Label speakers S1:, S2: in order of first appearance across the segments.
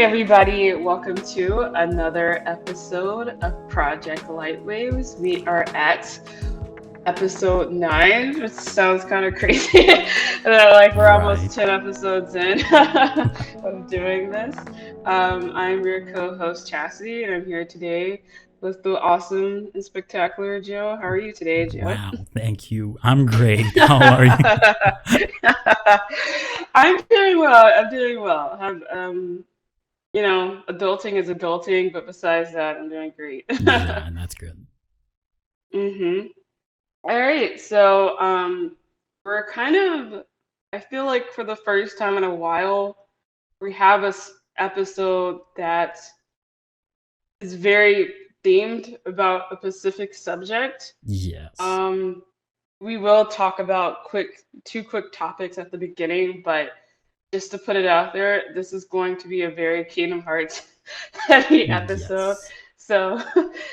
S1: everybody, welcome to another episode of Project Lightwaves. We are at episode 9, which sounds kind of crazy. Like we're almost
S2: Right.
S1: 10 episodes in of doing this. I'm your co-host Chastity, and I'm here today with the awesome and spectacular Joe. How are you today, Joe?
S2: Wow. Thank you. I'm great. How are you?
S1: I'm doing well. I'm doing well. Adulting is adulting, but besides that, I'm doing great.
S2: Yeah, that's good.
S1: hmm All right, so we're kind of, I feel like for the first time in a while, we have episode that is very themed about a specific subject.
S2: Yes.
S1: Um, we will talk about two quick topics at the beginning, but just to put it out there, this is going to be a very Kingdom Hearts heavy episode.
S2: Yes.
S1: So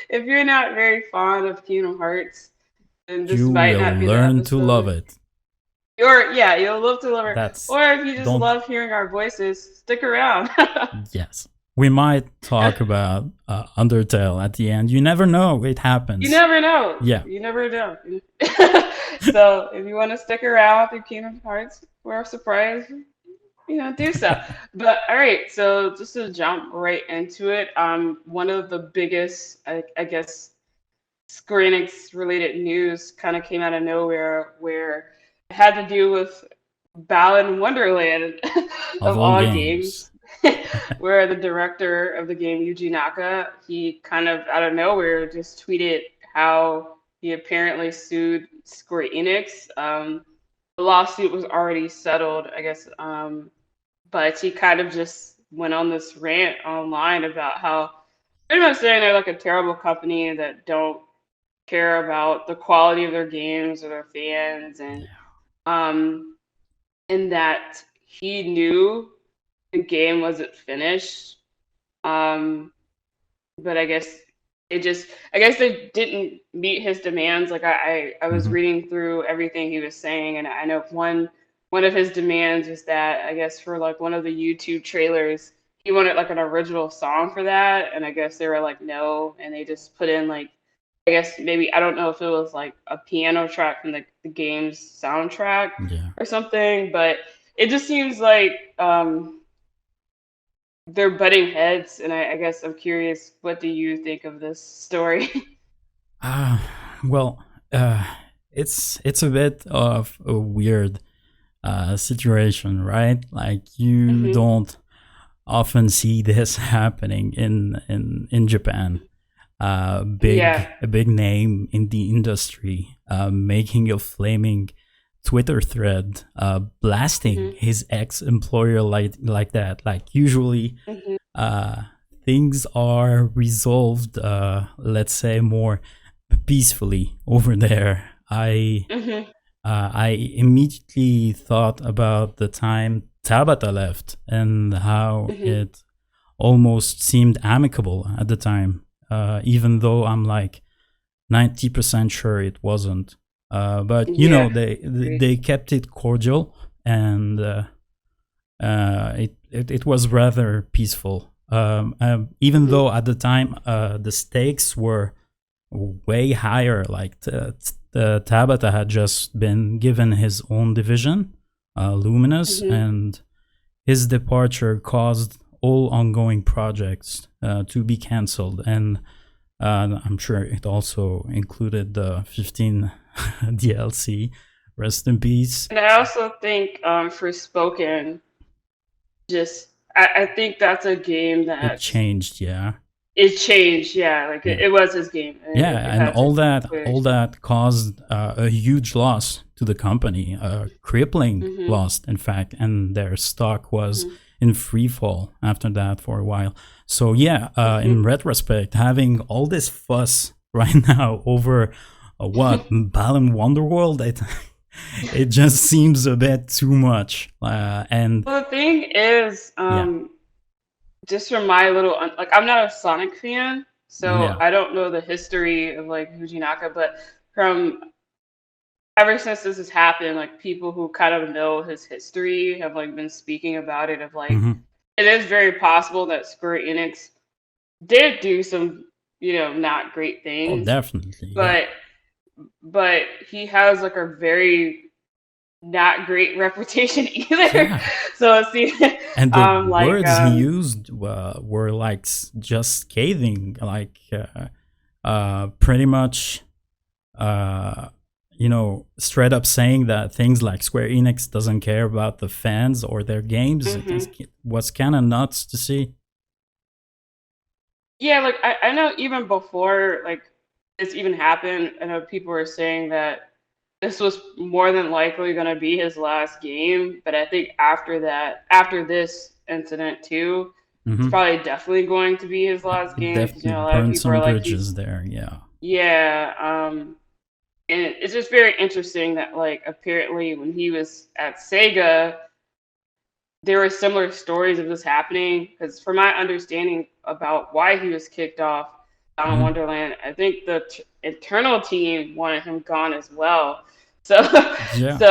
S1: if you're not very fond of Kingdom Hearts, then this
S2: You
S1: might
S2: will
S1: not be the
S2: learn to love
S1: episode.
S2: it.
S1: Or yeah, you'll love to love her.
S2: That's
S1: Or if you just
S2: don't
S1: love hearing our voices, stick around.
S2: yes. We might talk about Undertale at the end. You never know. It
S1: You
S2: happens.
S1: never know.
S2: Yeah.
S1: You never know. So if you want to stick around through Kingdom Hearts for a surprise, do so. But all right, so just to jump right into it, one of the biggest, I guess, Square Enix related news kind of came out of nowhere, where it had to do with Balan Wonderland
S2: Of
S1: of
S2: all
S1: all
S2: games.
S1: games, where the director of the game, Yuji Naka, he kind of out of nowhere just tweeted how he apparently sued Square Enix. The lawsuit was already settled, I guess, but he kind of just went on this rant online about how pretty much saying they're like a terrible company that don't care about the quality of their games or their fans,
S2: Yeah.
S1: um, and that he knew the game wasn't finished. Um, but I guess they didn't meet his demands. Like I was
S2: hmm
S1: reading through everything he was saying, and I know one of his demands was that I guess for like one of the YouTube trailers, he wanted like an original song for that, and I guess they were like no, and they just put in like I guess maybe I don't know if it was like a piano track from the game's soundtrack
S2: Yeah.
S1: or something, but it just seems like they're butting heads, and I guess I'm curious, what do you think of this story?
S2: Uh, well, uh, it's a bit of a weird situation, right? Like you
S1: hmm
S2: don't often see this happening in Japan.
S1: Yeah.
S2: A big name in the industry, making a flaming Twitter thread, blasting
S1: hmm
S2: his ex employer like that. Like usually,
S1: hmm
S2: uh, things are resolved, let's say, more peacefully over there.
S1: hmm
S2: I immediately thought about the time Tabata left and how
S1: hmm
S2: it almost seemed amicable at the time, even though I'm like 90% sure it wasn't. But you know,
S1: Yeah. Agreed.
S2: they kept it cordial, and it was rather peaceful. Even
S1: hmm
S2: though at the time the stakes were way higher. Like the Tabata had just been given his own division, Luminous,
S1: hmm
S2: and his departure caused all ongoing projects to be cancelled. And I'm sure it also included the 15 DLC. Rest in peace.
S1: And I also think for Spoken, just I think that's a game
S2: It
S1: that
S2: changed, yeah.
S1: it changed. Yeah, like
S2: Yeah.
S1: it was his game, and it
S2: Yeah, and
S1: had to quit.
S2: all that caused a huge loss to the company, a crippling
S1: hmm
S2: loss, in fact, and their stock was
S1: hmm
S2: in free fall after that for a while. So yeah, in
S1: hmm
S2: retrospect, having all this fuss right now over what Balan Wonderworld, it just seems a bit too much. And
S1: Well, the thing is,
S2: yeah,
S1: just from my little like I'm not a Sonic fan, so
S2: yeah,
S1: I don't know the history of like Fujinaka, but from ever since this has happened, like people who kind of know his history have like been speaking about it of like
S2: hmm
S1: it is very possible that Square Enix did do some, not great
S2: Oh,
S1: things,
S2: definitely, yeah,
S1: but he has like a very not great reputation either.
S2: yeah.
S1: So see,
S2: And the
S1: like
S2: words he used were like just scathing, like pretty much, uh, straight up saying that things like Square Enix doesn't care about the fans or their games.
S1: hmm
S2: Was kind of nuts to see.
S1: yeah, like I know even before like this even happened, I know people were saying that this was more than likely going to be his last game. But I think after that, after this incident too, it's
S2: Hmm.
S1: probably definitely going to be his last
S2: It
S1: game because
S2: definitely
S1: a lot of
S2: burned
S1: people are
S2: some
S1: like
S2: bridges
S1: he's
S2: there. Yeah.
S1: yeah. And it's just very interesting that like apparently when he was at Sega, there were similar stories of this happening. Because from my understanding about why he was kicked off Balan
S2: Hmm.
S1: Wonderland, I think the internal team wanted him gone as well. So,
S2: Yeah.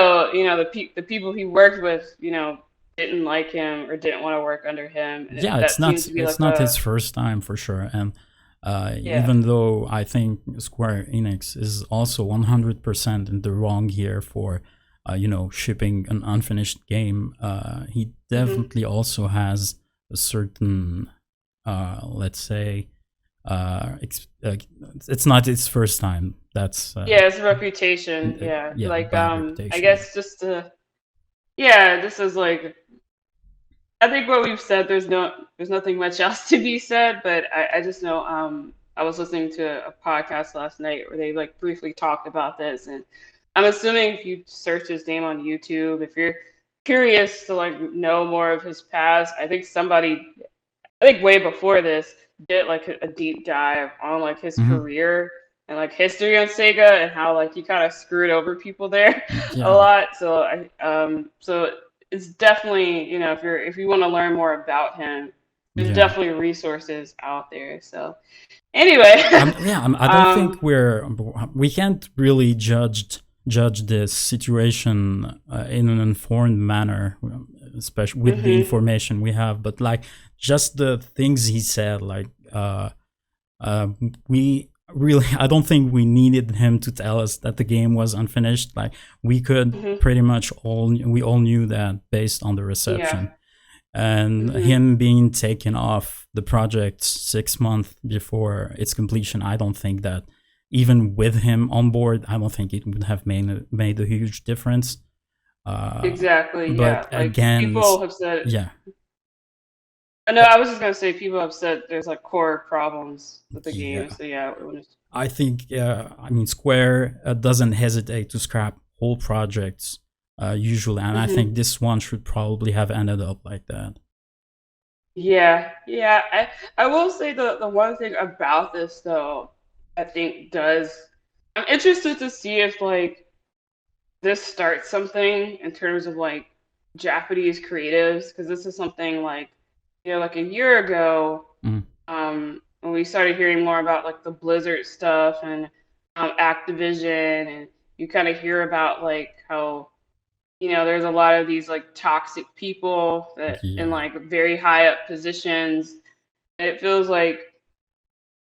S1: the people he worked with, didn't like him or didn't want to work under him, and
S2: Yeah,
S1: that seemed to be
S2: it's
S1: like
S2: not his
S1: a
S2: first time for sure. And
S1: yeah.
S2: even though I think Square Enix is also 100% in the wrong here for shipping an unfinished game, he
S1: hmm
S2: definitely also has a certain let's say it's not his first time. That's
S1: Yeah, his reputation. Yeah,
S2: yeah,
S1: like
S2: bad
S1: I
S2: reputation.
S1: guess just to yeah, this is like I think what we've said. There's nothing much else to be said, but I just know I was listening to a podcast last night where they like briefly talked about this, and I'm assuming if you search his name on YouTube, if you're curious to like know more of his past, I think way before this, did like a deep dive on like his
S2: Hmm.
S1: career and like history on Sega and how like he kind of screwed over people there a
S2: Yeah,
S1: lot. So it's definitely if you want to learn more about him, there's
S2: yeah.
S1: definitely resources out there. So anyway,
S2: I don't think
S1: um,
S2: we can't really judge this situation in an informed manner, especially with the
S1: mhm,
S2: information we have. But like just the things he said, like uh, we really, I don't think we needed him to tell us that the game was unfinished. Like we could
S1: mhm,
S2: pretty much we all knew that based on the
S1: yeah,
S2: reception and
S1: mhm.
S2: him being taken off the project 6 months before its completion. I don't think that even with him on board, I don't think it would have made a huge difference. Uh,
S1: Exactly,
S2: but
S1: yeah. Like
S2: again,
S1: people have said,
S2: yeah,
S1: no,
S2: uh,
S1: I was just gonna say people have said there's like core problems with the game.
S2: yeah.
S1: So yeah, it was,
S2: I think I mean Square doesn't hesitate to scrap whole projects usually, and I
S1: mhm.
S2: think this one should probably have ended up like that.
S1: Yeah, yeah. I will say the one thing about this though, I think does I'm interested to see if like this starts something in terms of like Japanese creatives because this is something like like a year ago
S2: Mm,
S1: when we started hearing more about like the Blizzard stuff and Activision and you kind of hear about like how there's a lot of these like toxic people that in
S2: yeah,
S1: like very high up positions. And it feels like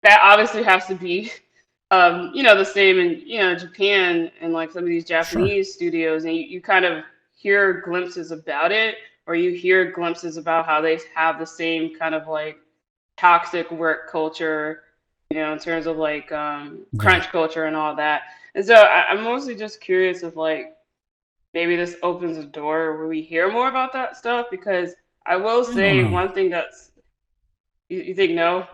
S1: that obviously has to be, the same in Japan and like some of these
S2: sure,
S1: Japanese studios, and you kind of hear glimpses about it, or you hear glimpses about how they have the same kind of like toxic work culture, in terms of like
S2: yeah.
S1: crunch culture and all that. And so I'm mostly just curious if like maybe this opens a door where we hear more about that stuff because I will
S2: I don't
S1: say
S2: know.
S1: one thing that's you think no?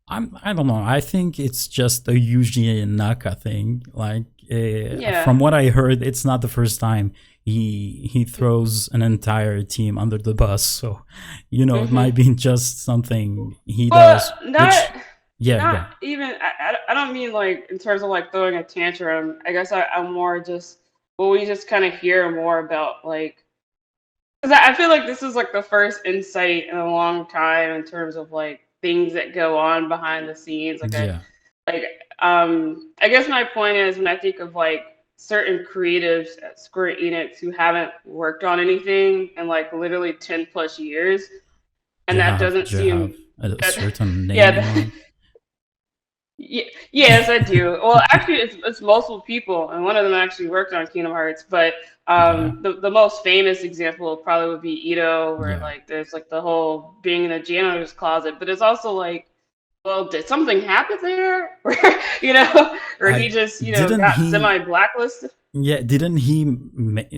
S2: I don't know. I think it's just a Yuji Naka thing. Like
S1: Yeah.
S2: from what I heard, it's not the first time he throws an entire team under the bus. So it
S1: hmm
S2: might be just something he
S1: Well,
S2: does.
S1: not
S2: Which yeah,
S1: not
S2: go.
S1: even. I don't mean like in terms of like throwing a tantrum. I guess I'm more just well, we just kind of hear more about like because I feel like this is like the first insight in a long time in terms of like things that go on behind the scenes.
S2: Yeah,
S1: Like I guess my point is when I think of like certain creatives at Square Enix who haven't worked on anything in like literally 10 plus years, and that doesn't
S2: Do you have
S1: seem
S2: a
S1: that
S2: certain name in
S1: yeah.
S2: mind?
S1: Yes, I do. Well, actually, it's multiple people, and one of them actually worked on Kingdom Hearts. But
S2: Yeah,
S1: the most famous example probably would be Ito, where
S2: yeah.
S1: like there's like the whole being in a janitor's closet. But it's also like, well, did something happen there, where or he
S2: I
S1: just
S2: didn't
S1: got
S2: he
S1: semi blacklisted?
S2: Yeah, didn't he?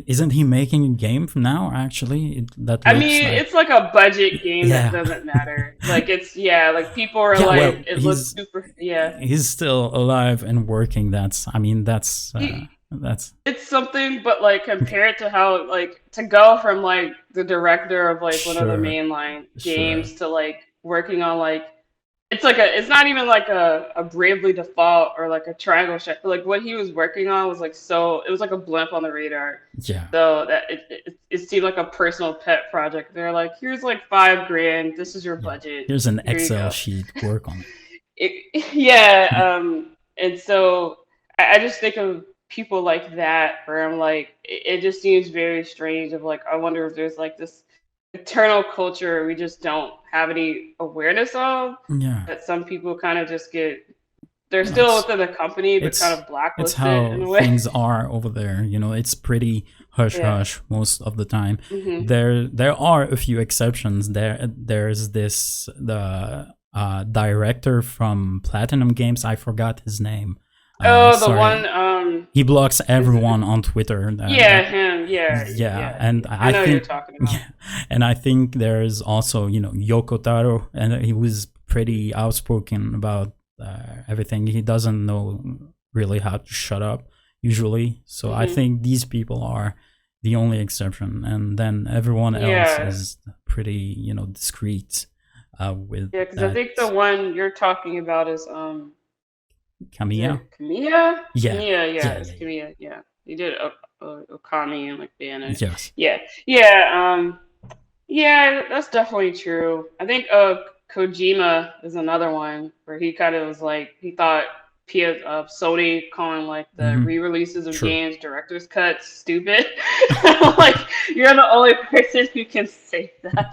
S2: Isn't he making a game from now? Actually, that
S1: I
S2: looks
S1: mean,
S2: like
S1: it's like a budget game that
S2: yeah,
S1: doesn't matter. Like it's yeah, like people are
S2: yeah.
S1: like,
S2: Well,
S1: it looks super yeah.
S2: he's still alive and working. I mean, that's
S1: It's something, but like compared to how like to go from like the director of like one of the
S2: sure,
S1: mainline
S2: sure.
S1: games to like working on like it's not even like a Bravely Default or like a Triangle Strategy. Like what he was working on was like so it was like a blimp on the radar.
S2: Yeah,
S1: So that it seemed like a personal pet project. They're like, here's like 5 grand. This is your
S2: yeah.
S1: budget.
S2: Here's an
S1: Here you
S2: Excel
S1: go.
S2: sheet. Work on
S1: Yeah,
S2: it.
S1: and so I just think of people like that where I'm like, it just seems very strange. Of like, I wonder if there's like this eternal culture we just don't have any awareness of.
S2: Yeah,
S1: That some people kind of just get, they're
S2: no,
S1: still within the company, but kind
S2: it's
S1: of
S2: it's
S1: blacklisted in
S2: how
S1: a way.
S2: things are over there. It's pretty hush
S1: Yeah.
S2: hush most of the time.
S1: Hmm.
S2: There are a few exceptions. There's the director from Platinum Games. I forgot his name.
S1: Oh, the
S2: Sorry.
S1: one.
S2: He blocks
S1: Is
S2: everyone on Twitter.
S1: yeah, him. Yeah,
S2: Yeah,
S1: yeah.
S2: and
S1: I
S2: I
S1: know who you're
S2: think
S1: talking about.
S2: yeah, and I think there's also Yoko Taro, and he was pretty outspoken about everything. He doesn't know really how to shut up usually, so I
S1: Hmm.
S2: think these people are the only exception, and then everyone else
S1: Yeah.
S2: is pretty discreet with
S1: Yeah, because I
S2: that.
S1: think the one you're talking about is
S2: Kamiya.
S1: it Kamiya?
S2: Yeah,
S1: Kamiya, yeah,
S2: yeah,
S1: it's
S2: yeah, yeah.
S1: Kamiya, yeah. He did Okami and like Bayonetta.
S2: Yes.
S1: Yeah, yeah, yeah, that's definitely true. I think Kojima is another one where he kind of was like he thought Sony calling like the
S2: Hmm.
S1: re-releases of
S2: True.
S1: games director's cuts stupid. Like you're the only person who can say that.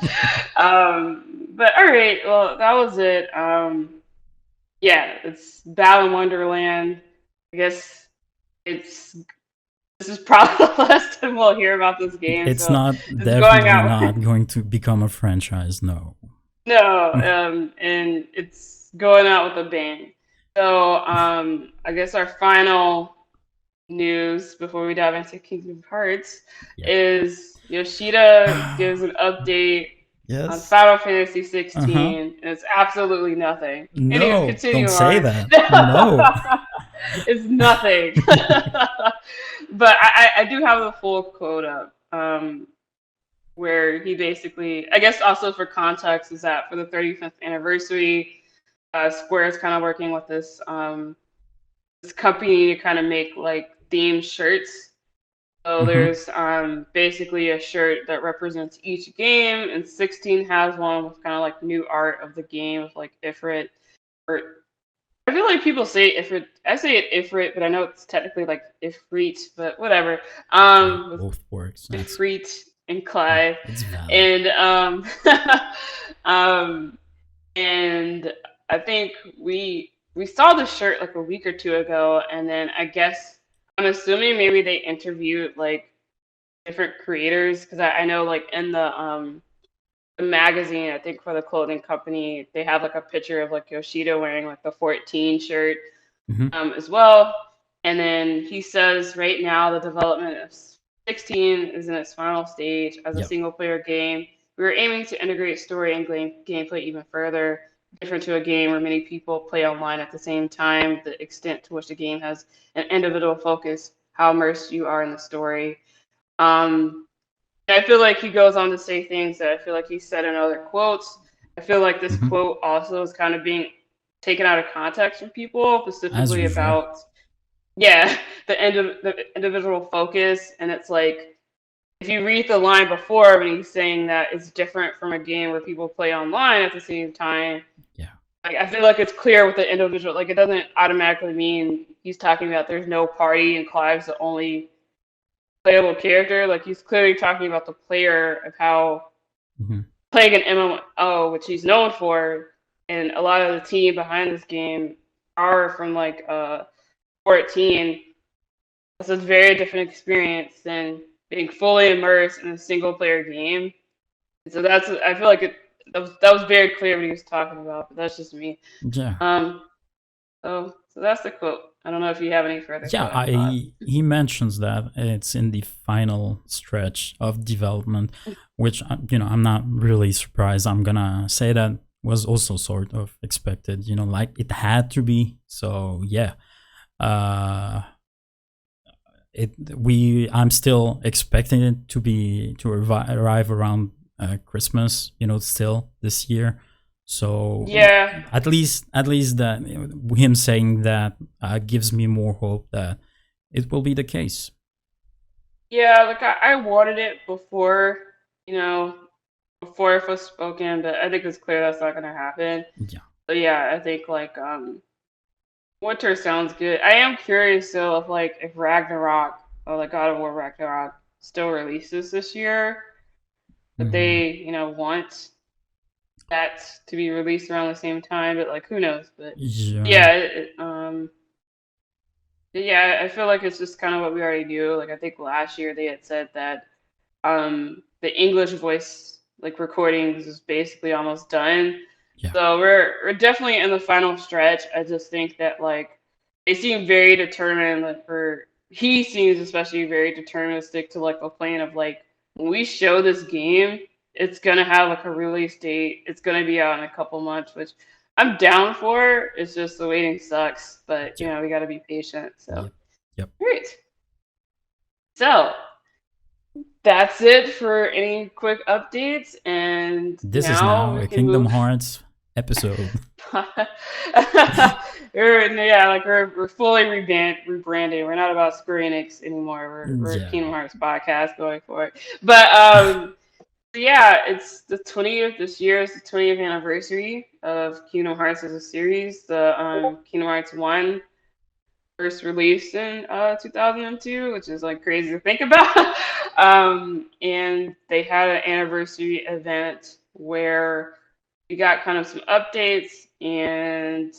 S1: But all right, well that was it. Yeah, it's Balan Wonderland. I guess it's this is probably the last time we'll hear about this game,
S2: It's
S1: so
S2: not
S1: it's going
S2: definitely
S1: out.
S2: not going to become a franchise. No.
S1: No, and it's going out with a bang. So, I guess our final news before we dive into Kingdom Hearts
S2: Yeah.
S1: is Yoshida gives an update on
S2: Yes.
S1: Final Fantasy
S2: Uh huh.
S1: 16, and it's absolutely nothing. Anyway,
S2: No,
S1: continue
S2: don't say
S1: on.
S2: that. No.
S1: It's nothing. But I do have the full quote up. Where he basically, I guess also for context, is that for the 35th anniversary, Square is kind of working with this company to kind of make like themed shirts. So
S2: Hmm.
S1: there's basically a shirt that represents each game, and 16 has one with kind of like new art of the game with like Ifrit. Or I feel like people say Ifrit. I say it Ifrit, but I know it's technically like Ifrit, but whatever.
S2: Hey,
S1: With
S2: both works.
S1: Ifrit and Clive,
S2: It's valid.
S1: and um, and I think we saw the shirt like a week or two ago, and then I guess I'm assuming maybe they interviewed like different creators because I know like in the magazine, I think for the clothing company, they have like a picture of like Yoshida wearing like the 14 shirt
S2: Hmm.
S1: as well. And then he says right now the development of 16 is in its final stage as a
S2: Yep.
S1: single player game. We are aiming to integrate story and gameplay even further, different to a game where many people play online at the same time, the extent to which the game has an individual focus, how immersed you are in the story. Um, I feel like he goes on to say things that I feel like he said in other quotes. I feel like this
S2: Hmm.
S1: quote also is kind of being taken out of context from people,
S2: As
S1: specifically
S2: usual.
S1: about yeah the individual focus, and it's like if you read the line before when he's saying that it's different from a game where people play online at the same time.
S2: Yeah.
S1: Like I feel like it's clear with the individual. Like it doesn't automatically mean he's talking about there's no party and Clive's the only playable character. Like he's clearly talking about the player of how
S2: Hmm.
S1: playing an MMO, which he's known for, and a lot of the team behind this game are from like 14. So it's a very different experience than being fully immersed in a single player game. And so that's I feel like that was very clear what he was talking about, but that's just me.
S2: Yeah.
S1: Um, so that's the quote. I don't know if you have any further
S2: Yeah,
S1: thoughts.
S2: he mentions that it's in the final stretch of development, which I'm not really surprised. I'm gonna say that was also sort of expected. Like it had to be. So yeah, uh, I'm still expecting it to arrive around Christmas. Still this year. So
S1: Yeah,
S2: at least that him saying that gives me more hope that it will be the case.
S1: yeah. Like I wanted it before, you know, before it was spoken, but I think it's clear that's not gonna happen.
S2: Yeah,
S1: But yeah, I think like winter sounds good. I am curious though if Ragnarok or like God of War Ragnarok still releases this year, if
S2: hmm,
S1: they want that to be released around the same time, but like who knows? But
S2: yeah,
S1: yeah, yeah, I feel like it's just kind of what we already do. Like I think last year they had said that the English voice like recordings is basically almost done.
S2: yeah,
S1: So we're definitely in the final stretch. I just think that like they seem very determined. Like for he seems especially very determined to stick to like a plan of like when we show this game, it's gonna have like a release date. It's gonna be out in a couple months, which I'm down for. It's just the waiting sucks, but
S2: yeah,
S1: we got to be patient. So
S2: yep, yep.
S1: great. So that's it for any quick updates. And
S2: This is
S1: now
S2: now
S1: we
S2: a
S1: can
S2: Kingdom
S1: move.
S2: Hearts episode.
S1: Yeah, like we're fully rebranded. We're not about Square Enix anymore. We're a
S2: Yeah,
S1: Kingdom Hearts podcast going for it. But yeah, it's the 20th. This year is the 20th anniversary of Kingdom Hearts as a series. The Kingdom Hearts 1 first released in 2002, which is like crazy to think about. And they had an anniversary event where we got kind of some updates, and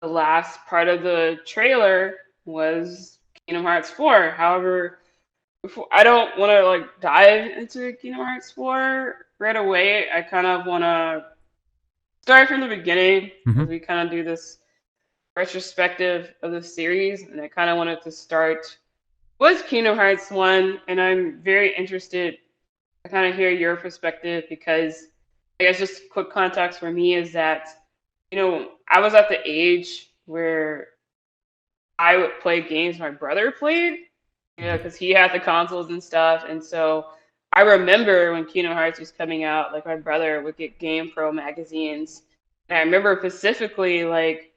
S1: the last part of the trailer was Kingdom Hearts 4. However, I don't want to like dive into Kingdom Hearts 4 right away. I kind of want to start from the beginning as
S2: hmm,
S1: we kind of do this retrospective of the series, and I kind of wanted to start with Kingdom Hearts 1, and I'm very interested to kind of hear your perspective because I guess just quick context for me is that, I was at the age where I would play games my brother played,
S2: yeah,
S1: because he had the consoles and stuff, and so I remember when Kingdom Hearts was coming out, like my brother would get Game Pro magazines, and I remember specifically like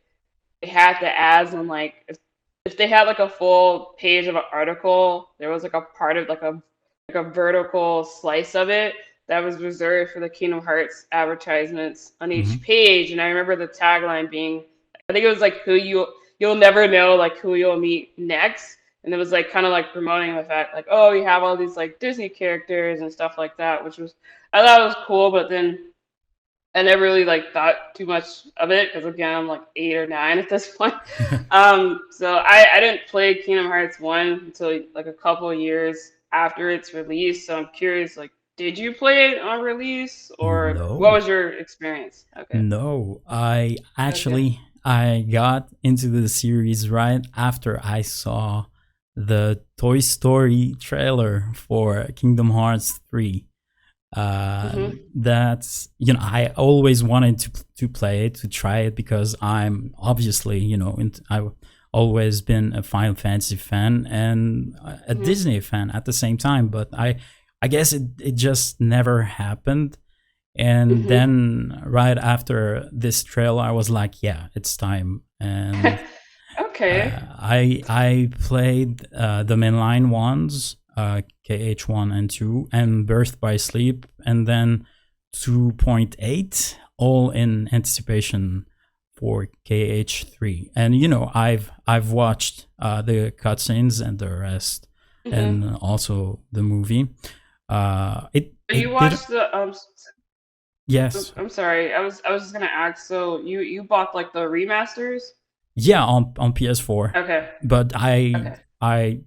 S1: they had the ads on like if they had like a full page of an article, there was like a part of like a vertical slice of it that was reserved for the Kingdom Hearts advertisements on each
S2: hmm,
S1: page. And I remember the tagline being, I think it was like you'll never know like who you'll meet next. And it was like kind of like promoting the fact like, oh, you have all these like Disney characters and stuff like that, which was I thought it was cool, but then I never really like thought too much of it because again I'm like 8 or 9 at this point. So I didn't play Kingdom Hearts 1 until like a couple of years after its release. So I'm curious, like, did you play it on release or what
S2: no,
S1: was your experience? Okay.
S2: no. I
S1: Okay.
S2: actually I got into the series right after I saw the Toy Story trailer for Kingdom Hearts 3. uh
S1: Mhm.
S2: that's I always wanted to play it, to try it, because I'm obviously I've always been a Final Fantasy fan and a
S1: Mhm.
S2: Disney fan at the same time, but I guess it just never happened. And
S1: Mhm.
S2: then right after this trailer I was like, yeah, it's time. And
S1: Okay.
S2: I played the mainline ones, KH1 and 2, and Birth by Sleep, and then 2.8, all in anticipation for KH3. And I've watched the cutscenes and the rest,
S1: Mhm.
S2: and also the movie. It
S1: So you
S2: it did.
S1: watched the
S2: Yes.
S1: I'm sorry. I was just gonna ask. So you bought like the remasters?
S2: Yeah, on PS4.
S1: Okay.
S2: But
S1: Okay.
S2: I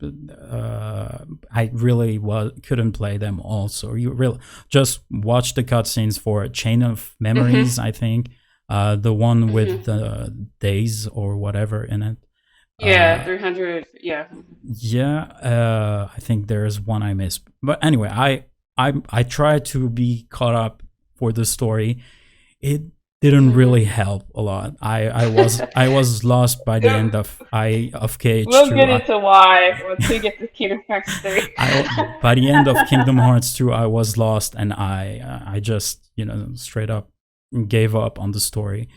S2: I really couldn't play them all. So you really just watch the cutscenes for Chain of
S1: Mhm.
S2: Memories, I think. The one with
S1: Mhm.
S2: the days or whatever in it.
S1: Yeah,
S2: Uh,
S1: 300. Yeah.
S2: yeah, I think there's one I missed. But anyway, I tried to be caught up for the story. It didn't really
S1: Mhm.
S2: help a lot. I was lost by the end of I of
S1: We'll
S2: KH2.
S1: get into why once we get to Kingdom Hearts 3.
S2: I by the end of Kingdom Hearts 2, I was lost, and I just straight up gave up on the story.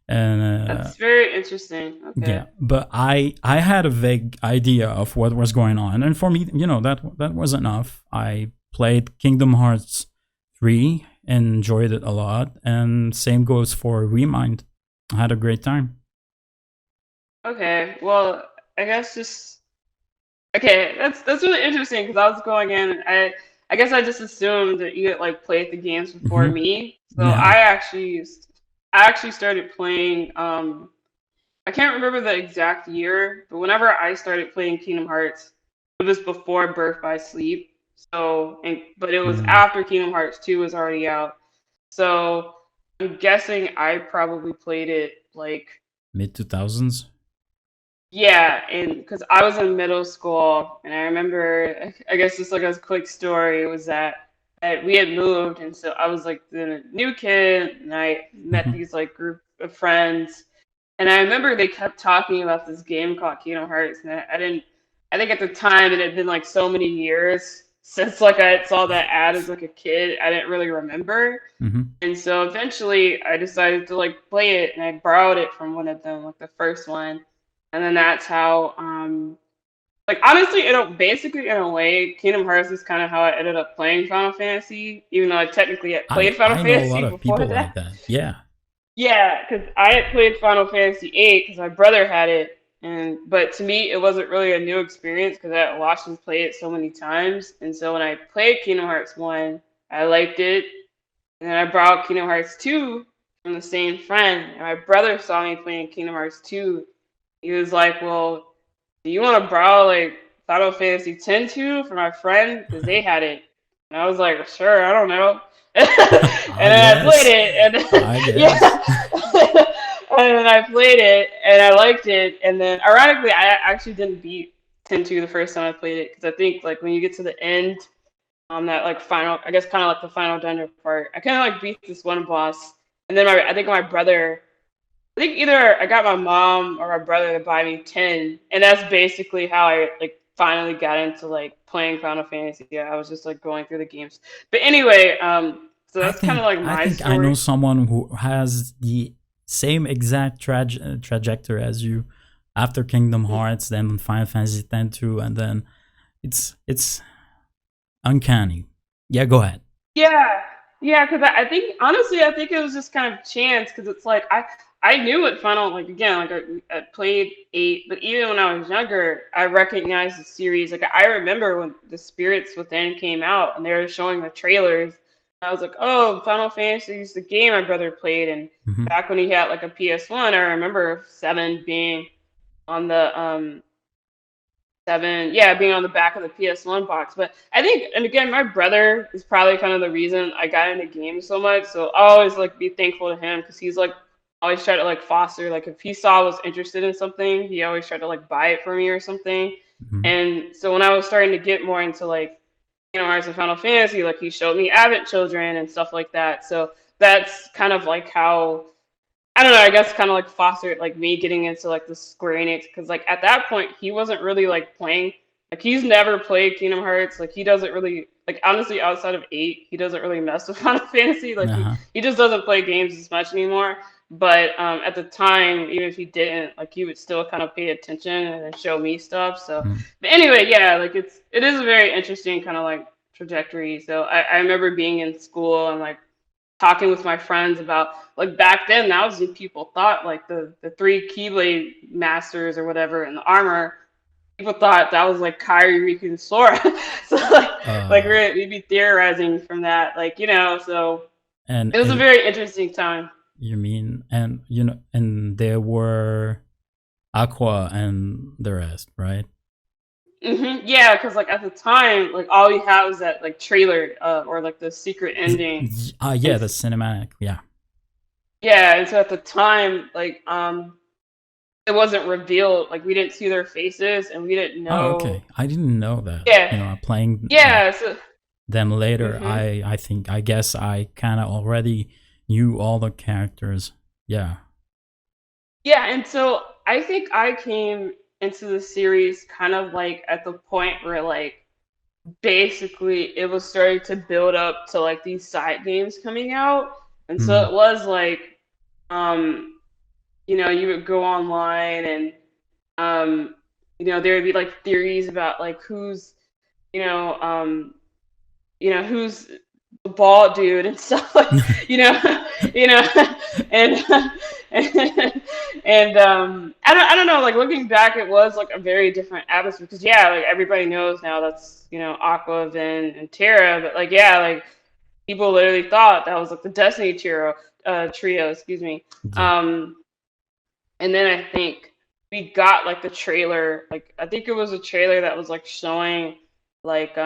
S2: And
S1: That's very interesting.
S2: yeah,
S1: Okay.
S2: but I had a vague idea of what was going on, and for me, that was enough. I played Kingdom Hearts 3, enjoyed it a lot, and same goes for Remind. I had a great time.
S1: Okay. Well, I guess just okay. That's really interesting because I was going in. I guess I just assumed that you had like played the games before
S2: Hmm.
S1: me. So
S2: Yeah.
S1: I actually started playing. I can't remember the exact year, but whenever I started playing Kingdom Hearts, it was before Birth by Sleep. But it was
S2: Mm,
S1: after Kingdom Hearts 2 was already out. So I'm guessing I probably played it like,
S2: Mid 2000s.
S1: yeah, and because I was in middle school, and I remember, I guess just like a quick story was that we had moved, and so I was like the new kid, and I met
S2: Hmm.
S1: these like group of friends. And I remember they kept talking about this game called Kingdom Hearts, and I didn't. I think at the time it had been like so many years since like I saw that ad as like a kid, I didn't really remember.
S2: Hmm.
S1: And so eventually I decided to like play it, and I borrowed it from one of them, like the first one. And then that's how, like honestly, basically in a way, Kingdom Hearts is kind of how I ended up playing Final Fantasy, even though I technically had played Final
S2: I know a lot
S1: Fantasy
S2: of
S1: before
S2: people
S1: that.
S2: like that. Yeah.
S1: Yeah, because I had played Final Fantasy VIII because my brother had it, and but to me it wasn't really a new experience because I had watched him play it so many times. And so when I played Kingdom Hearts 1, I liked it, and then I borrowed Kingdom Hearts 2 from the same friend, and my brother saw me playing Kingdom Hearts 2. He was like, "Well, do you want to borrow like Final Fantasy X 2 for my friend because they had it?" And I was like, "Sure, I don't know." And
S2: I
S1: then I played
S2: guess.
S1: it, and
S2: I guess.
S1: yeah, and then I played it, and I liked it. And then, ironically, I actually didn't beat 10-2 the first time I played it because I think like when you get to the end, that like final, I guess kind of like the final dungeon part, I kind of like beat this one boss, and then I think my brother. I think either I got my mom or my brother to buy me 10, and that's basically how I like finally got into like playing Final Fantasy. Yeah, I was just like going through the games. But anyway, so
S2: I
S1: that's kind of
S2: think
S1: like
S2: I
S1: my
S2: think I know
S1: story.
S2: someone who has the same exact trajectory as you after Kingdom Hearts, then Final Fantasy X 2, and then it's uncanny. Yeah, go ahead.
S1: Yeah, yeah, because I think honestly, I think it was just kind of chance because it's like I knew it Final like again like I played eight, but even when I was younger, I recognized the series. Like I remember when the Spirits Within came out and they were showing the trailers. I was like, oh, Final Fantasy is the game my brother played, and
S2: Hmm.
S1: back when he had like a PS1, I remember seven being on the seven, yeah, being on the back of the PS1 box. But I think, and again, my brother is probably kind of the reason I got into games so much. So I always like be thankful to him because he's like always tried to like foster, like if he saw I was interested in something, he always tried to like buy it for me or something.
S2: Hmm.
S1: And so when I was starting to get more into like Hearts and Final Fantasy, like he showed me Abbott Children and stuff like that. So that's kind of like how I don't know. I guess kind of like fostered like me getting into like the Square Enix because like at that point he wasn't really like playing. Like he's never played Kingdom Hearts. Like he doesn't really like honestly outside of eight he doesn't really mess with Final Fantasy. Like he
S2: Uh-huh.
S1: he just doesn't play games as much anymore. But at the time, even if he didn't, like he would still kind of pay attention and then show me stuff. So,
S2: Mm.
S1: but anyway, yeah, like it is a very interesting kind of like trajectory. So I remember being in school and like talking with my friends about like back then that was what people thought like the three Keyblade masters or whatever in the armor. People thought that was like Kyrie, Riku, and Sora. So like
S2: Uh,
S1: we'd be theorizing from that, like so.
S2: And
S1: It was a very interesting time.
S2: you mean, and and there were Aqua and the rest, right?
S1: Yeah, because like at the time, like all we had was that like trailer or like the secret ending, and
S2: Yeah, the cinematic. Yeah.
S1: yeah, and so at the time, like it wasn't revealed. Like we didn't see their faces, and we didn't
S2: Oh,
S1: know.
S2: okay. I didn't know that.
S1: Yeah,
S2: Playing
S1: yeah. So.
S2: them later,
S1: hmm
S2: I guess I kind of already knew all the characters. Yeah.
S1: Yeah, and so I think I came into the series kind of like at the point where like basically it was starting to build up to like these side games coming out. And so
S2: Mm.
S1: it was like you would go online and um there would be like theories about like you know, um who's the bald dude and stuff like you know you know and I don't know, like looking back it was like a very different atmosphere because yeah, like everybody knows now that's Aqua, Vin, and Terra, but like yeah, like people literally thought that was like the Destiny trio, excuse me.
S2: Yeah.
S1: um and then I think we got like the trailer, like I think it was a trailer that was like showing like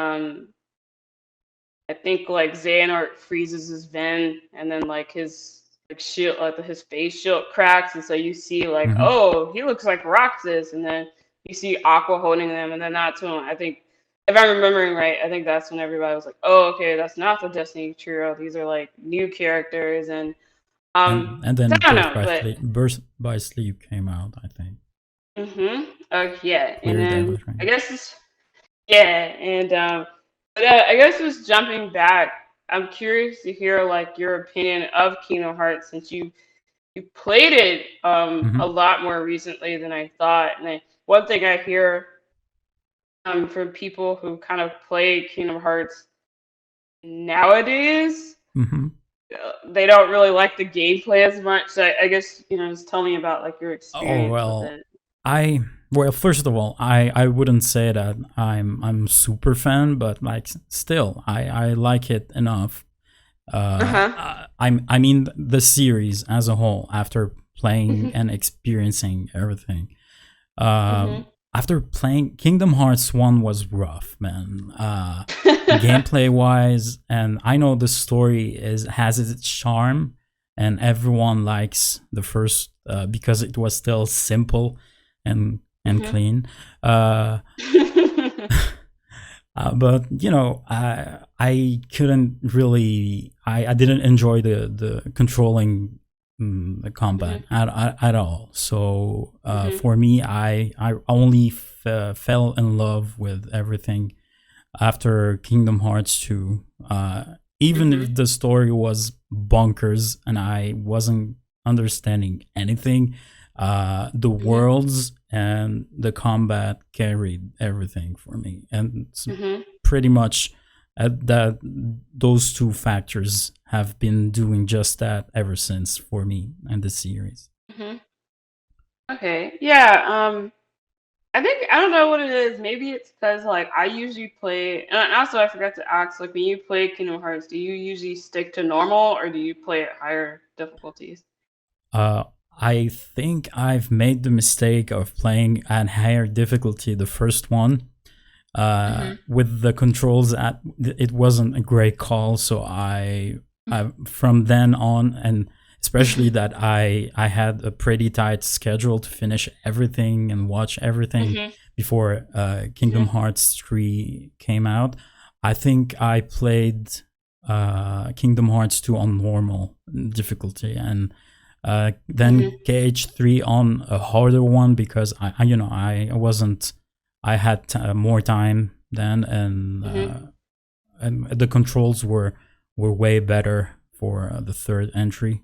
S1: I think like Xehanort freezes his Ven, and then like his like shield, like his face shield cracks, and so you see like,
S2: Hmm.
S1: oh, he looks like Roxas, and then you see Aqua holding them, and then that's when I think, if I'm remembering right, I think that's when everybody was like, oh, okay, that's not the Destiny trio. These are like new characters, and
S2: And then
S1: I don't know, but
S2: Birth by Sleep came out. I think
S1: yeah, and
S2: cleared
S1: then I
S2: everything.
S1: guess yeah, and but I guess just jumping back, I'm curious to hear like your opinion of Kingdom Hearts since you played it a
S2: Hmm.
S1: lot more recently than I thought. And one thing I hear from people who kind of play Kingdom Hearts nowadays,
S2: Hmm.
S1: they don't really like the gameplay as much. So I guess just tell me about like your
S2: Oh
S1: experience with
S2: well,
S1: it.
S2: I well first of all, I wouldn't say that I'm super fan, but like still, I like it enough.
S1: Uh huh.
S2: I mean the series as a whole after playing and experiencing everything.
S1: Mhm.
S2: After playing Kingdom Hearts 1 was rough, man. Gameplay wise, and I know the story is has its charm, and everyone likes the first because it was still simple and
S1: Mhm.
S2: clean. Uh, but I couldn't really. I didn't enjoy the controlling the combat
S1: Mhm.
S2: at all. So
S1: Mhm.
S2: for me, I only fell in love with everything after Kingdom Hearts 2. Even
S1: Mhm.
S2: if the story was bonkers and I wasn't understanding anything, the
S1: Mhm.
S2: worlds and the combat carried everything for me. And it's
S1: Mhm.
S2: pretty much that those two factors have been doing just that ever since for me and the series.
S1: Mhm. Okay. Yeah. I think I don't know what it is. Maybe it's because like I usually play, and also I forgot to ask, like when you play Kingdom Hearts, do you usually stick to normal or do you play at higher difficulties?
S2: Uh, I think I've made the mistake of playing at higher difficulty the first one.
S1: Mhm.
S2: With the controls, it wasn't a great call, so I from then on, and especially that I had a pretty tight schedule to finish everything and watch everything
S1: Mhm.
S2: before Kingdom
S1: Mhm.
S2: Hearts 3 came out. I think I played Kingdom Hearts 2 on normal difficulty, and then
S1: Mhm.
S2: KH3 on a harder one because I wasn't, I had more time then,
S1: Mhm.
S2: and the controls were way better for the third entry.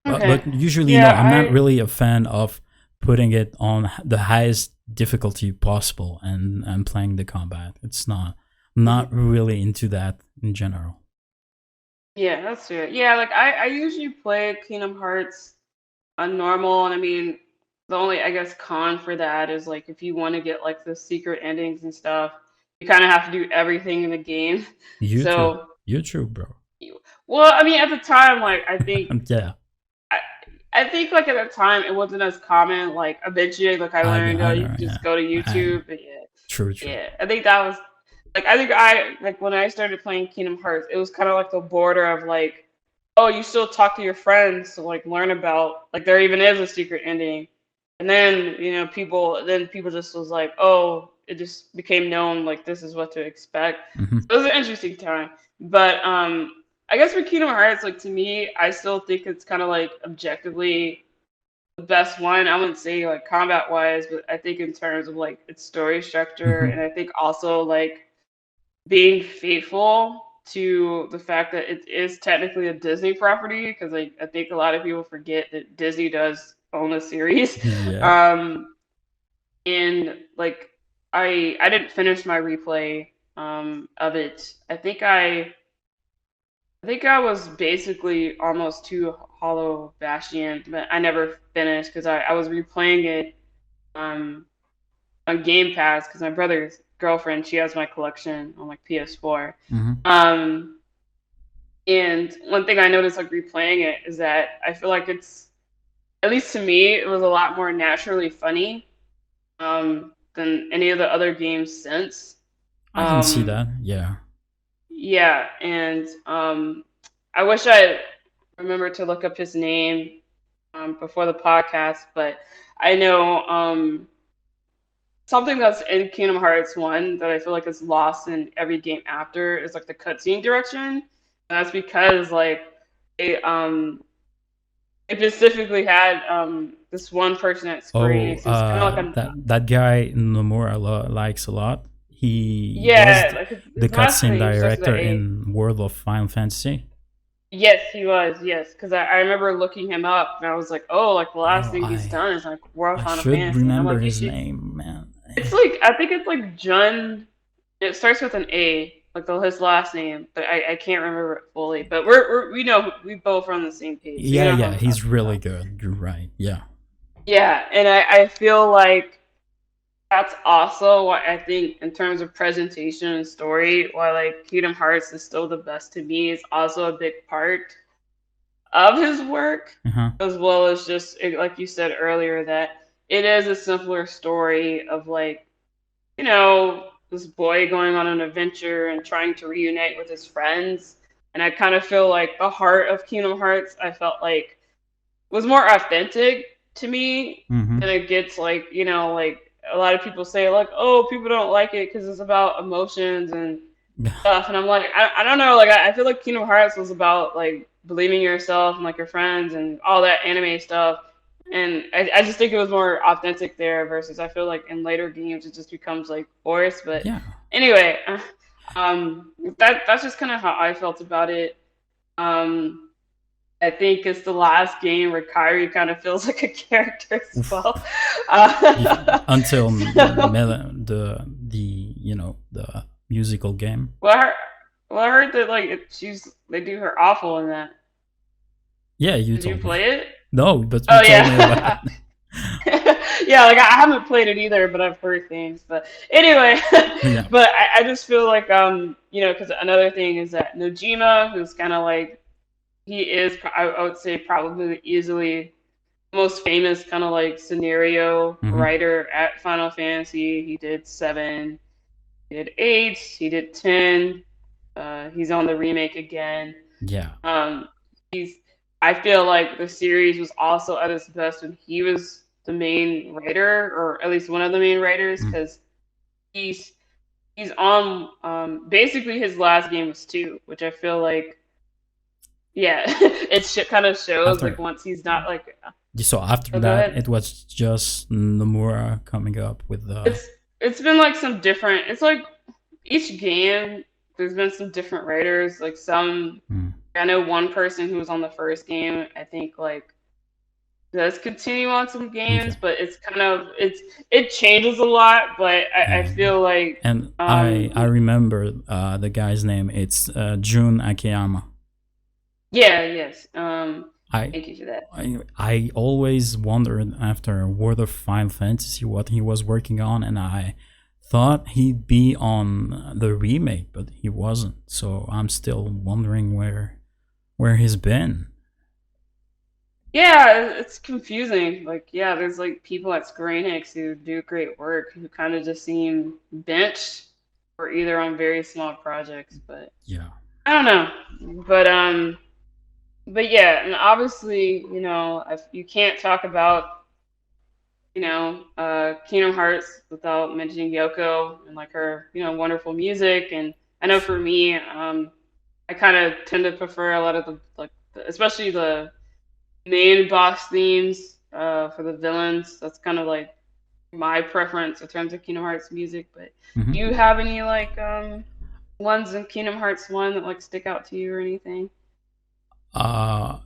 S1: Okay.
S2: But usually,
S1: Yeah,
S2: no, I'm not
S1: I.
S2: really a fan of putting it on the highest difficulty possible and playing the combat. It's not, I'm
S1: Mhm.
S2: not really into that in general.
S1: Yeah, that's it. Yeah, like I usually play Kingdom Hearts on normal, and I mean the only I guess con for that is like if you want to get like the secret endings and stuff, you kind of have to do everything in the game.
S2: YouTube,
S1: So
S2: YouTube, bro.
S1: Well, I mean, at the time, like
S2: Yeah,
S1: I, I think like at the time it wasn't as common. Like eventually, like I learned, oh,
S2: I
S1: you
S2: know.
S1: can
S2: Yeah,
S1: just go to
S2: I
S1: YouTube. But yeah,
S2: true, true.
S1: yeah. I think that was like I think I like when I started playing Kingdom Hearts, it was kind of like the border of like, oh, you still talk to your friends to like learn about like there even is a secret ending, and then people just was like, oh, it just became known like this is what to expect.
S2: Hmm.
S1: So it was an interesting time, but I guess for Kingdom Hearts, like to me, I still think it's kind of like objectively the best one. I wouldn't say like combat wise, but I think in terms of like its story structure,
S2: Hmm.
S1: and I think also like being faithful to the fact that it is technically a Disney property, because like I think a lot of people forget that Disney does own a series.
S2: Yeah.
S1: Um, and like I didn't finish my replay of it. I think I was basically almost to Hollow Bastion, but I never finished because I was replaying it um, on Game Pass because my brother's girlfriend, she has my collection on like PS4.
S2: Hmm.
S1: Um, and one thing I noticed like replaying it is that I feel like it's, at least to me, it was a lot more naturally funny than any of the other games since.
S2: I can see
S1: Um,
S2: that. Yeah.
S1: yeah, and I wish I remembered to look up his name before the podcast, but I know something that's in Kingdom Hearts 1 that I feel like is lost in every game after is like the cutscene direction. And that's because like it specifically had this one person at Square
S2: Oh,
S1: Enix who's kind of like a
S2: that guy Nomura likes a lot. He was
S1: yeah, like
S2: the
S1: his last
S2: cutscene
S1: name starts with an
S2: director
S1: A.
S2: in World of Final Fantasy.
S1: Yes, he was. Yes, because I remember looking him up and I was like, oh, like the last
S2: Oh,
S1: thing he's
S2: I
S1: done is like World
S2: I
S1: Final
S2: should
S1: Fantasy, and I'm
S2: remember
S1: like, you
S2: his
S1: should.
S2: name, man.
S1: It's like I think it's like Jun. It starts with an A, like his last name, but I can't remember it fully. But we know we both are on the same page, so you
S2: Yeah,
S1: know who
S2: yeah,
S1: I'm
S2: he's
S1: talking
S2: really
S1: about.
S2: good. You're right. Yeah.
S1: Yeah, and I feel like that's also what I think in terms of presentation and story, why like Kingdom Hearts is still the best to me is also a big part of his work,
S2: Uh-huh.
S1: as well as just like you said earlier that it is a simpler story of like this boy going on an adventure and trying to reunite with his friends. And I kind of feel like the heart of Kingdom Hearts, I felt like was more authentic to me than
S2: Mm-hmm.
S1: it gets like a lot of people say like, oh, people don't like it because it's about emotions and stuff. And I'm like, I don't know. Like, I feel like Kingdom Hearts was about like believing in yourself and like your friends and all that anime stuff. And I just think it was more authentic there versus I feel like in later games it just becomes like forced. But
S2: Yeah.
S1: anyway, that's just kind of how I felt about it. Um, I think it's the last game where Kyrie kind of feels like a character as
S2: Oof.
S1: well.
S2: Until
S1: So,
S2: the musical game.
S1: well, I heard that like they do her awful in that.
S2: Yeah, you
S1: Did you
S2: told me.
S1: play it?
S2: No, but you
S1: Oh
S2: told me about it.
S1: yeah. Yeah, like I haven't played it either, but I've heard things. But anyway,
S2: Yeah.
S1: but I just feel like because another thing is that Nojima, who's kind of like he is, I would say probably easily most famous kind of like scenario
S2: Hmm.
S1: writer at Final Fantasy. He did 7, he did 8, he did 10. He's on the remake again.
S2: Yeah.
S1: Um, he's. I feel like the series was also at its best when he was the main writer, or at least one of the main writers,
S2: Mm.
S1: because he's he's on. Basically, his last game was 2, which I feel like, yeah, kind of shows like
S2: After
S1: once he's not like.
S2: so after
S1: Oh, go
S2: that,
S1: ahead.
S2: it was just Nomura coming up with the.
S1: It's been like some different. It's like each game. There's been some different writers. Like some,
S2: Mm.
S1: I know one person who was on the first game. I think like does continue on some games,
S2: Okay.
S1: but it changes a lot. But I
S2: Yeah.
S1: feel like
S2: And I remember the guy's name. It's Jun Akiyama.
S1: yeah, yes.
S2: I
S1: Thank you for that.
S2: I always wondered after World of Final Fantasy what he was working on, and I thought he'd be on the remake, but he wasn't. So I'm still wondering where where he's been.
S1: Yeah, it's confusing. Like, yeah, there's like people at Square Enix who do great work who kind of just seem benched or either on very small projects, but
S2: Yeah.
S1: I don't know. But yeah, and obviously, if you can't talk about, Kingdom Hearts without mentioning Yoko and like her, wonderful music. And I know for
S2: Sure.
S1: me, I kind of tend to prefer a lot of especially the main boss themes for the villains. That's kind of like my preference in terms of Kingdom Hearts music. But do
S2: Hmm.
S1: you have any like ones in Kingdom Hearts 1 that like stick out to you or anything?
S2: Uh,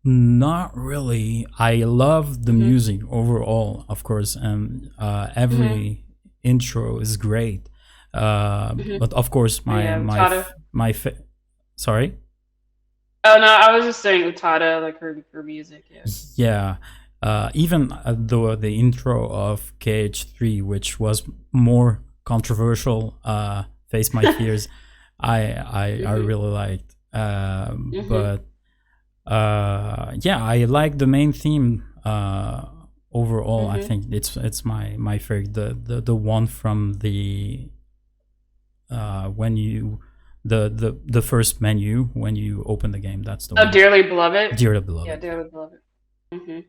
S2: Not really. I love the
S1: Mhm.
S2: music overall, of course, and
S1: Mhm.
S2: every intro is great.
S1: Mhm.
S2: But of course,
S1: Oh yeah, Utada.
S2: sorry.
S1: Oh no, I was just saying Utada, like her music. Yeah.
S2: Yeah. Even the intro of KH3, which was more controversial, Face My Fears, I
S1: Mhm.
S2: really liked.
S1: Mhm.
S2: But yeah, I like the main theme. Overall, I
S1: Mhm.
S2: think it's my favorite. The one from the when you the first menu when you open the game. That's the
S1: Oh,
S2: one.
S1: Dearly Beloved.
S2: Dear
S1: Yeah,
S2: beloved. Yeah.
S1: Dearly Beloved. Mhm.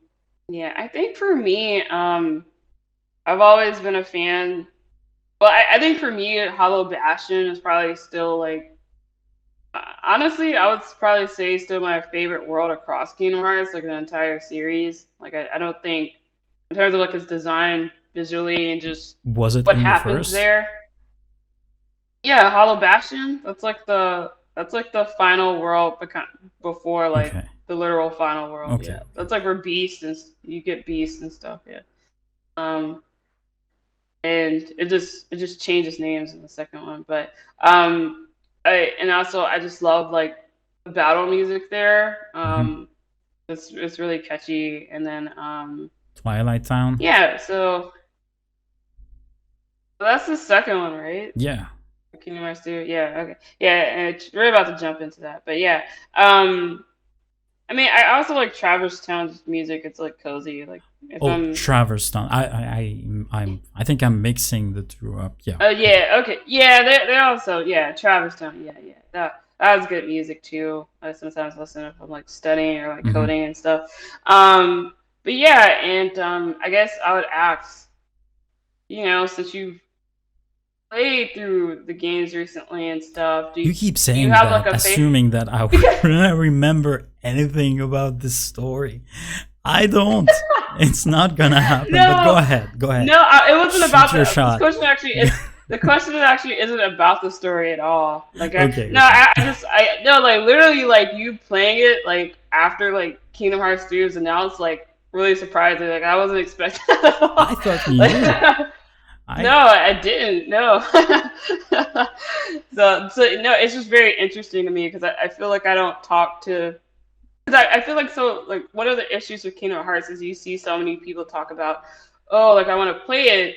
S1: Yeah, I think for me, I've always been a fan. Well, I think for me, Hollow Bastion is probably still like honestly, I would probably say still my favorite world across Kingdom Hearts, like the entire series. Like I don't think in terms of like its design visually and just
S2: Was it
S1: what
S2: in the
S1: happens
S2: first?
S1: there. Yeah, Hollow Bastion. That's like the final world before like
S2: Okay.
S1: the literal final world.
S2: Okay.
S1: Yeah,
S2: Okay.
S1: that's like where beasts and you get beasts and stuff. Yeah. Um, and it just changes names in the second one, but and also I just love like the battle music there.
S2: Hmm.
S1: It's really catchy, and then
S2: Twilight Town.
S1: yeah. So that's the second one, right?
S2: Yeah.
S1: Kingdom Hearts 2. Yeah, okay. Yeah, and we're about to jump into that. But yeah. Um I mean I also like Traverse Town's music. It's like cozy. Like if
S2: Oh,
S1: I'm
S2: Traverse Town. I think I'm mixing the two up. Yeah.
S1: Oh
S2: Okay.
S1: yeah, okay. Yeah, they also Traverse Town, yeah. That was good music too. I sometimes listen if I'm like studying or like
S2: Hmm.
S1: coding and stuff. Um but yeah, and I guess I would ask, since you've played through the games recently and stuff, do
S2: You
S1: you,
S2: keep
S1: do you
S2: saying
S1: have like
S2: that,
S1: a favorite?
S2: assuming that I remember anything about this story. I don't. It's not gonna happen. But go
S1: No,
S2: ahead. Go ahead.
S1: no, it wasn't
S2: Shoot
S1: about
S2: your
S1: this
S2: shot.
S1: question. Actually, the question actually isn't about the story at all. Like,
S2: Okay.
S1: no,
S2: Okay.
S1: I no, like literally, like you playing it, like after like Kingdom Hearts 3 was announced, like really surprising. Like I wasn't expecting that at
S2: I
S1: all.
S2: thought you
S1: Like,
S2: knew. I
S1: no, I didn't. No. So no, it's just very interesting to me because I feel like I don't talk to. Because I feel like so like one of the issues with Kingdom Hearts is you see so many people talk about, oh, like I want to play it,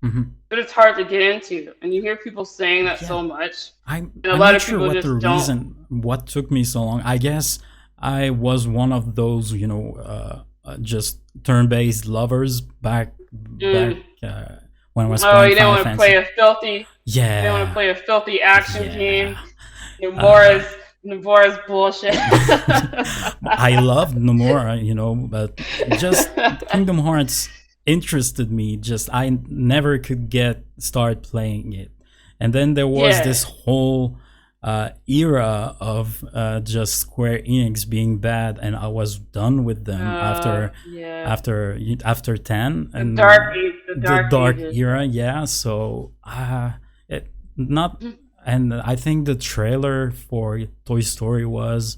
S2: Mhm.
S1: but it's hard to get into, and you hear people saying that
S2: Yeah.
S1: so much, and a
S2: I'm
S1: lot
S2: not
S1: of
S2: sure
S1: people
S2: what the
S1: just don't.
S2: reason what took me so long. I guess I was one of those, just turn-based lovers back
S1: Mm,
S2: when I was
S1: oh,
S2: playing
S1: you didn't
S2: Final
S1: want to play
S2: Fantasy.
S1: a filthy. You didn't want to
S2: Yeah.
S1: play a filthy action
S2: Yeah.
S1: game.
S2: Uh,
S1: Nomura's Nomura's bullshit.
S2: I loved Nomura, but just Kingdom Hearts interested me. Just I never could get start playing it, and then there was
S1: Yeah.
S2: this whole era of just Square Enix being bad, and I was done with them
S1: Yeah.
S2: after 10
S1: The
S2: and
S1: the
S2: the
S1: dark
S2: dark
S1: ages.
S2: era. Yeah, so it not. And I think the trailer for Toy Story was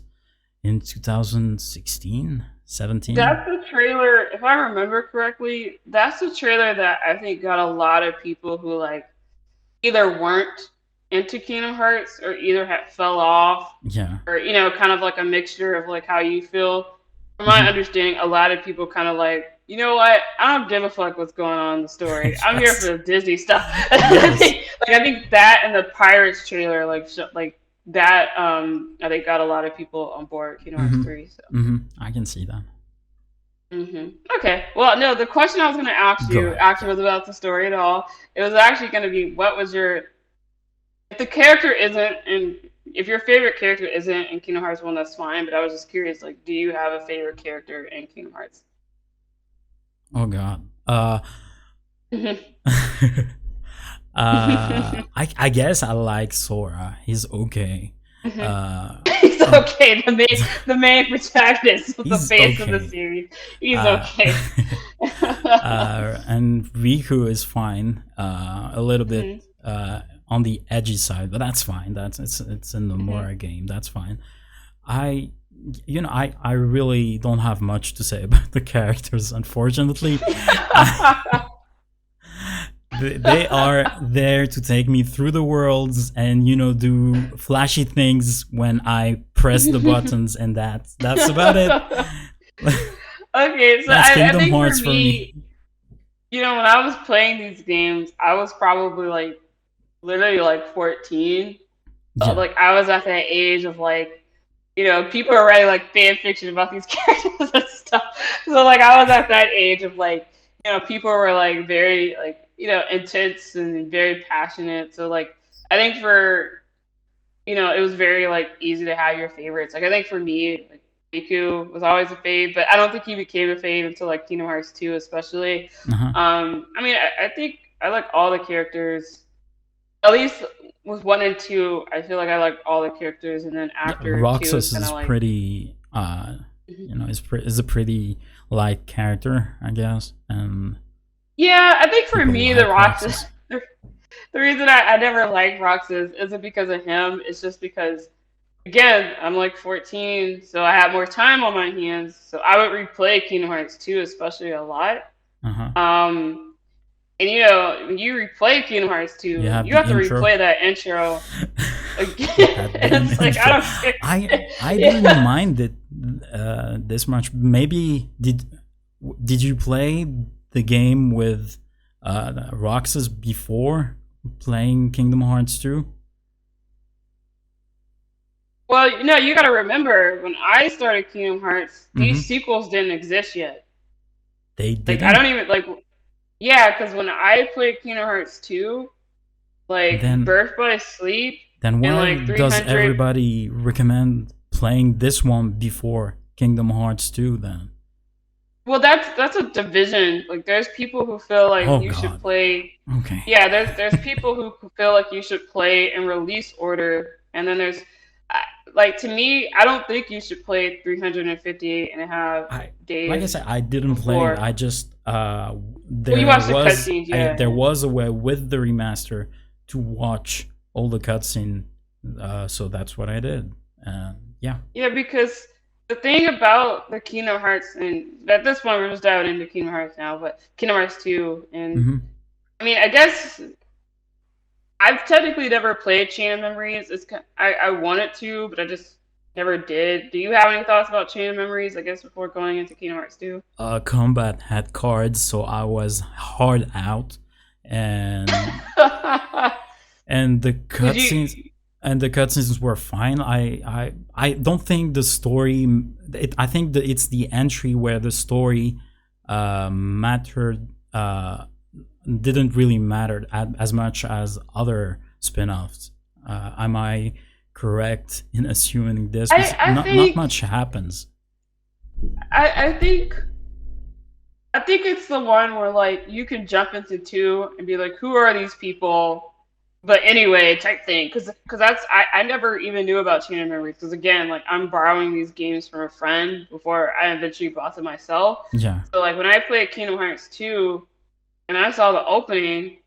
S2: in 2016, 17.
S1: That's the trailer, if I remember correctly, that's the trailer that I think got a lot of people who like either weren't into Kingdom Hearts or either had fell off
S2: Yeah.
S1: or kind of like a mixture of like how you feel. From my
S2: Hmm.
S1: understanding, a lot of people kind of like, you know what? I don't give a fuck what's going on in the story. I'm here for
S2: Yes.
S1: the Disney stuff.
S2: Yes.
S1: I think that and the Pirates trailer, like, that I think got a lot of people on board Kingdom Hearts
S2: Mm-hmm.
S1: 3. So.
S2: Mm-hmm. I can see that.
S1: Okay. Well, no, the question I was going to ask
S2: Go
S1: you
S2: ahead.
S1: actually was about the story at all. It was actually going to be what was your if the character isn't in if your favorite character isn't in Kingdom Hearts 1, that's fine. But I was just curious, like, do you have a favorite character in Kingdom Hearts?
S2: Oh God.
S1: Mhm.
S2: I guess I like Sora. He's okay.
S1: Mhm.
S2: Uh,
S1: He's
S2: and
S1: okay. The main protagonist with the
S2: he's
S1: face of the
S2: okay.
S1: series. He's
S2: Uh,
S1: okay.
S2: and Riku is fine. A little bit
S1: Mhm.
S2: on the edgy side, but that's fine. It's in the
S1: Mhm.
S2: Mora game. That's fine. I I really don't have much to say about the characters, unfortunately. They are there to take me through the worlds and do flashy things when I press the buttons, and that's about it.
S1: Okay, so
S2: That's
S1: I
S2: Kingdom
S1: think for
S2: Hearts for me.
S1: me, when I was playing these games, I was probably like literally like 14.
S2: Yeah.
S1: Like I was at that age of like, people are writing like fan fiction about these characters and stuff. So like I was at that age of like, people were like very like, intense and very passionate. So like I think for it was very like easy to have your favorites. Like I think for me, like Riku was always a fave, but I don't think he became a fave until like Kingdom Hearts 2 especially.
S2: Uh-huh.
S1: I mean I think I like all the characters. At least with 1 and 2, I feel like I like all the characters, and then
S2: Yeah,
S1: after 2 is
S2: Roxas
S1: kind of
S2: is
S1: like.
S2: pretty is a pretty light character, I guess, and
S1: Yeah, I think for
S2: people
S1: me the
S2: like
S1: Roxas
S2: Roxas.
S1: the reason I never liked Roxas isn't because of him. It's just because again, I'm like 14, so I have more time on my hands. So I would replay Kingdom Hearts 2 especially a lot.
S2: Uh-huh.
S1: Um, and when you replay Kingdom Hearts
S2: You
S1: 2,
S2: have
S1: you
S2: the
S1: have to
S2: intro.
S1: replay that intro again.
S2: That damn
S1: It's like I
S2: intro.
S1: don't care.
S2: I didn't
S1: Yeah.
S2: mind it this much. Maybe did you play the game with Roxas before playing Kingdom Hearts 2?
S1: Well, you got to remember when I started Kingdom Hearts,
S2: Mm-hmm.
S1: these sequels didn't exist yet.
S2: They
S1: Like I don't
S2: didn't.
S1: even like. Yeah, because when I played Kingdom Hearts 2, like
S2: Then
S1: Birth by Sleep and
S2: why
S1: like
S2: does
S1: 300.
S2: everybody recommend playing this one before Kingdom Hearts 2 then?
S1: Well, that's a division. Like there's people who feel like
S2: Oh
S1: you should
S2: God.
S1: play.
S2: Okay.
S1: Yeah, there's people who feel like you should play in release order, and then there's like to me, I don't think you should play 358 and a half
S2: I Like I
S1: days
S2: said, I didn't play it.
S1: before.
S2: I just
S1: Well, you watch the cutscenes, yeah.
S2: there was a way with the remaster to watch all the cutscene, so that's what I did. Yeah.
S1: Yeah, because the thing about the Kingdom Hearts, and at this point we're just diving into Kingdom Hearts now, but Kingdom Hearts 2, and
S2: Hmm.
S1: I mean, I guess I've technically never played Chain of Memories. I wanted to, but I just never did. Do you have any thoughts about Chain of Memories? I guess before going into Kingdom Hearts 2.
S2: Combat had cards, so I was hard out, and and the
S1: Did
S2: cutscenes
S1: you?
S2: were fine. I don't think the story. I think that it's the entry where the story mattered. Didn't really matter as much as other spin-offs. Am I correct in assuming this? Because
S1: I
S2: not
S1: think
S2: much happens.
S1: I think it's the one where like you can jump into 2 and be like, who are these people? But anyway, type thing, because that's I never even knew about Chain of Memories because again, like I'm borrowing these games from a friend before I eventually bought them myself.
S2: Yeah.
S1: So like when I played Kingdom Hearts 2 and I saw the opening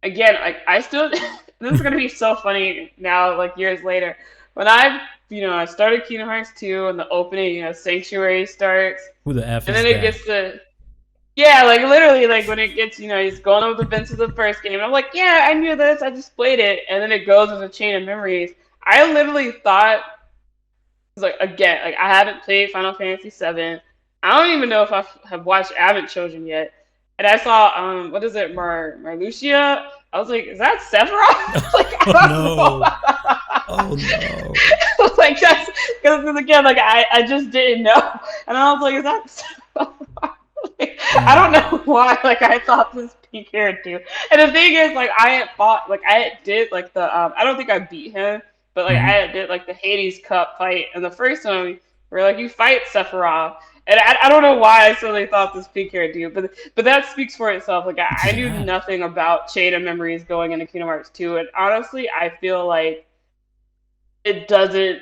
S1: again, like I still this is gonna be so funny now, like years later. When I started Kingdom Hearts 2 and the opening, Sanctuary starts,
S2: Who the f
S1: and
S2: is
S1: then it
S2: that?
S1: gets to yeah, like literally, like when it gets, he's going over the events of the first game. And I'm like, yeah, I knew this. I just played it, and then it goes as a chain of memories. I literally thought, like again, like I haven't played Final Fantasy VII. I don't even know if I have watched Advent Children yet. And I saw, what is it, Marluxia? I was like, is that Sephiroth? Like
S2: Oh
S1: I don't
S2: no.
S1: know.
S2: Oh no.
S1: Like that's because again, like I just didn't know, and I was like, is that so like, I don't
S2: Uh,
S1: know why. Like I thought this peak here too, and the thing is, like I had fought, like I did like the I don't think I beat him, but like
S2: mhm.
S1: I did like the Hades Cup fight, and the first one where like you fight Sephiroth. And I don't know why I suddenly thought this peak here dude, but that speaks for itself. Like I knew
S2: Yeah.
S1: nothing about Chain of Memories going into Kingdom Hearts 2, and honestly, I feel like it doesn't.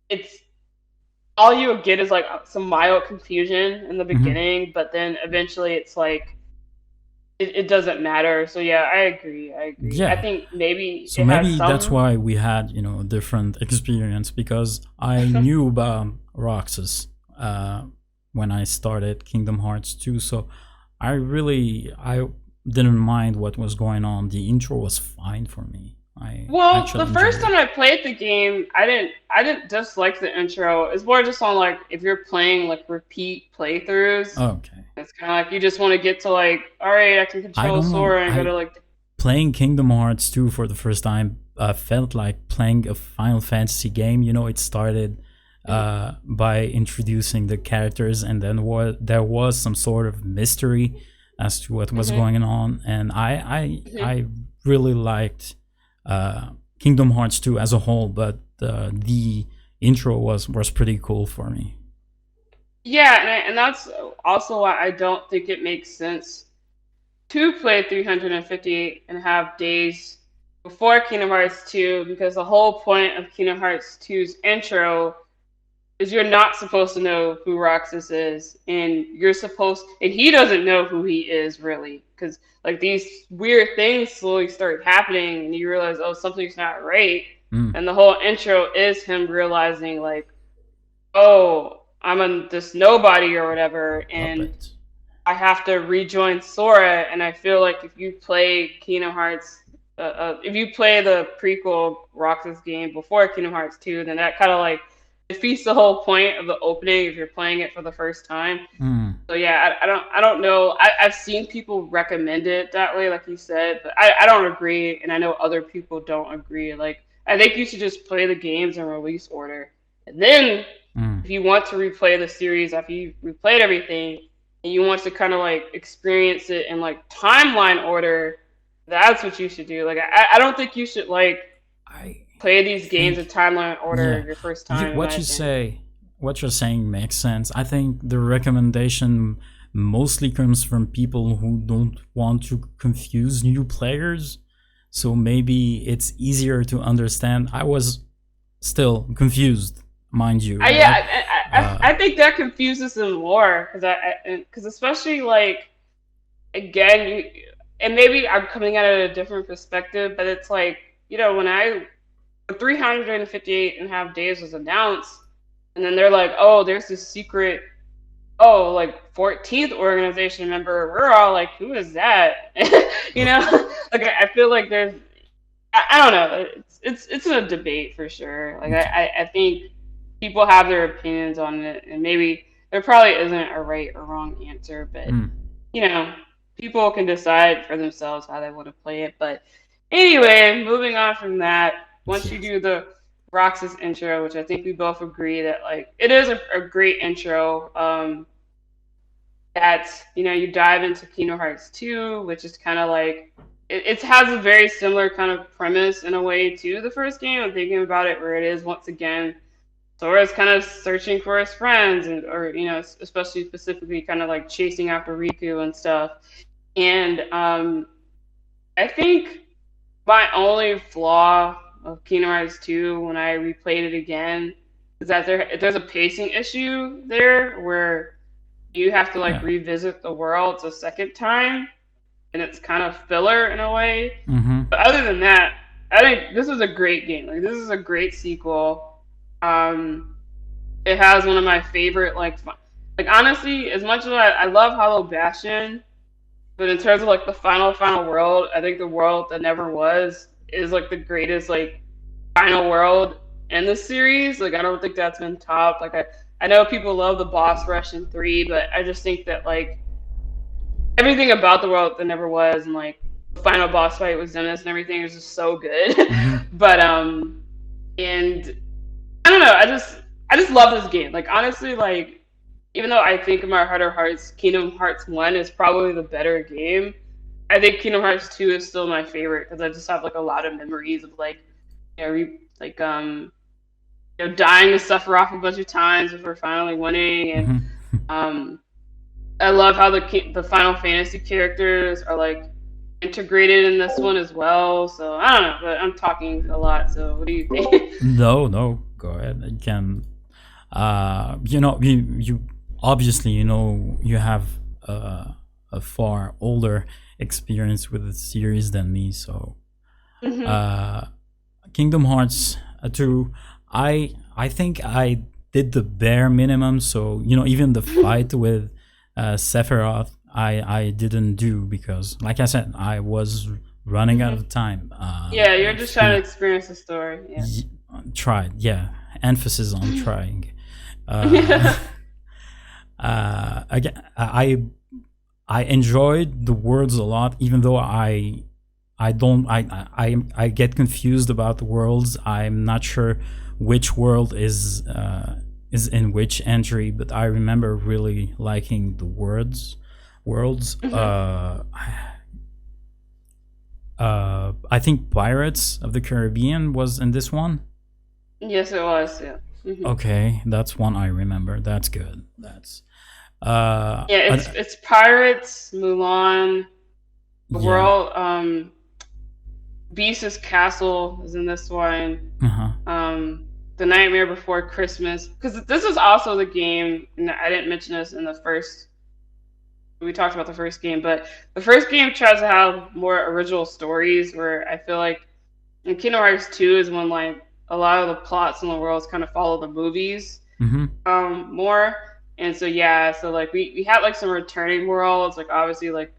S1: It's all you get is like some mild confusion in the
S2: Mhm.
S1: beginning, but then eventually it's like it doesn't matter. So yeah, I agree. I agree. I
S2: Yeah.
S1: think maybe
S2: So
S1: it has
S2: maybe that's
S1: some.
S2: why we had, a different experience because I knew about Roxas when I started Kingdom Hearts 2. So I didn't mind what was going on. The intro was fine for me. I
S1: Well, the
S2: actually
S1: first
S2: enjoyed it.
S1: time I played the game, I didn't dislike the intro. It's more just on like if you're playing like repeat playthroughs,
S2: Okay.
S1: it's kind of like you just want to get to like, all right, I can
S2: I
S1: control
S2: don't know.
S1: Sora and go
S2: I
S1: to like.
S2: Playing Kingdom Hearts 2 for the first time felt like playing a Final Fantasy game. It started by introducing the characters, and then there was some sort of mystery as to what was
S1: Mm-hmm,
S2: going on. And
S1: mm-hmm.
S2: I really liked Kingdom Hearts 2 as a whole, but the intro was pretty cool for me.
S1: Yeah, and that's also why I don't think it makes sense to play 358 and have days before Kingdom Hearts 2 because the whole point of Kingdom Hearts 2's intro is you're not supposed to know who Roxas is, and he doesn't know who he is really, because like these weird things slowly start happening, and you realize, oh, something's not right,
S2: Mm,
S1: and the whole intro is him realizing like, oh, this nobody or whatever, and
S2: puppet.
S1: I have to rejoin Sora, and I feel like if you play Kingdom Hearts, if you play the prequel Roxas game before Kingdom Hearts 2, then that kind of like defeats the whole point of the opening if you're playing it for the first time.
S2: Mm,
S1: So yeah, I don't know. I've seen people recommend it that way, like you said, but I don't agree, and I know other people don't agree. Like I think you should just play the games in release order, and then
S2: mm.
S1: if you want to replay the series after you replayed everything, and you want to kind of like experience it in like timeline order, that's what you should do. Like I don't think you should like
S2: I
S1: play these games in
S2: think
S1: timeline order
S2: Yeah,
S1: your first time, in my opinion.
S2: what you're saying makes sense. I think the recommendation mostly comes from people who don't want to confuse new players. So maybe it's easier to understand. I was still confused, mind you,
S1: I yeah,
S2: right?
S1: I think that confuses them more because especially like again you and maybe I'm coming at it a different perspective, but it's like when 358 and a half days was announced, and then they're like, oh, there's this secret, oh, like 14th organization member. We're all like, who is that? Like I feel like I don't know. It's a debate for sure. Like
S2: Okay.
S1: I think people have their opinions on it, and maybe there probably isn't a right or wrong answer, but
S2: Mm,
S1: you know, people can decide for themselves how they want to play it. But anyway, moving on from that, once you
S2: yes.
S1: do the Roxas intro, which I think we both agree that like it is a great intro. That you dive into Kingdom Hearts 2, which is kind of like it has a very similar kind of premise in a way to the first game. I'm thinking about it where it is once again Sora's kind of searching for his friends, and or especially specifically kind of like chasing after Riku and stuff. And I think my only flaw of Kingdom Hearts 2 when I replayed it again is that there's a pacing issue there where you have to like
S2: Yeah.
S1: revisit the worlds a second time, and it's kind of filler in a way.
S2: Mm-hmm.
S1: But other than that, I think this is a great game. Like this is a great sequel. Um, it has one of my favorite like honestly, as much as I love Hollow Bastion, but in terms of like the final world, I think the world that never was is like the greatest like final world in the series. Like I don't think that's been topped. Like I know people love the boss rush in 3, but I just think that like everything about the world that never was, and like the final boss fight with Xemnas and everything is just so good.
S2: Hmm.
S1: But and I don't know, I just love this game. Like honestly, like even though I think in my heart of hearts, Kingdom Hearts 1 is probably the better game, I think Kingdom Hearts 2 is still my favorite because I just have like a lot of memories of like, like dying to suffer off a bunch of times before finally winning, and
S2: Hmm.
S1: um, I love how the Final Fantasy characters are like integrated in this one as well. So I don't know, but I'm talking a lot. So what do you think?
S2: No, no, go ahead. You can. You obviously you have a far older experience with the series than me. So,
S1: Hmm.
S2: uh, Kingdom Hearts 2, I think I did the bare minimum. So even the fight with Sephiroth, I didn't do because, like I said, I was running out
S1: Hmm.
S2: of time.
S1: Yeah, you're just trying to
S2: Through
S1: experience the story. Yeah.
S2: tried, yeah, emphasis on trying. Uh, Again, I enjoyed the worlds a lot, even though I don't I get confused about the worlds. I'm not sure which world is in which entry, but I remember really liking the worlds.
S1: Hmm.
S2: I think Pirates of the Caribbean was in this one.
S1: Yes, it was. Yeah. Hmm.
S2: Okay, that's one I remember. That's good. That's
S1: Yeah,
S2: uh,
S1: it's Pirates, Mulan, the
S2: yeah.
S1: world. Beast's Castle is in this one.
S2: Uh-huh.
S1: The Nightmare Before Christmas, because this is also the game, and I didn't mention this in the first. We talked about the first game, but the first game tries to have more original stories. Where I feel like in Kingdom Hearts 2 is when like a lot of the plots in the worlds kind of follow the movies
S2: Mhm.
S1: more. And so yeah, so like we had like some returning worlds, like obviously like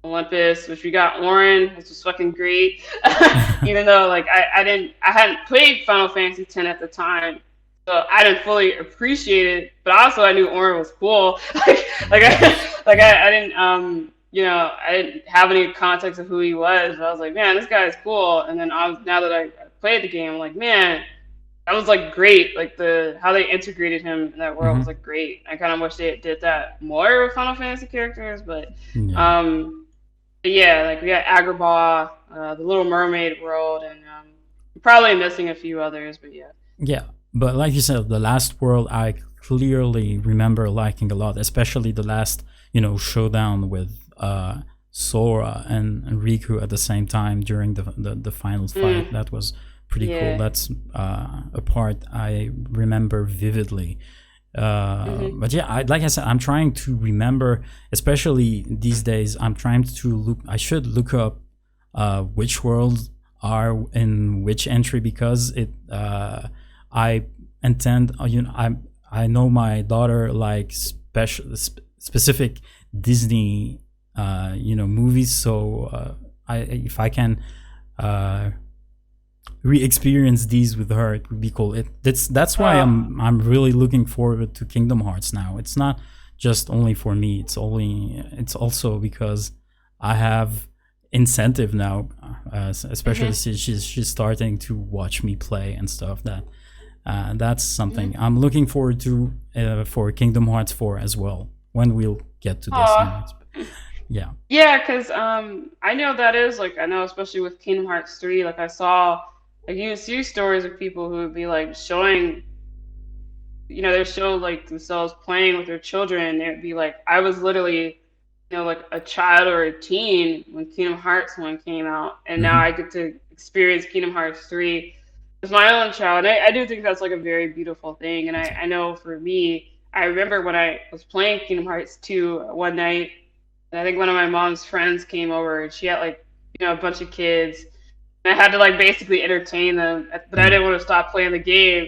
S1: Olympus, which we got Lauren, which was fucking great. Even though like I hadn't played Final Fantasy X at the time, so I didn't fully appreciate it. But also I knew Orin was cool.
S2: Yes.
S1: I didn't I didn't have any context of who he was, but I was like, man, this guy is cool. And then now that I played the game, I'm like, man, that was like great. Like the how they integrated him in that world was
S2: Mhm.
S1: like great. I kind of wish they did that more with Final Fantasy characters, but
S2: Yeah.
S1: um, but yeah, like we got Agrabah, the Little Mermaid world, and probably missing a few others, but yeah.
S2: Yeah. But like you said, the last world I clearly remember liking a lot, especially the last, showdown with Sora and Riku at the same time during the final fight.
S1: Mm,
S2: That was pretty cool.
S1: yeah.
S2: That's a part I remember vividly.
S1: Mhm.
S2: But yeah, like I said, I'm trying to remember, especially these days. I'm trying to look. I should look up which worlds are in which entry because I intend. I know my daughter likes specific Disney movies, so I if I can. Uh, re-experience these with her, it would be cool. That's why
S1: Oh.
S2: I'm really looking forward to Kingdom Hearts now. It's not just only for me. It's also because I have incentive now, especially
S1: Mhm.
S2: since she's starting to watch me play and stuff. That's something
S1: Mhm.
S2: I'm looking forward to for Kingdom Hearts 4 as well when we'll get to this.
S1: Aw.
S2: Yeah.
S1: Yeah, because I know that is like I know especially with Kingdom Hearts 3, like I saw like you see stories of people who would be like showing they show like themselves playing with their children. And it'd be like I was literally, like a child or a teen when Kingdom Hearts 1 came out, and now
S2: Hmm.
S1: I get to experience Kingdom Hearts 3 with my own child. And I do think that's like a very beautiful thing. And I know for me, I remember when I was playing Kingdom Hearts 2 one night, and I think one of my mom's friends came over, and she had like, a bunch of kids. And I had to like basically entertain them, but I didn't want to stop playing the game.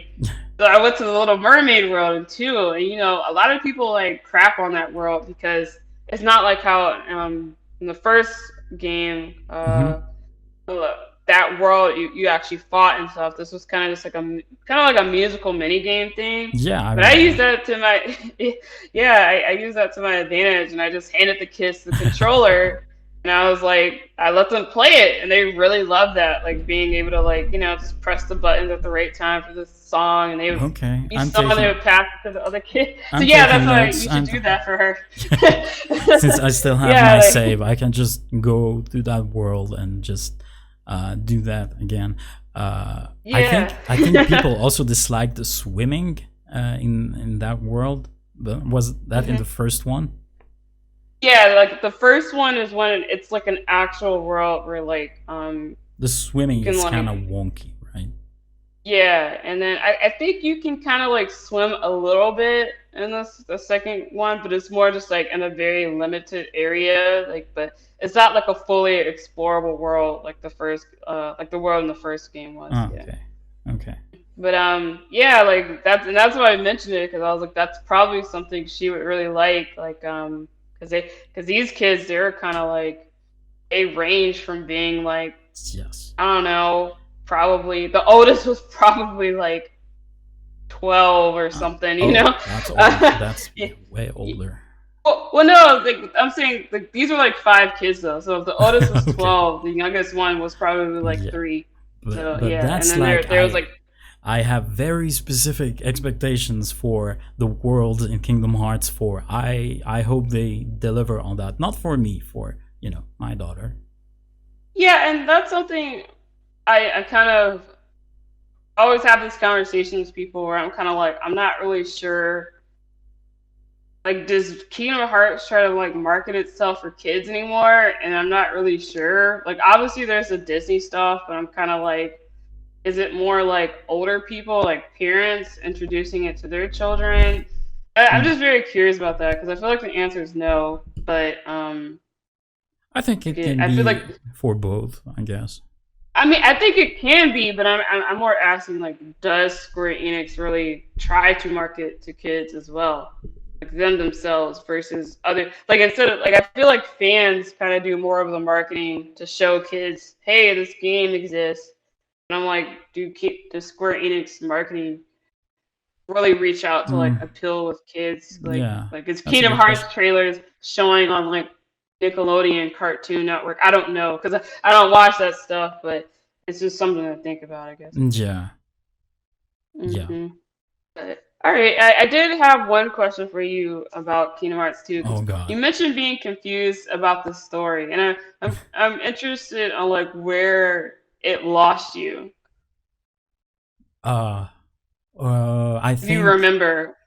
S1: So I went to the Little Mermaid world and too, and a lot of people like crap on that world because it's not like how in the first game,
S2: Hmm.
S1: that world you actually fought and stuff. This was kind of just like a musical mini game thing.
S2: Yeah, I
S1: But I used
S2: remember.
S1: that to my yeah, I used that to my advantage, and I just handed the kids the controller, And I was like, I let them play it, and they really loved that, like being able to like just press the buttons at the right time for this song, and they would
S2: Okay,
S1: each song they would pass it to the other kid. So
S2: I'm
S1: yeah, that's
S2: taking
S1: why
S2: notes.
S1: you should do that for her.
S2: Since I still have
S1: Yeah,
S2: my
S1: like
S2: save, I can just go to that world and just do that again.
S1: yeah.
S2: I think people also dislike the swimming in that world. But was that in
S1: Mhm.
S2: the first one?
S1: Yeah, like the first one is when it's like an actual world where like
S2: The
S1: you
S2: swimming
S1: can
S2: is kind
S1: like
S2: of wonky, right?
S1: yeah, and then I think you can kind of like swim a little bit in the second one, but it's more just like in a very limited area, like but it's not like a fully explorable world like the first like the world in the first game was.
S2: Oh,
S1: Yeah.
S2: okay, okay.
S1: But yeah, like that's why I mentioned it because I was like that's probably something she would really like because these kids they're kind of like they range from being like
S2: Yes.
S1: I don't know, probably the oldest was probably like 12 or something, you
S2: Oh,
S1: know?
S2: that's old. That's
S1: Yeah.
S2: way older.
S1: Well, no, like, I'm saying like these are like five kids though. So if the oldest was
S2: Okay.
S1: 12, the youngest one was probably like
S2: Yeah,
S1: three. So
S2: but
S1: yeah, and
S2: that's
S1: then
S2: like
S1: there was like
S2: I have very specific expectations for the world in Kingdom Hearts 4. I hope they deliver on that. Not for me, for my daughter.
S1: yeah, and that's something I kind of always have this conversation with people where I'm kind of like I'm not really sure like does Kingdom Hearts try to like market itself for kids anymore? And I'm not really sure. Like obviously there's the Disney stuff, but I'm kind of like, is it more like older people, like parents, introducing it to their children? I'm
S2: Mm.
S1: just very curious about that because I feel like the answer is no. But
S2: I think it can
S1: I feel like
S2: be for both, I guess.
S1: I mean I think it can be, but I'm more asking like, does Square Enix really try to market to kids as well? Like them themselves versus other like instead of like I feel like fans kind of do more of the marketing to show kids, hey, this game exists. And I'm like, does Square Enix marketing really reach out to like
S2: Mm,
S1: appeal with kids?
S2: yeah,
S1: Like it's
S2: that's a
S1: Kingdom
S2: good
S1: Hearts
S2: question.
S1: trailers showing on like Nickelodeon Cartoon Network. I don't know because I don't watch that stuff, but it's just something to think about, I guess.
S2: Yeah, yeah.
S1: hmm all right, I did have one question for you about Kingdom Hearts 2
S2: Oh
S1: because you
S2: God.
S1: mentioned being confused about the story, and I'm interested on like where it lost you.
S2: Uh, I
S1: If you
S2: think
S1: remember.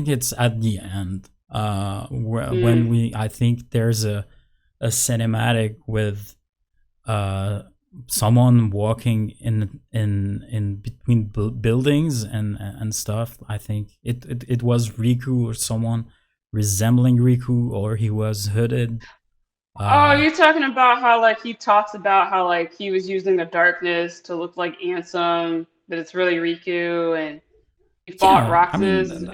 S2: it's at the end. When
S1: Mm.
S2: we I think there's a cinematic with uh someone walking in between buildings and stuff. I think it was Riku or someone resembling Riku, or he was hooded.
S1: Oh,
S2: uh
S1: you're talking about how like he talks about how like he was using the darkness to look like Ansem, but it's really Riku, and he fought
S2: yeah, I mean,
S1: Roxas.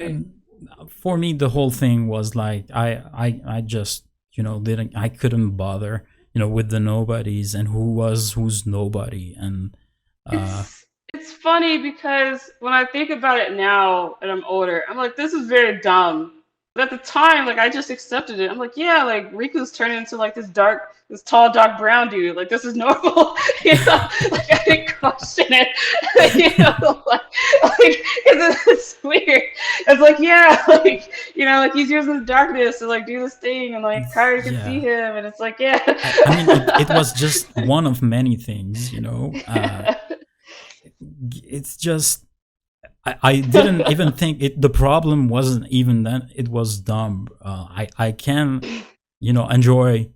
S2: for me the whole thing was like I just didn't, I couldn't bother with the nobodies and who was who's nobody. And uh
S1: It's funny because when I think about it now and I'm older, I'm like, this is very dumb. But at the time, like I just accepted it. I'm like, yeah, like Riku's turning into like this tall, dark brown dude. Like this is normal, you know. Like I didn't question it, you know, like it's weird. It's like yeah, like like he's using the darkness to like do this thing, and like Kairi can see
S2: yeah,
S1: him, and it's like yeah.
S2: I mean, it was just one of many things, it's just I didn't even think it. The problem wasn't even that it was dumb. I can enjoy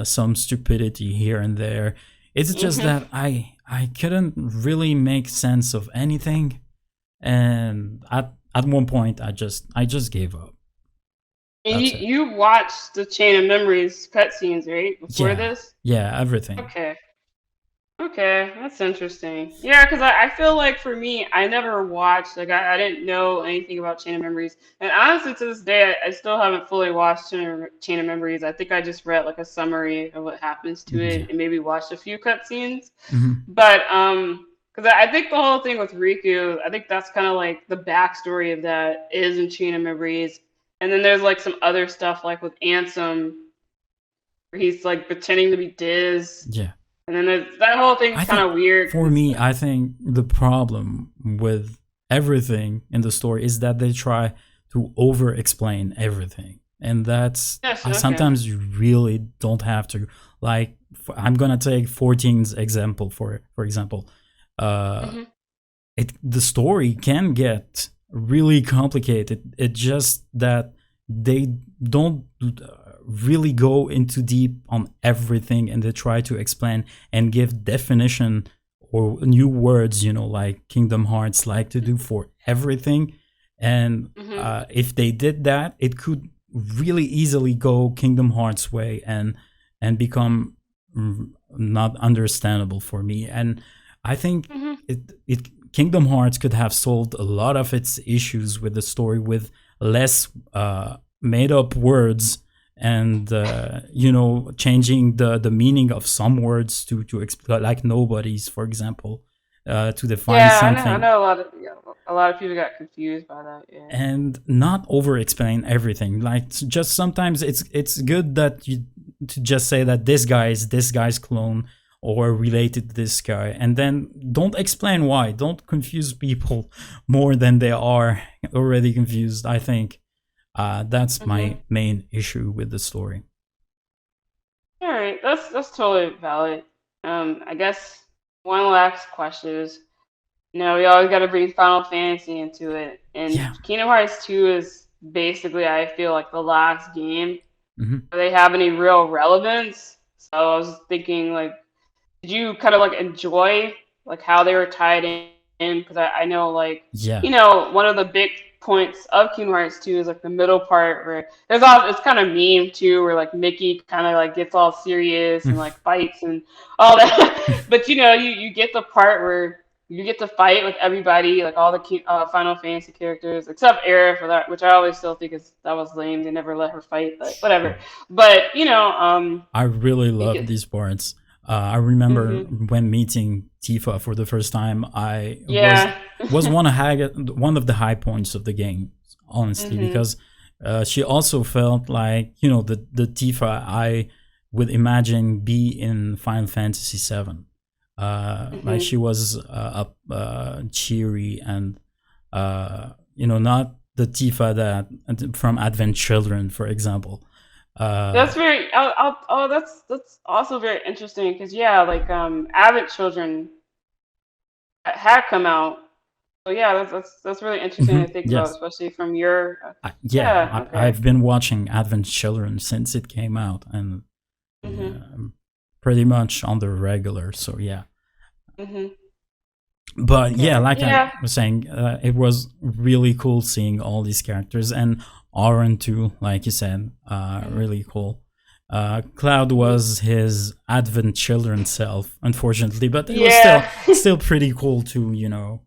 S2: some stupidity here and there. It's just
S1: Mhm.
S2: that I couldn't really make sense of anything, and at one point I just gave up.
S1: And
S2: That's it.
S1: you watched the Chain of Memories cutscenes, right? Before
S2: Yeah,
S1: this?
S2: yeah, everything.
S1: Okay. Okay, that's interesting. Yeah, because I feel like for me, I never watched, like, I didn't know anything about Chain of Memories. And honestly, to this day, I still haven't fully watched Chain of Memories. I think I just read, like, a summary of what happens to it
S2: Yeah.
S1: and maybe watched a few cutscenes.
S2: Hmm.
S1: But, because I think the whole thing with Riku, I think that's kind of like the backstory of that is in Chain of Memories. And then there's, like, some other stuff, like with Ansem where he's like pretending to be Diz,
S2: Yeah.
S1: and then that whole thing's
S2: I
S1: kind
S2: think
S1: of weird
S2: for
S1: because
S2: me, I think the problem with everything in the story is that they try to over explain everything. And that's
S1: yes,
S2: I
S1: okay,
S2: sometimes you really don't have to. Like I'm gonna take 14's example for example. Uh
S1: hmm
S2: the story can get really complicated. It's just that they don't really go into deep on everything, and they try to explain and give definition or new words, like Kingdom Hearts like to do for everything. And
S1: hmm
S2: if they did that, it could really easily go Kingdom Hearts way and become not understandable for me. And I think
S1: hmm
S2: it Kingdom Hearts could have solved a lot of its issues with the story with less made up words, and changing the meaning of some words to explain, like nobody's, for example, to define
S1: yeah, I
S2: something,
S1: know a lot of people got confused by that. Yeah.
S2: and not over explain everything. Like just sometimes it's good that you to just say that this guy is this guy's clone or related to this guy, and then don't explain why. Don't confuse people more than they are already confused. I think that's
S1: hmm
S2: my main issue with the story.
S1: All right, that's totally valid. I guess one last question is, we always got to bring Final Fantasy into it, and
S2: Yeah.
S1: Kingdom Hearts 2 is basically, I feel like, the last game
S2: Hmm.
S1: where they have any real relevance. So I was thinking, like, did you kind of like enjoy like how they were tied in? Because I know like
S2: Yeah.
S1: one of the big points of Kingdom Hearts 2 is like the middle part where there's all it's kind of meme too, where like Mickey kind of like gets all serious and like fights and all that. But you get the part where you get to fight with everybody, like all the Final Fantasy characters except Aerith, for that, which I always still think is that was lame. They never let her fight, but whatever. But
S2: I really
S1: you
S2: love
S1: get.
S2: these parts. I remember
S1: Hmm.
S2: when meeting Tifa for the first time, I
S1: Yeah.
S2: was one of the high points of the game, honestly,
S1: Mhm.
S2: because she also felt like the Tifa I would imagine be in Final Fantasy VII. Like
S1: Mhm.
S2: she was cheery and not the Tifa that from Advent Children, for example. Uh,
S1: That's very. Oh, that's also very interesting because yeah, like Avid Children had come out. So yeah, that's really interesting to think about,
S2: yes.
S1: especially from your.
S2: Yeah,
S1: Yeah. Okay.
S2: I've been watching Advent Children since it came out, and
S1: Mhm.
S2: pretty much on the regular. So yeah,
S1: Mhm.
S2: but yeah,
S1: Okay.
S2: like I
S1: Yeah.
S2: was saying, it was really cool seeing all these characters, and Aaron too, like you said,
S1: Mhm.
S2: really cool. Cloud
S1: Mhm.
S2: was his Advent Children self, unfortunately, but it was
S1: Yeah.
S2: still pretty cool to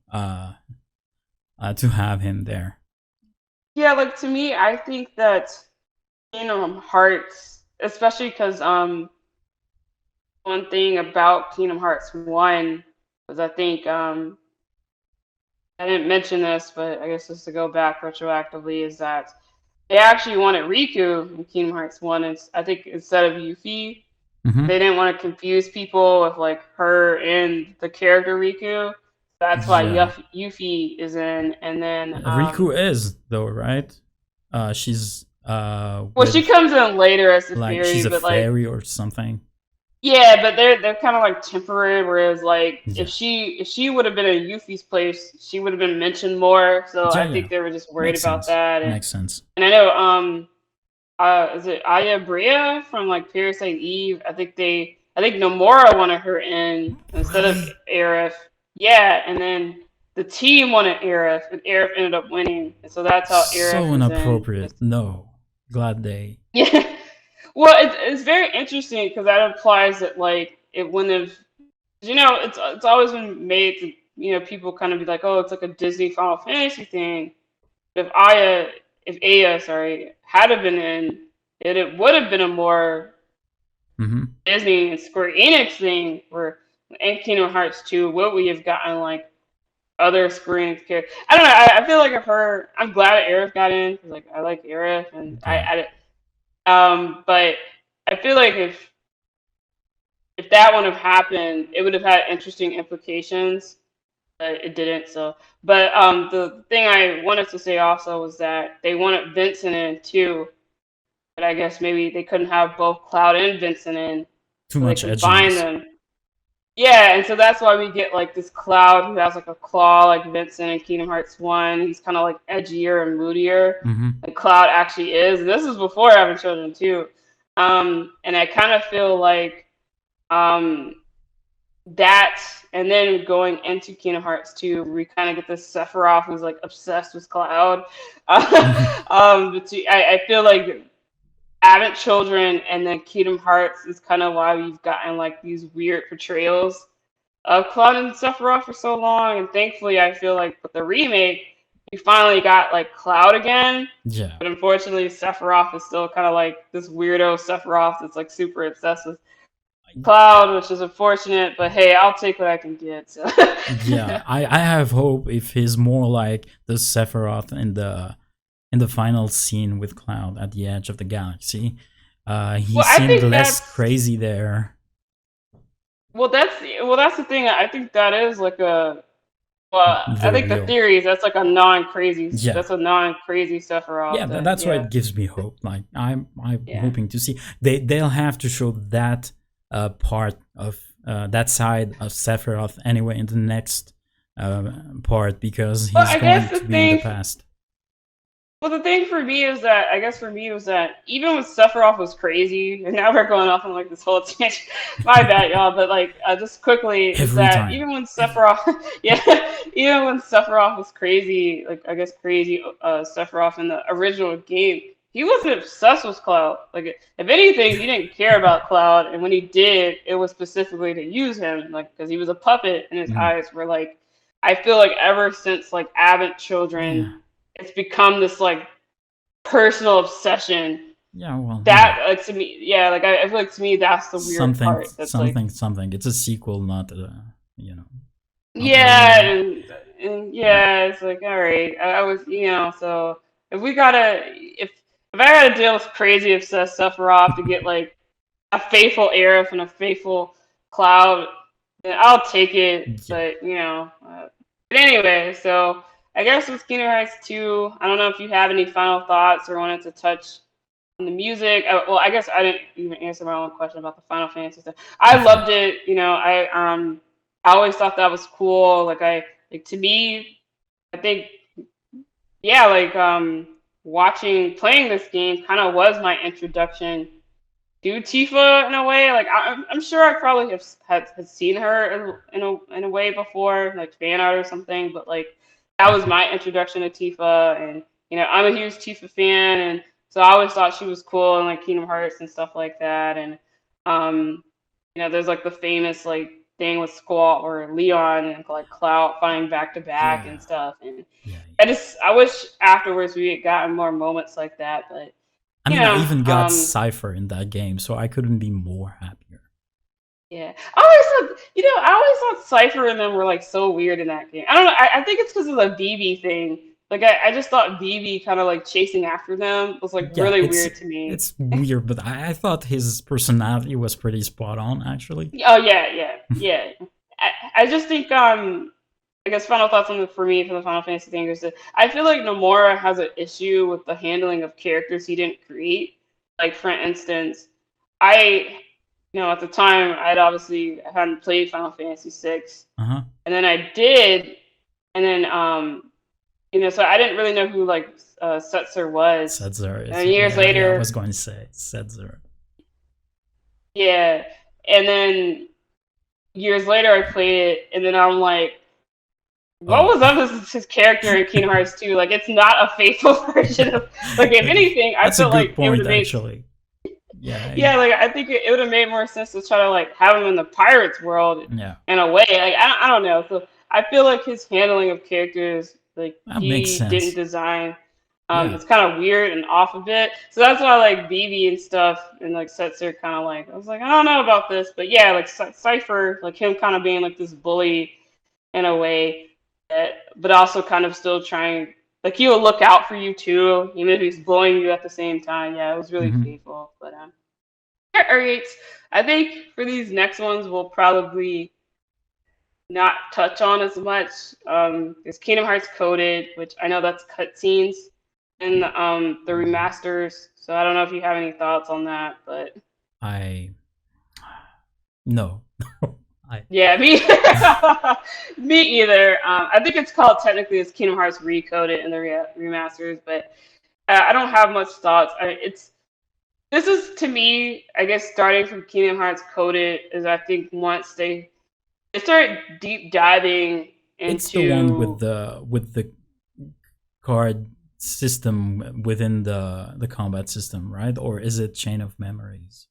S2: to have him there.
S1: Yeah. Like to me, I think that Kingdom Hearts, especially because one thing about Kingdom Hearts 1 was I think I didn't mention this, but I guess just to go back retroactively, is that they actually wanted Riku in Kingdom Hearts 1, and I think instead of Yuffie,
S2: Hmm.
S1: they didn't want to confuse people with like her and the character Riku. That's why
S2: Yeah,
S1: Yuffie is in, and then
S2: Riku is though, right? She's
S1: well, she
S2: with
S1: comes in later as the
S2: like she's
S1: fairy,
S2: a
S1: but like
S2: fairy or something.
S1: yeah, but they're kind of like temporary. Whereas like if
S2: Yeah,
S1: she would have been in Yuffie's place, she would have been mentioned more. So
S2: yeah,
S1: I
S2: yeah.
S1: think they were just worried
S2: Makes
S1: about
S2: sense.
S1: that,
S2: Makes sense.
S1: and I know is it Aya Brea from like Parasite Eve? I think Nomura wanted her in instead of
S2: Really?
S1: Aerith. Yeah, and then the team wanted Aerith, and Aerith ended up winning, and so that's how Aerith
S2: So
S1: is in.
S2: inappropriate. No. Glad they.
S1: Yeah, well, it's very interesting because that implies that like it wouldn't have. It's always been made to people kind of be like, oh, it's like a Disney Final Fantasy thing. If Aya, if Aya, sorry, had have been in, it would have been a more
S2: Hmm.
S1: Disney and Square Enix thing. Where in Kingdom Hearts 2, would we have gotten like other Square Enix characters? I don't know. I feel like if her, I'm glad Aerith got in because like I like Aerith and
S2: Yeah.
S1: but I feel like if that would have happened, it would have had interesting implications, but it didn't. So, but the thing I wanted to say also was that they wanted Vincent in too, but I guess maybe they couldn't have both Cloud and Vincent in,
S2: Too
S1: so they
S2: much
S1: combined
S2: edginess.
S1: them. Yeah, and so that's why we get like this Cloud who has like a claw like Vincent in Kingdom Hearts 1. He's kind of like edgier and moodier.
S2: Hmm.
S1: Like Cloud actually is. And this is before having children too. And I kind of feel like um, that, and then going into Kingdom Hearts 2, we kind of get this Sephiroth who's like obsessed with Cloud. I feel like having children and then Kingdom Hearts is kind of why we've gotten like these weird portrayals of Cloud and Sephiroth for so long. And thankfully, I feel like with the remake, we finally got like Cloud again.
S2: Yeah.
S1: But unfortunately, Sephiroth is still kind of like this weirdo Sephiroth that's like super obsessed with Cloud, which is unfortunate. But hey, I'll take what I can get. So.
S2: Yeah, I have hope if he's more like the Sephiroth in the final scene with Cloud at the edge of the galaxy. He
S1: Well, I
S2: seemed
S1: think
S2: less
S1: that's
S2: crazy there.
S1: well, that's the thing. I think that is like a well, I
S2: The
S1: think the
S2: real.
S1: theory is
S2: Yeah.
S1: that's a non-crazy
S2: Yeah,
S1: Sephiroth. That
S2: that's why
S1: yeah
S2: it gives me hope. Like I'm
S1: yeah.
S2: hoping to see they'll have to show that part of that side of Sephiroth anyway in the next part because
S1: Well,
S2: he's
S1: I guess
S2: going
S1: the
S2: to be in the
S1: thing
S2: past.
S1: Well, the thing for me is that I guess for me was that even when Sephiroth was crazy, and now we're going off on like this whole tangent. My bad, y'all. But like, just quickly, is
S2: Every
S1: that
S2: time.
S1: even when Sephiroth, yeah, even when Sephiroth was crazy, like I guess crazy Sephiroth in the original game, he wasn't obsessed with Cloud. Like, if anything, he didn't care about Cloud, and when he did, it was specifically to use him, like because he was a puppet, and his
S2: Mhm.
S1: eyes were like. I feel like ever since like Advent
S2: Yeah.
S1: Children it's become this like personal obsession
S2: Yeah, well,
S1: that like to me yeah like I feel like to me that's the weird
S2: something,
S1: part that's like
S2: something. It's a sequel, not you know, not
S1: yeah
S2: really.
S1: and yeah it's like all right I was so if we gotta if I gotta deal with crazy obsessed Sephiroth to get like a faithful Aerith and a faithful Cloud then I'll take it
S2: Yeah.
S1: but but anyway so I guess with Kingdom Hearts 2 I don't know if you have any final thoughts or wanted to touch on the music. Well, I guess I didn't even answer my own question about the Final Fantasy stuff. I
S2: Yeah.
S1: loved it. I always thought that was cool. Like to me, I think yeah, watching playing this game kind of was my introduction to Tifa in a way. Like I'm sure I probably had seen her in a way before, like fan art or something. But like that was
S2: Mhm.
S1: my introduction to Tifa, and I'm a huge Tifa fan, and so I always thought she was cool and like Kingdom Hearts and stuff like that. And um, there's like the famous like thing with Squall or Leon and like Cloud fighting back to back
S2: Yeah.
S1: and stuff. And
S2: Yeah.
S1: I wish afterwards we had gotten more moments like that, but
S2: I
S1: you
S2: mean, I
S1: know,
S2: even got Cypher in that game, so I couldn't be more happier.
S1: yeah. I always thought Cypher and them were like so weird in that game. I don't know. I think it's because of the BB thing. Like I just thought BB kind of like chasing after them was like
S2: Yeah,
S1: really weird to me.
S2: it's weird, but I thought his personality was pretty spot on, actually.
S1: Oh yeah, yeah, yeah. I just think I guess final thoughts on for me for the Final Fantasy thing is that I feel like Nomura has an issue with the handling of characters he didn't create. Like for instance, I at the time I'd obviously hadn't played Final Fantasy 6,
S2: Uh huh.
S1: and then I did, and then so I didn't really know who like Setzer was.
S2: Setzer is,
S1: And years
S2: yeah, yeah, I
S1: later,
S2: was going to say Setzer.
S1: yeah, and then years later I played it, and then I'm like, what
S2: Oh,
S1: was up with his character in Kingdom Hearts 2? Like, it's not a faithful version of. Like, if anything, I
S2: that's a
S1: felt
S2: good
S1: like it would
S2: point,
S1: have made.
S2: actually. Yeah,
S1: Yeah, like I think it would have made more sense to try to like have him in the pirates world
S2: yeah,
S1: in a way. Like, I don't know. So I feel like his handling of characters, like
S2: that makes
S1: he didn't
S2: sense.
S1: design.
S2: Yeah.
S1: It's kind of weird and off a bit. So that's why like BB and stuff and like Setzer kind of like I was like I don't know about this, but yeah, like Cipher, like him kind of being like this bully in a way but also kind of still trying like he will look out for you too, even if he's bullying you at the same time. Yeah, it was really
S2: Hmm.
S1: faithful. But Square-enix, I think for these next ones, we'll probably not touch on as much. There's Kingdom Hearts Coded, which I know that's cutscenes, and the
S2: Mhm.
S1: remasters. So I don't know if you have any thoughts on that, but
S2: I no. I
S1: yeah, me me either. I think it's called technically it's Kingdom Hearts Recoded in the remasters, but I don't have much thoughts. It's this is to me, I guess, starting from Kingdom Hearts Coded is I think once they start deep diving
S2: it's the one
S1: into
S2: with the card system within the combat system, right? Or is it Chain of Memories?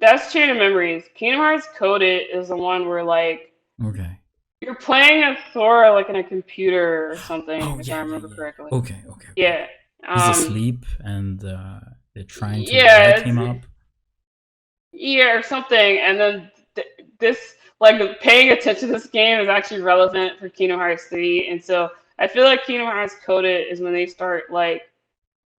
S1: that's Chain of Memories. Kingdom Hearts Coded is the one where like
S2: Okay.
S1: you're playing a Thor like in a computer or something,
S2: Oh
S1: if I
S2: yeah, yeah,
S1: remember
S2: yeah, yeah.
S1: correctly.
S2: Okay, okay, okay,
S1: Yeah.
S2: okay. He's
S1: Um.
S2: asleep and they're trying to wake
S1: Yeah.
S2: him up.
S1: Yeah, or something. And then this, like, paying attention to this game is actually relevant for Kingdom Hearts 3. And so I feel like Kingdom Hearts Coded is when they start, like,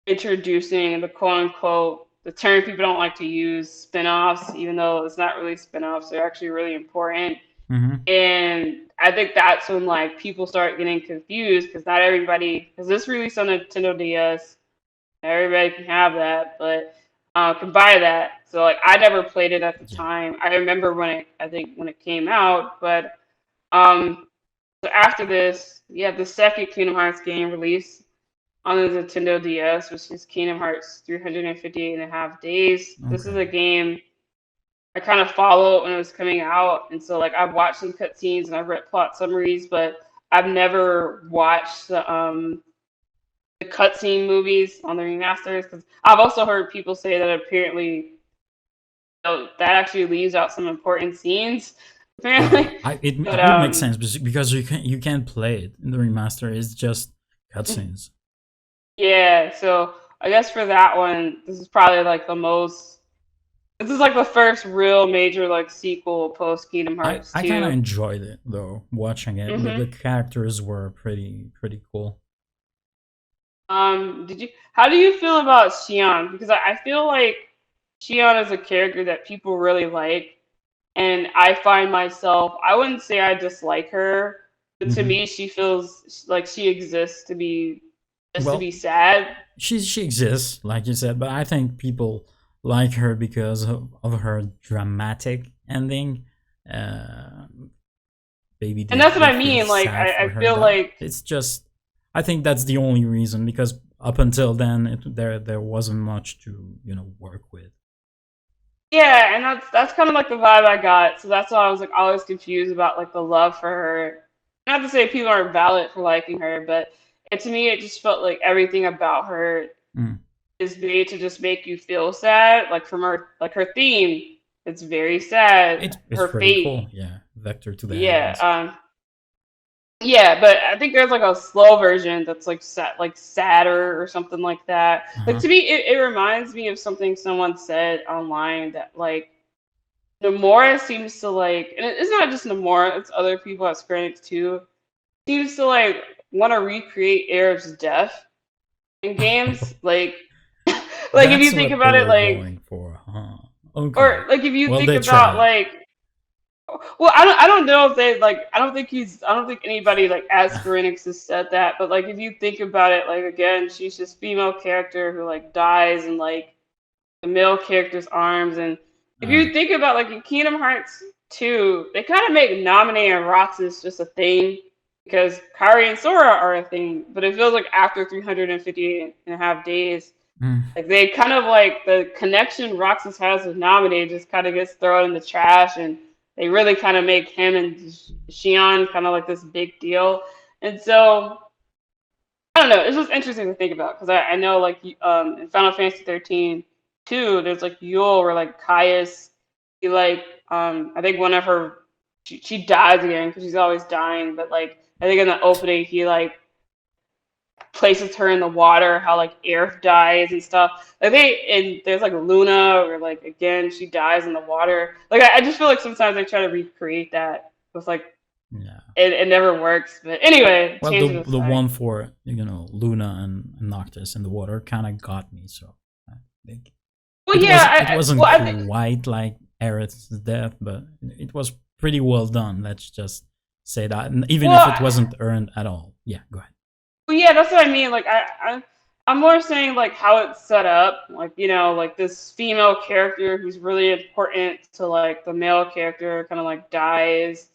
S1: introducing the quote unquote, the term people don't like to use, spin offs, even though it's not really spin offs. They're actually really important.
S2: Mm-hmm.
S1: And I think that's when, like, people start getting confused because not everybody, because this released on Nintendo DS. Everybody can have that, but can buy that. So like I never played it at the
S2: Yeah.
S1: time. I remember when I think when it came out, but um, so after this, you have the second Kingdom Hearts game released on the Nintendo DS, which is Kingdom Hearts 358 and a half days. This is
S2: Okay.
S1: a game I kind of followed when it was coming out, and so like I've watched some cutscenes and I've read plot summaries, but I've never watched the cutscene movies on the remasters because I've also heard people say that apparently that actually leaves out some important scenes apparently.
S2: It
S1: But
S2: would make sense because you can't play it in the remaster. It's just cutscenes.
S1: yeah, so I guess for that one, this is probably like the most. This is like the first real major like sequel post Kingdom Hearts
S2: I kind of
S1: 2.
S2: enjoyed it though watching it. The
S1: Mm-hmm.
S2: characters were pretty cool.
S1: Did you? How do you feel about Xion? Because I feel like Xion is a character that people really like, and I find myself, I wouldn't say I dislike her, but to
S2: Hmm.
S1: me, she feels like she exists to be just to
S2: Well,
S1: be sad.
S2: she exists, like you said, but I think people like her because of her dramatic ending. Uh, Maybe
S1: And that's what
S2: they
S1: I
S2: feel
S1: mean. Like,
S2: sad for
S1: I
S2: her.
S1: feel
S2: That
S1: like,
S2: it's just. I think that's the only reason because up until then, there wasn't much to work with.
S1: yeah, and that's kind of like the vibe I got. So that's why I was like always confused about like the love for her. Not to say people aren't valid for liking her, but to me, it just felt like everything about her
S2: Mm.
S1: is made to just make you feel sad. Like from her, like her theme, it's very sad.
S2: It's
S1: Her
S2: pretty
S1: fate,
S2: cool. Yeah, Vector to the
S1: yeah,
S2: heavens.
S1: yeah. But I think there's like a slow version that's like like sadder or something like that.
S2: Uh
S1: Like
S2: huh.
S1: to me, it reminds me of something someone said online that like Nomura seems to like, and it's not just Nomura, it's other people at Square Enix too. Seems to like want to recreate Aerith's death in games. Like, like if you
S2: That's
S1: think
S2: what they
S1: about it,
S2: were
S1: like
S2: going for, huh? Okay.
S1: or like if you
S2: Well,
S1: think
S2: they
S1: about
S2: tried.
S1: like well I don't know if they like I don't think anybody like at Square Enix has said that, but like if you think about it, like again she's this female character who like dies in like the male character's arms, and if
S2: Uh,
S1: you think about like in Kingdom Hearts 2 they kind of make nominating Roxas just a thing because Kari and Sora are a thing, but it feels like after 358 and a half days
S2: mm,
S1: like they kind of like the connection Roxas has with Naminé just kind of gets thrown in the trash, and they really kind of make him and Xion kind of like this big deal. And so I don't know. It's just interesting to think about because I know like in Final Fantasy 13 too, there's like Yule where like Caius, he like I think one of her she dies again because she's always dying, but like I think in the opening he like places her in the water, how like Aerith dies and stuff. Like they and there's like Luna or like again she dies in the water. Like I just feel like sometimes I try to recreate that with like
S2: yeah.
S1: it never works. But anyway,
S2: Well,
S1: tangent
S2: the
S1: aside.
S2: one for Luna and Noctis in the water kind of got me. So I think.
S1: Well, yeah,
S2: it wasn't
S1: well, I think,
S2: quite like Aerith's death, but it was pretty well done. Let's just say that, and even if it
S1: well,
S2: wasn't earned at all. Yeah, go ahead.
S1: well, yeah, that's what I mean. Like, I'm more saying like how it's set up. Like, like this female character who's really important to like the male character, kind of like dies,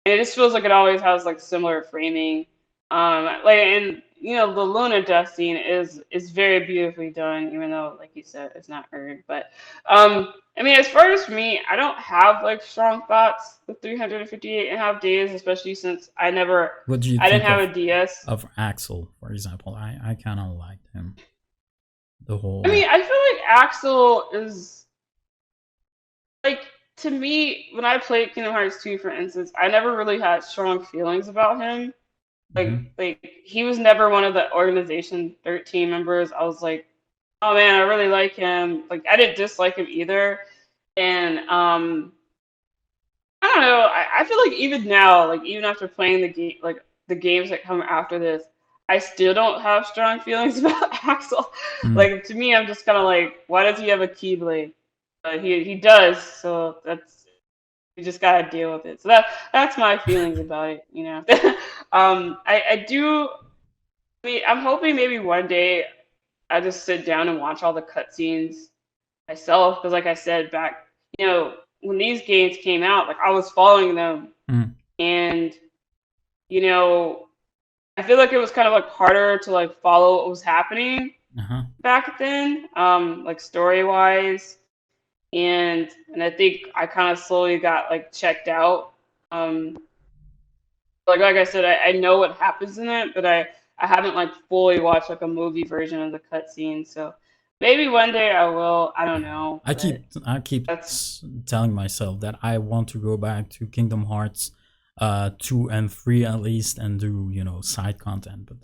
S1: and it just feels like it always has like similar framing. Like, and the Luna death scene is very beautifully done, even though, like you said, it's not earned. But I mean, as far as for me, I don't have like strong thoughts with 358 and a half days, especially since
S2: What do you
S1: I didn't
S2: think
S1: have a DS.
S2: of Axel, for example? I kind of liked him. The
S1: I
S2: whole.
S1: mean, I feel like Axel is like, to me, when I played Kingdom Hearts 2, for instance, I never really had strong feelings about him.
S2: Mhm.
S1: Like he was never one of the Organization 13 members. I was like, oh man, I really like him. Like I didn't dislike him either. And I don't know. I feel like even now, like even after playing the game, like the games that come after this, I still don't have strong feelings about Axel.
S2: Mm.
S1: Like to me, I'm just kind of like, why does he have a Keyblade? But he does, so that's you just gotta deal with it. So that's my feelings about it. I do. I mean, I'm hoping maybe one day I just sit down and watch all the cutscenes myself because, like I said back, when these games came out, like I was following them,
S2: Mm.
S1: and you know, I feel like it was kind of like harder to like follow what was happening
S2: Uh-huh.
S1: back then, like story wise, and I think I kind of slowly got like checked out. Um, like I said, I know what happens in it, but I haven't like fully watched like a movie version of the cutscene. So maybe one day I will. I don't know, but
S2: I keep
S1: that's
S2: telling myself that I want to go back to Kingdom Hearts 2 and 3 at least and do, side content, but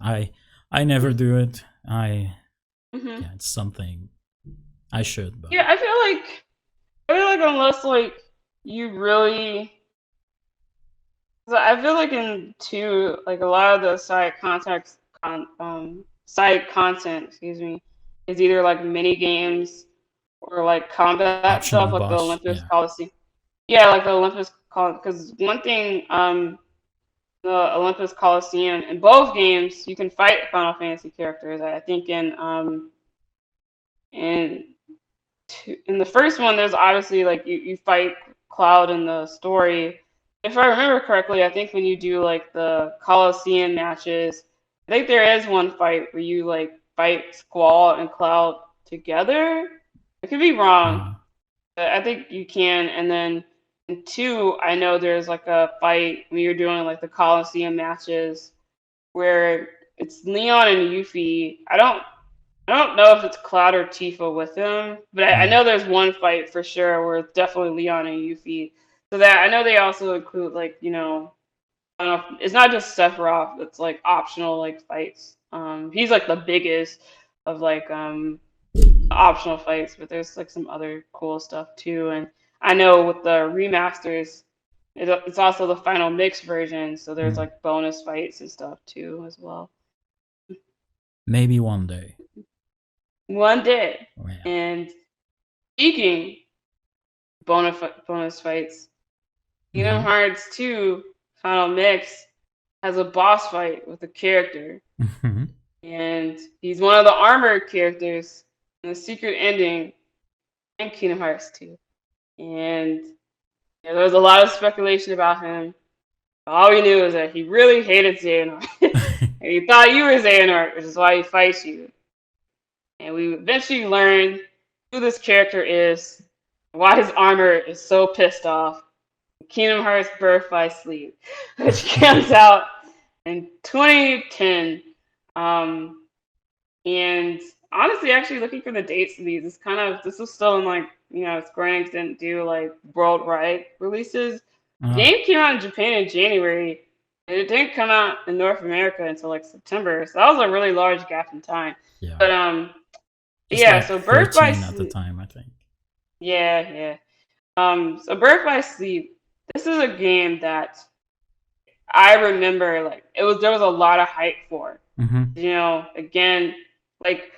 S2: I never do it.
S1: hmm
S2: Yeah, it's something I should, but
S1: yeah. I feel like unless like you really, 'cause I feel like in two, like a lot of the side content, excuse me, is either like mini games or like combat stuff,
S2: optional
S1: like the
S2: boss,
S1: Olympus
S2: yeah.
S1: Coliseum. Yeah, like the Olympus Col, because one thing, the Olympus Coliseum in both games, you can fight Final Fantasy characters. I think in in the first one, there's obviously like you fight Cloud in the story. If I remember correctly, I think when you do like the Coliseum matches, I think there is one fight where you like fight Squall and Cloud together. I could be wrong,
S2: Uh,
S1: but I think you can. And then in two, I know there's like a fight when you're doing like the Coliseum matches where it's Leon and Yuffie. I don't know if it's Cloud or Tifa with him, but I
S2: mm,
S1: know there's one fight for sure where it's definitely Leon and Yuffie. So that I know they also include like I don't know, it's not just Sephiroth. It's like optional like fights. He's like the biggest of like optional fights, but there's like some other cool stuff too. And I know with the remasters, it's also the final mix version, so there's
S2: mm.
S1: like bonus fights and stuff too as well.
S2: Maybe one day.
S1: One day.
S2: Oh, yeah.
S1: And speaking bonus fights, Kingdom
S2: Hmm.
S1: Hearts 2 Final Mix has a boss fight with a character,
S2: Hmm.
S1: and he's one of the armored characters in the secret ending in Kingdom Hearts 2. And yeah, there was a lot of speculation about him. All we knew is that he really hated Xehanort. And he thought you were Xehanort, which is why he fights you. And we eventually learned who this character is, why his armor is so pissed off. Kingdom Hearts Birth by Sleep, which comes out in 2010. Um, and honestly, actually looking for the dates of these, this was still in like Square Enix didn't do like worldwide releases. The
S2: uh,
S1: game came out in Japan in January, and it didn't come out in North America until like September. So that was a really large gap in time.
S2: yeah.
S1: But
S2: Just
S1: yeah.
S2: like
S1: So Birth by
S2: 13 at the
S1: Sleep,
S2: time, I think.
S1: yeah, yeah. So Birth by Sleep, this is a game that I remember like there was a lot of hype for.
S2: Hmm.
S1: Again, like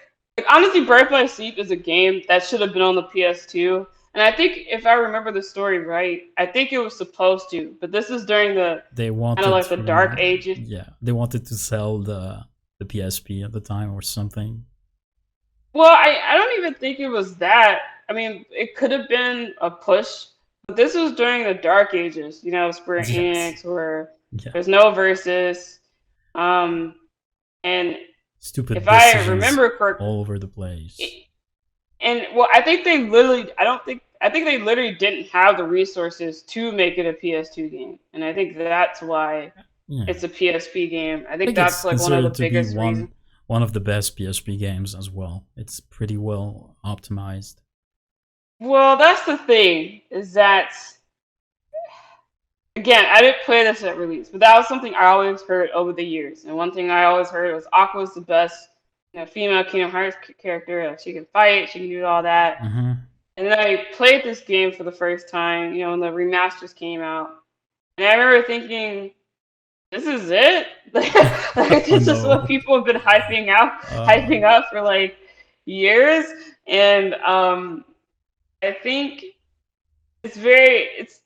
S1: Like, honestly, Birth by Sleep is a game that should have been on the PS2. And I think if I remember the story right, I think it was supposed to. But this is during the
S2: They
S1: kind of
S2: wanted
S1: like the dark
S2: to,
S1: ages.
S2: yeah, they wanted to sell the PSP at the time or something.
S1: Well, I don't even think it was that. I mean, it could have been a push, but this was during the dark ages, Square
S2: Yes,
S1: Enix, where
S2: yeah,
S1: there's no versus. Um, and
S2: stupid
S1: if I
S2: decisions
S1: remember correct,
S2: all over the place.
S1: and well, I think they literally, I think they literally didn't have the resources to make it a PS2 game, and I think that's why
S2: Yeah,
S1: it's a PSP game. I
S2: I
S1: think
S2: think
S1: that's
S2: it's
S1: like one of the
S2: considered to be
S1: biggest reasons.
S2: one of the best PSP games as well. It's pretty well optimized.
S1: Well, that's the thing, is that again, I didn't play this at release, but that was something I always heard over the years. And one thing I always heard was Aqua's the best, female Kingdom Hearts character. Like, she can fight, she can do all that.
S2: Mm-hmm.
S1: And then I played this game for the first time, when the remasters came out. And I remember thinking, this is it? Like,
S2: Oh
S1: this is what
S2: no.
S1: people have been
S2: Uh,
S1: hyping up for like years. And I think it's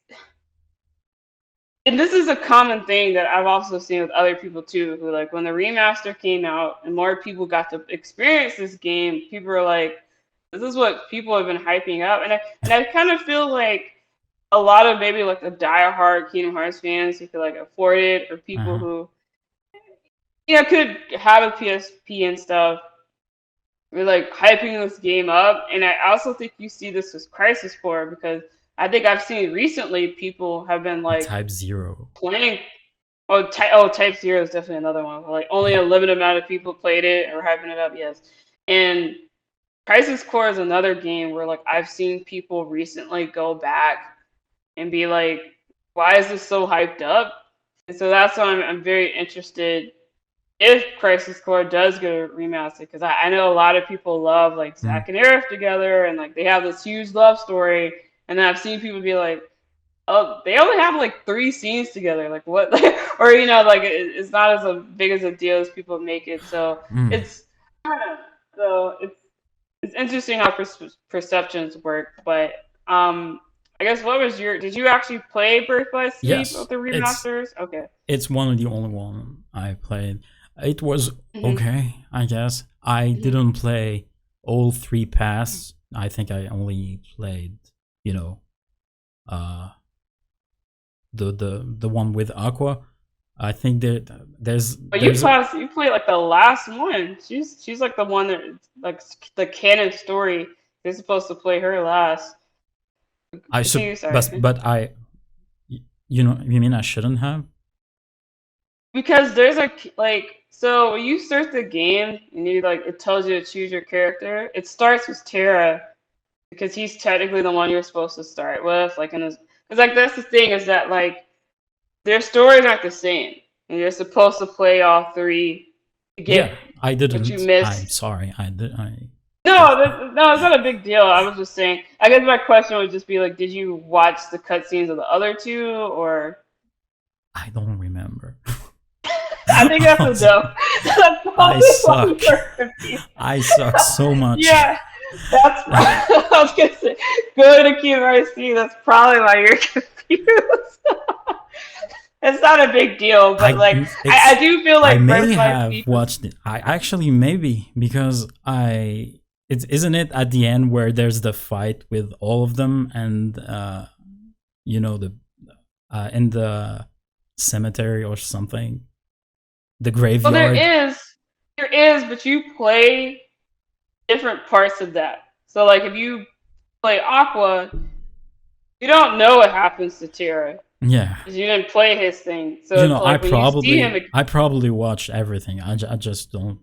S1: and this is a common thing that I've also seen with other people too, who like when the remaster came out and more people got to experience this game, people are like, this is what people have been hyping up. And I kind of feel like a lot of maybe like the diehard Kingdom Hearts fans who could like afford it, or people
S2: uh-huh.
S1: who could have a PSP and stuff, we're like hyping this game up. And I also think you see this with Crisis Core, because I think I've seen recently people have been like
S2: Type Zero.
S1: playing. Type Zero is definitely another one. Like, only
S2: Yeah.
S1: a limited amount of people played it or hyping it up. Yes, and Crisis Core is another game where like I've seen people recently go back and be like, "Why is this so hyped up?" And so that's why I'm very interested if Crisis Core does get a remaster, because I know a lot of people love like
S2: Mm.
S1: Zack and Aerith together, and like they have this huge love story. And then I've seen people be like, oh, they only have like 3 scenes together. Like, what? Or like it's not as a big as a deal as people make it. So
S2: Mm.
S1: it's so it's interesting how perceptions work. But I guess what was your? Did you actually play Birth by Sleep with
S2: Yes,
S1: the remasters? Okay.
S2: it's one of the only one I played. It was
S1: hmm
S2: okay, I guess. I
S1: hmm
S2: didn't play all three paths. I think I only played, you know, uh, the one with Aqua. I think that
S1: But
S2: there's a,
S1: you played like the last one. She's like the one that like the canon story. They're supposed to play her last.
S2: I sup,
S1: Continue, sorry.
S2: but you know, you mean I shouldn't have?
S1: Because there's a like, so when you start the game and you like it tells you to choose your character, it starts with Terra, because he's technically the one you're supposed to start with. Like, because like that's the thing, is that like their stories aren't the same, and you're supposed to play all three to get
S2: Yeah, I
S1: what you
S2: didn't. I'm
S1: missed.
S2: sorry. I did.
S1: No, no, it's not a big deal. I was just saying. I guess my question would just be like, did you watch the cutscenes of the other two, or?
S2: I don't remember.
S1: I think that's a no. That's
S2: I
S1: probably why
S2: suck.
S1: you're confused.
S2: I suck so much.
S1: Yeah, that's. I was gonna say, go to QRC. That's probably why you're confused. It's not a big deal, but like, I
S2: It's
S1: do feel
S2: I
S1: like
S2: may
S1: Birth by
S2: have
S1: Sleep is.
S2: watched it. I actually maybe because it's isn't it at the end where there's the fight with all of them and you know the in the cemetery or something, the
S1: Well,
S2: graveyard.
S1: there is, but you play different parts of that. So like, if you play Aqua, you don't know what happens to Tira,
S2: Yeah,
S1: because you didn't play his thing. So
S2: you
S1: it's
S2: know I
S1: like when you see him.
S2: probably watched everything. I just don't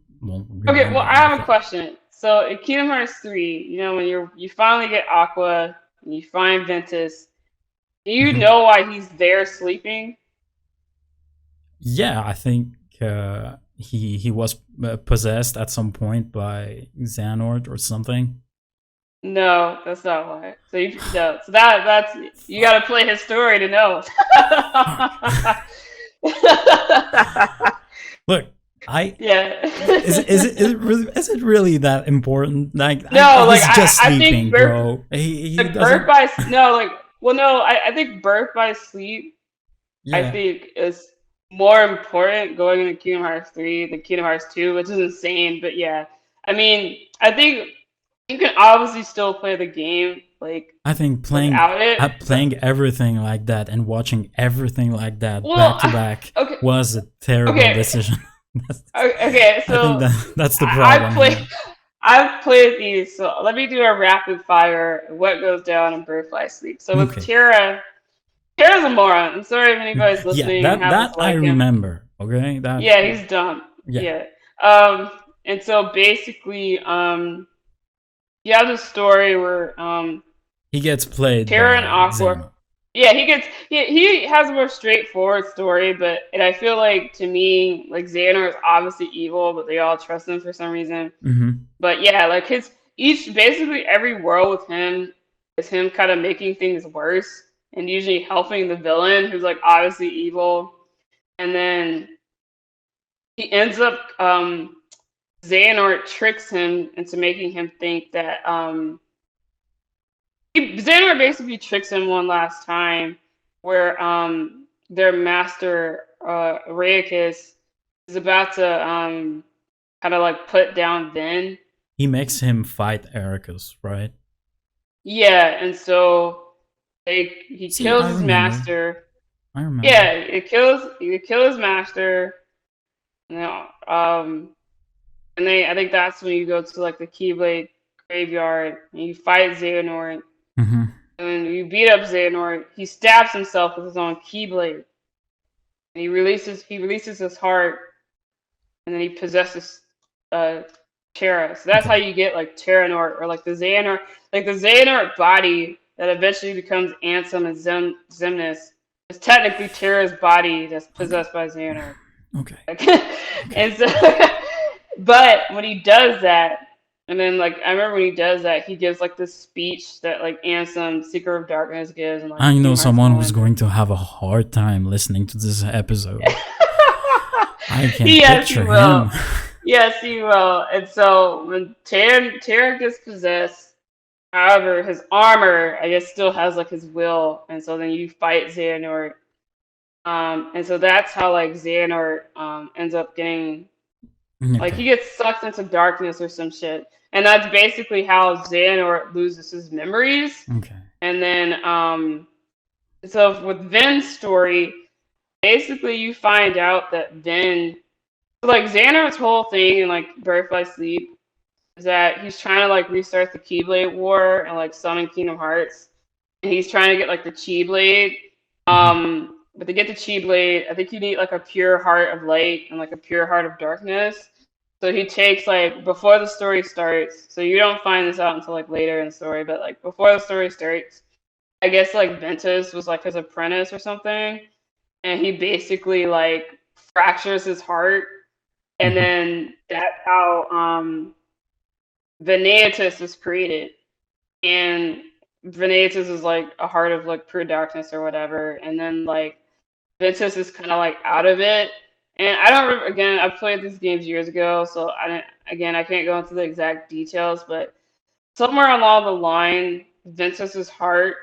S1: Okay, well,
S2: remember
S1: I have a
S2: everything.
S1: question. So in Kingdom Hearts 3, when you finally get Aqua and you find Ventus, do you
S2: Mhm.
S1: know why he's there sleeping?
S2: Yeah, I think he was possessed at some point by Xehanort or something.
S1: No, that's not why. So no, so that's you got to
S2: Fuck.
S1: play his story to know.
S2: Fuck. Look. I
S1: Yeah.
S2: is it really that important? Like,
S1: No, like
S2: he's just
S1: I think
S2: sleeping, bro. He
S1: birth
S2: doesn't.
S1: by no, like well no, I think birth by sleep I
S2: Yeah,
S1: think is more important going into Kingdom Hearts 3 than Kingdom Hearts 2, which is insane, but yeah. I mean, I think you can obviously still play the game like
S2: I think
S1: without it, but
S2: playing everything like that and watching everything like that
S1: well,
S2: back to back
S1: okay,
S2: was a terrible
S1: okay,
S2: decision. That's-
S1: okay.
S2: I think
S1: So
S2: that's the
S1: I
S2: problem
S1: play,
S2: here.
S1: I've played these. So let me do a rapid fire. Of what goes down in Birth by Sleep? So with
S2: Okay.
S1: Terra, Terra's a moron. I'm sorry if anybody's
S2: Yeah,
S1: listening and happens
S2: that
S1: to
S2: I
S1: like him.
S2: remember. Okay, that
S1: Yeah, he's dumb.
S2: yeah.
S1: Yeah. Um, and so basically, you have this story where
S2: He gets played
S1: Terra and
S2: by
S1: Aqua.
S2: Xeno.
S1: Yeah, he has a more straightforward story, but and I feel like to me, like Xehanort is obviously evil, but they all trust him for some reason.
S2: Hmm.
S1: But yeah, like his each basically every world with him is him kind of making things worse and usually helping the villain who's like obviously evil. And then he ends up Xehanort tricks him into making him think that Xehanort basically tricks him one last time where their master Rayakis is about to kind of like put down Vin.
S2: He makes him fight Ericus, right?
S1: Yeah, and so he
S2: See,
S1: kills his master.
S2: I remember.
S1: Yeah, it kills his master. You know, and they I think that's when you go to like the Keyblade graveyard and you fight Xehanort.
S2: Hmm.
S1: And when you beat up Xehanort, he stabs himself with his own Keyblade. And he releases his heart, and then he possesses uh Terra. So that's how
S2: Okay.
S1: you get like Terranort or like the Xehanort body that eventually becomes Ansem and Xemnas is technically Terra's body that's
S2: Okay.
S1: possessed by Xehanort.
S2: Okay.
S1: Like,
S2: Okay.
S1: and so, but when he does that, and then like I remember when he does that, he gives like this speech that like Ansem, Seeker of Darkness gives, and like
S2: I know
S1: Kingdom Hearts
S2: someone who's
S1: One.
S2: going to have a hard time listening to this episode. I can
S1: Yes, he
S2: picture
S1: will.
S2: him.
S1: Yes, he will. And so when Terran gets possessed, however, his armor, I guess, still has like his will, and so then you fight Xehanort. And so that's how like Xehanort ends up getting like he
S2: Okay.
S1: gets sucked into darkness or some shit. And that's basically how Xehanort loses his memories.
S2: Okay.
S1: And then so with Vin's story, basically you find out that Vin so like Xehanort's whole thing in like Birth by Sleep is that he's trying to like restart the Keyblade War and like summon Kingdom Hearts. And he's trying to get like the Chi Blade.
S2: Hmm.
S1: But to get the Chi Blade, I think you need like a pure heart of light and like a pure heart of darkness. So he takes like before the story starts. So you don't find this out until like later in the story, but like before the story starts, I guess like Ventus was like his apprentice or something, and he basically like fractures his heart, and
S2: Hmm.
S1: then that's how Venetus was created. And Venetus is like a heart of like pure darkness or whatever, and then like Ventus is kind of like out of it. And I don't remember, again, I played these games years ago, so I didn't, again, I can't go into the exact details, but somewhere along the line, Ventus's heart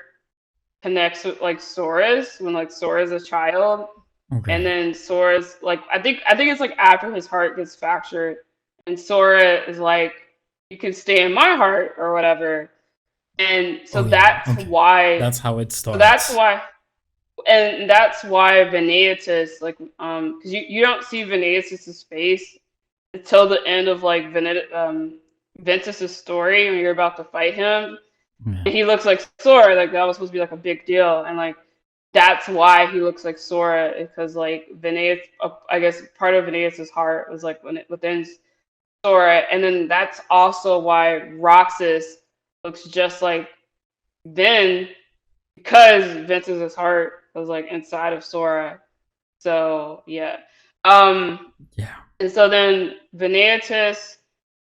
S1: connects with like Sora's when like Sora's a child, and
S2: Okay.
S1: then Sora's like I think it's like after his heart gets fractured, and Sora is like, you can stay in my heart or whatever, and so
S2: Oh yeah.
S1: that's
S2: Okay.
S1: why,
S2: That's how it
S1: so that's
S2: starts.
S1: why and that's why Venetus, like, because you don't see Venetus's face until the end of like Ventus's story when you're about to fight him,
S2: Yeah.
S1: and he looks like Sora. Like that was supposed to be like a big deal, and like that's why he looks like Sora because like Venetus, I guess part of Venetus's heart was like when it within Sora, and then that's also why Roxas looks just like Vin because Ventus's heart was like inside of Sora. So yeah. Um
S2: Yeah.
S1: and so then Venetus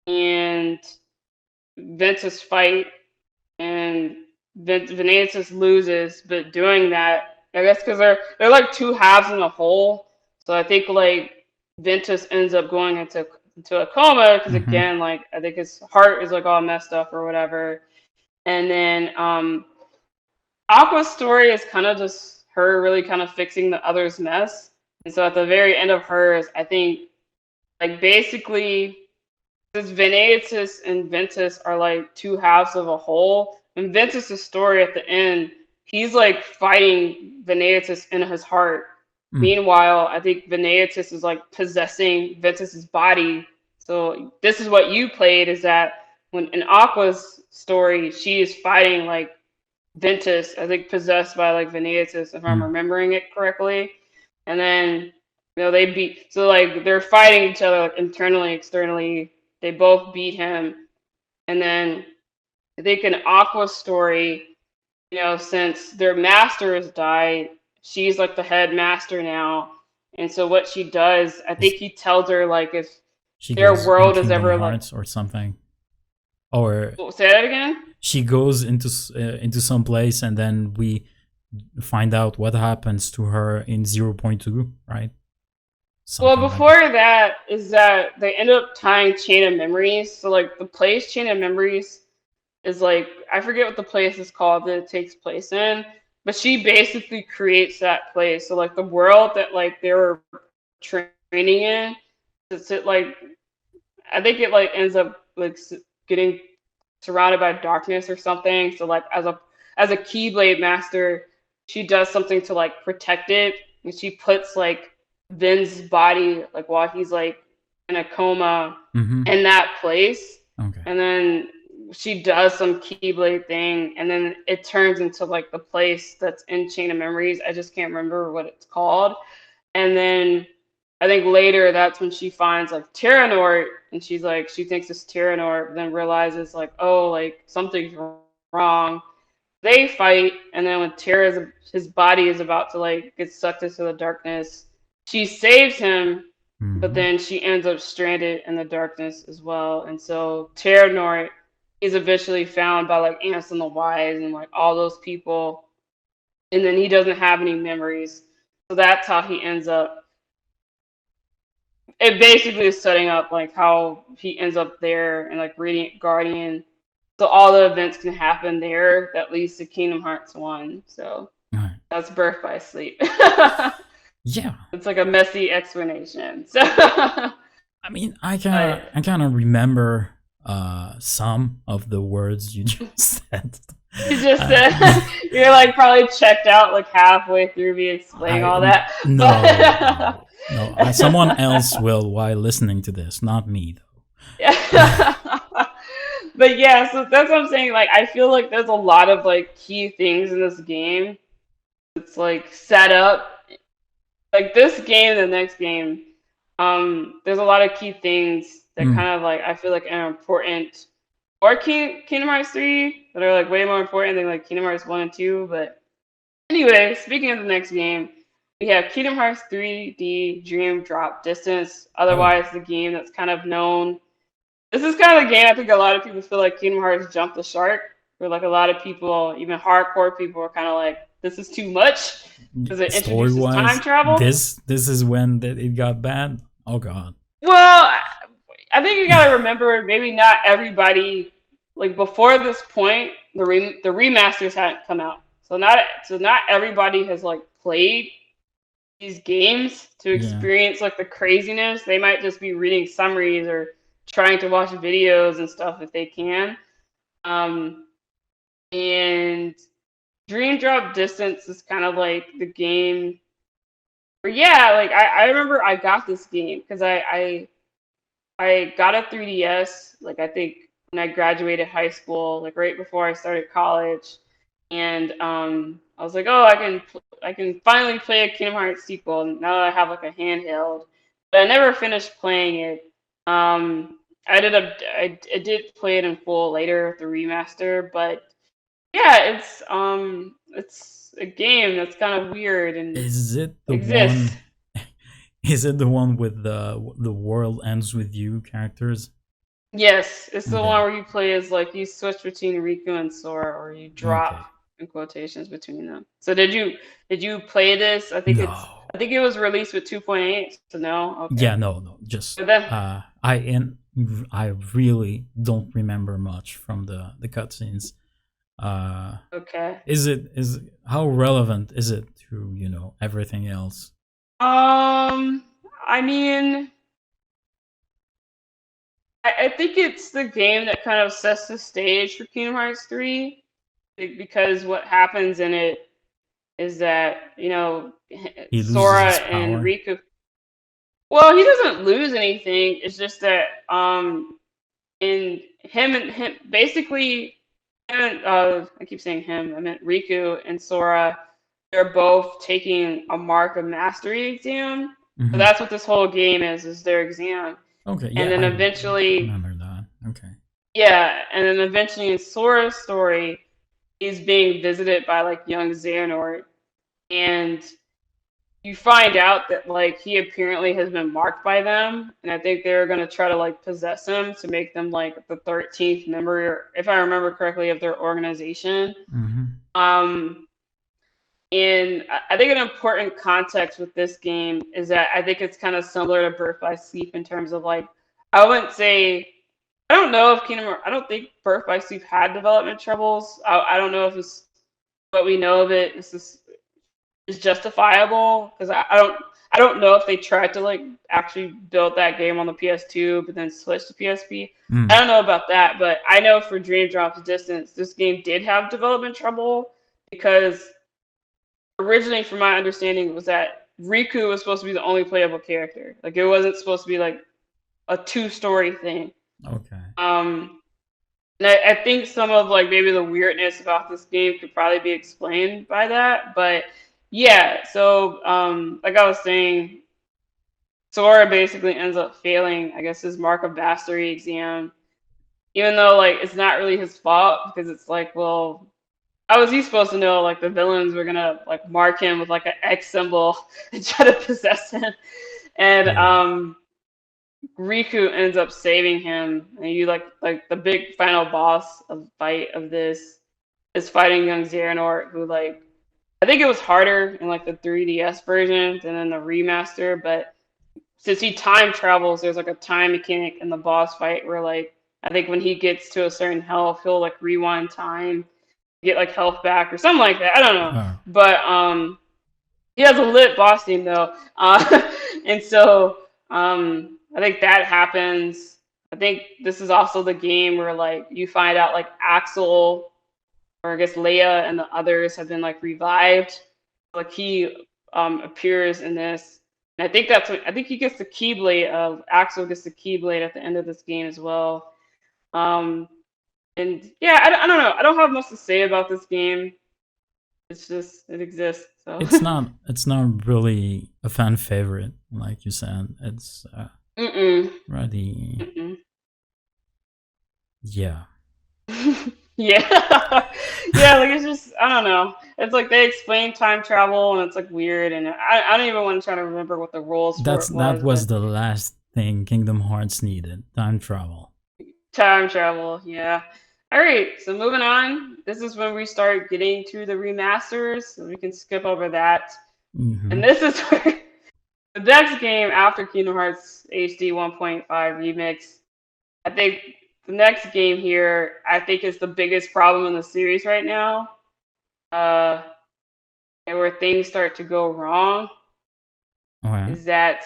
S1: and Ventus fight and Venetus loses, but doing that, I guess because they're like two halves in a whole. So I think like Ventus ends up going into a coma because
S2: Mm-hmm.
S1: again, like I think his heart is like all messed up or whatever. And then Aqua's story is kind of just her really kind of fixing the other's mess. And so at the very end of hers, I think like basically since Venetus and Ventus are like two halves of a whole, and Ventus' story at the end, he's like fighting Venetus in his heart.
S2: Mm.
S1: Meanwhile, I think Venetus is like possessing Ventus's body. So this is what you played is that when in Aqua's story, she is fighting like Ventus, I think possessed by like Venetus, if I'm
S2: Mm.
S1: remembering it correctly. And then they beat so like they're fighting each other like internally, externally. They both beat him. And then I think in Aqua's story, since their master has died, she's like the head master now. And so what she does, I think
S2: Is
S1: he tells her like if
S2: she
S1: their
S2: goes in
S1: world is
S2: Kingdom
S1: ever like
S2: Hearts or something, or
S1: say that again?
S2: she goes into some place and then we find out what happens to her in 0.2, right?
S1: Well,
S2: Something like that.
S1: before that is that they end up tying Chain of Memories. So like the place Chain of Memories is like I forget what the place is called that it takes place in, but she basically creates that place. So like the world that like they were training in, it's it like I think it like ends up like getting surrounded by darkness or something. So like as a Keyblade master, she does something to like protect it, and she puts like Vin's body like while he's like in a coma
S2: Mm-hmm.
S1: in that place,
S2: Okay.
S1: and then she does some Keyblade thing, and then it turns into like the place that's in Chain of Memories. I just can't remember what it's called. And then I think later that's when she finds like Terranort, and she's like she thinks it's Terranort, but then realizes like oh like something's wrong. They fight, and then when Terra's his body is about to like get sucked into the darkness, she saves him, but
S2: Mm-hmm.
S1: then she ends up stranded in the darkness as well. And so Terranort is eventually found by like Ansem the Wise and like all those people, and then he doesn't have any memories. So that's how he ends up it basically is setting up like how he ends up there and like Radiant Guardian. So all the events can happen there that leads to Kingdom Hearts 1. So
S2: Right.
S1: that's Birth by Sleep.
S2: Yeah.
S1: It's like a messy explanation. So
S2: I mean, I kind of
S1: but
S2: I kind of remember some of the words you just said.
S1: you just
S2: Uh,
S1: you're like probably checked out like halfway through me explaining
S2: I
S1: all that.
S2: no
S1: But
S2: no no. Someone else will while listening to this, not me though.
S1: yeah. But yeah, so that's what I'm saying. Like I feel like there's a lot of like key things in this game. It's like set up like this game, the next game. There's a lot of key things that
S2: Mm.
S1: kind of like I feel like are important, or Kingdom Hearts 3 that are like way more important than like Kingdom Hearts 1 and 2. But anyway, speaking of the next game, we have Kingdom Hearts 3D Dream Drop Distance,
S2: Oh,
S1: otherwise the game that's kind of known. This is kind of the game I think a lot of people feel like Kingdom Hearts jumped the shark. Where like a lot of people, even hardcore people, are kind of like, this is too much because it
S2: story
S1: introduces time
S2: wise,
S1: travel.
S2: this is when it got bad. Oh God.
S1: Well, I think you gotta remember maybe not everybody like before this point the remasters hadn't come out, so not everybody has like played these games to
S2: Yeah.
S1: experience like the craziness. They might just be reading summaries or trying to watch videos and stuff if they can. Um, and Dream Drop Distance is kind of like the game. But yeah, like I remember I got this game because I got a 3DS, like I think when I graduated high school, like right before I started college, and I was like, oh, I can finally play a Kingdom Hearts sequel now that I have like a handheld. But I never finished playing it. I did play it in full later with the remaster, but yeah, it's a game that's kind of weird and
S2: Is it the
S1: exists.
S2: one? Is it the one with the world ends with you characters?
S1: Yes, it's the
S2: Okay.
S1: one where you play as like you switch between Riku and Sora, or you drop
S2: Okay.
S1: in quotations between them. So did you play this? I think it's
S2: No.
S1: I think it was released with 2.8, so no. Okay.
S2: Yeah, no, just
S1: But then,
S2: I really don't remember much from the cutscenes.
S1: okay.
S2: Is how relevant is it to everything else?
S1: I mean, I think it's the game that kind of sets the stage for Kingdom Hearts 3 because what happens in it is that,
S2: He loses
S1: Sora
S2: his
S1: and
S2: power.
S1: Riku. Well, he doesn't lose anything. It's just that in him basically him I keep saying him, I meant Riku and Sora, they're both taking a Mark of Mastery exam. So
S2: Hmm.
S1: that's what this whole game is their exam.
S2: Okay,
S1: And
S2: yeah,
S1: then
S2: I
S1: eventually
S2: remember that. Okay.
S1: yeah, and then eventually in Sora's story, he's being visited by like young Xehanort, and you find out that like he apparently has been marked by them, and I think they're gonna try to like possess him to make them like the 13th member, if I remember correctly, of their organization.
S2: Hmm.
S1: Um, and I think an important context with this game is that I think it's kind of similar to Birth by Sleep in terms of like I wouldn't say I don't know if I don't think Birth by Sleep had development troubles. I don't know if it's what we know of it. This is justifiable because I don't know if they tried to like actually build that game on the PS2 but then switch to PSP. I
S2: Mm.
S1: don't know about that, but I know for Dream Drop Distance, this game did have development trouble because originally, from my understanding, was that Riku was supposed to be the only playable character. Like it wasn't supposed to be like a two-story thing.
S2: Okay.
S1: Um, and I think some of like maybe the weirdness about this game could probably be explained by that. But yeah, so like I was saying, Sora basically ends up failing, I guess, his Mark of Mastery exam, even though like it's not really his fault because it's like, well, how was he supposed to know like the villains were gonna like mark him with like an X symbol and try to possess him? And
S2: Yeah.
S1: Riku ends up saving him, and you like the big final boss of fight of this is fighting young Xehanort, who like I think it was harder in like the 3DS version than in the remaster, but since he time travels, there's like a time mechanic in the boss fight where like I think when he gets to a certain health, he'll like rewind time, get like health back or something like that. I don't know,
S2: Oh.
S1: but he has a lit boss theme though, and so I think that happens. I think this is also the game where like you find out like Axel or I guess Leia and the others have been like revived. Like he appears in this, and I think that's what I think he gets the Keyblade. Axel gets the Keyblade at the end of this game as well. Um, and yeah, I don't know. I don't have much to say about this game. It's just it exists. So.
S2: It's not really a fan favorite, like you said. It's
S1: Mm-mm.
S2: really,
S1: Mm-mm.
S2: yeah.
S1: Yeah, yeah. Like it's just I don't know. It's like they explain time travel and it's like weird, and I don't even want to try to remember what the rules for it
S2: That
S1: was,
S2: was
S1: but
S2: the last thing Kingdom Hearts needed. Time travel.
S1: time travel. Yeah. All right. So moving on. This is when we start getting to the remasters. So we can skip over that. And
S2: Hmm.
S1: this is where the next game after Kingdom Hearts HD 1.5 Remix. I think the next game here, I think, is the biggest problem in the series right now. Uh, and where things start to go wrong
S2: Okay.
S1: is that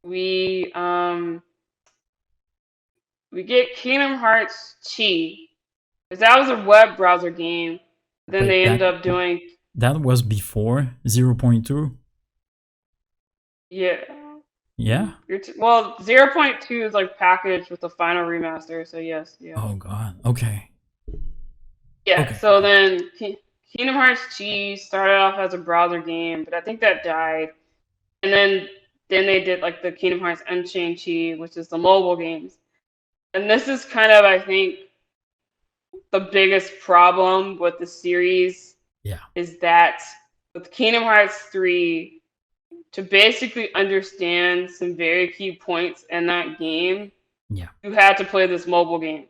S1: we um we get Kingdom Hearts Chi, because that was a web browser game. Then
S2: Wait,
S1: they end
S2: that
S1: up doing
S2: that was before 0.2?
S1: yeah.
S2: Yeah?
S1: Well, 0.2 is like packaged with the final remaster, so yes, yeah.
S2: Oh god. Okay.
S1: Yeah,
S2: Okay.
S1: so then Kingdom Hearts Chi started off as a browser game, but I think that died. And then they did like the Kingdom Hearts Unchained Chi, which is the mobile games. And this is kind of I think the biggest problem with the series
S2: Yeah.
S1: is that with Kingdom Hearts 3 to basically understand some very key points in that game,
S2: Yeah.
S1: you had to play this mobile game.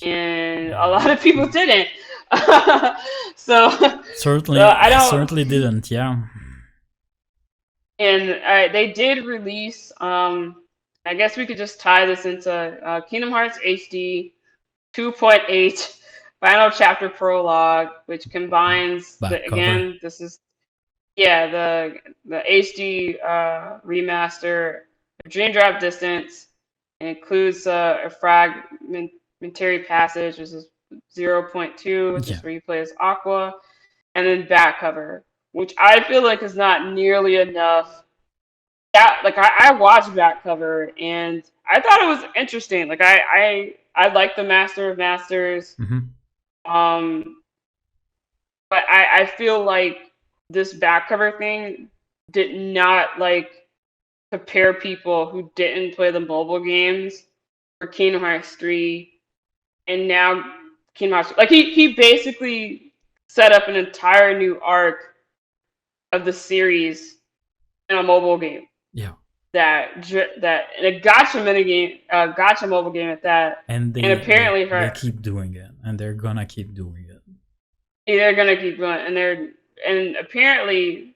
S1: And a
S2: Yeah.
S1: lot of people didn't. so, so
S2: Certainly
S1: I don't.
S2: certainly didn't, yeah.
S1: And they did release. I guess we could just tie this into Kingdom Hearts HD 2.8 Final Chapter Prologue, which combines
S2: Back
S1: the
S2: cover.
S1: again. This is yeah the HD remaster of Dream Drop Distance. It includes a fragmentary passage, which is 0.2, which
S2: Yeah.
S1: is where you play as Aqua, and then back cover, which I feel like is not nearly enough. Yeah, like I watched back cover and I thought it was interesting. Like I like the Master of Masters,
S2: Hmm.
S1: um, but I feel like this back cover thing did not like prepare people who didn't play the mobile games for Kingdom Hearts 3 and now Kingdom Hearts like he basically set up an entire new arc of the series in a mobile game.
S2: Yeah.
S1: That and a gotcha mini game, gotcha mobile game at that,
S2: And
S1: and
S2: they
S1: apparently
S2: they
S1: her
S2: keep doing it, and they're gonna keep doing it.
S1: they're gonna keep going, and apparently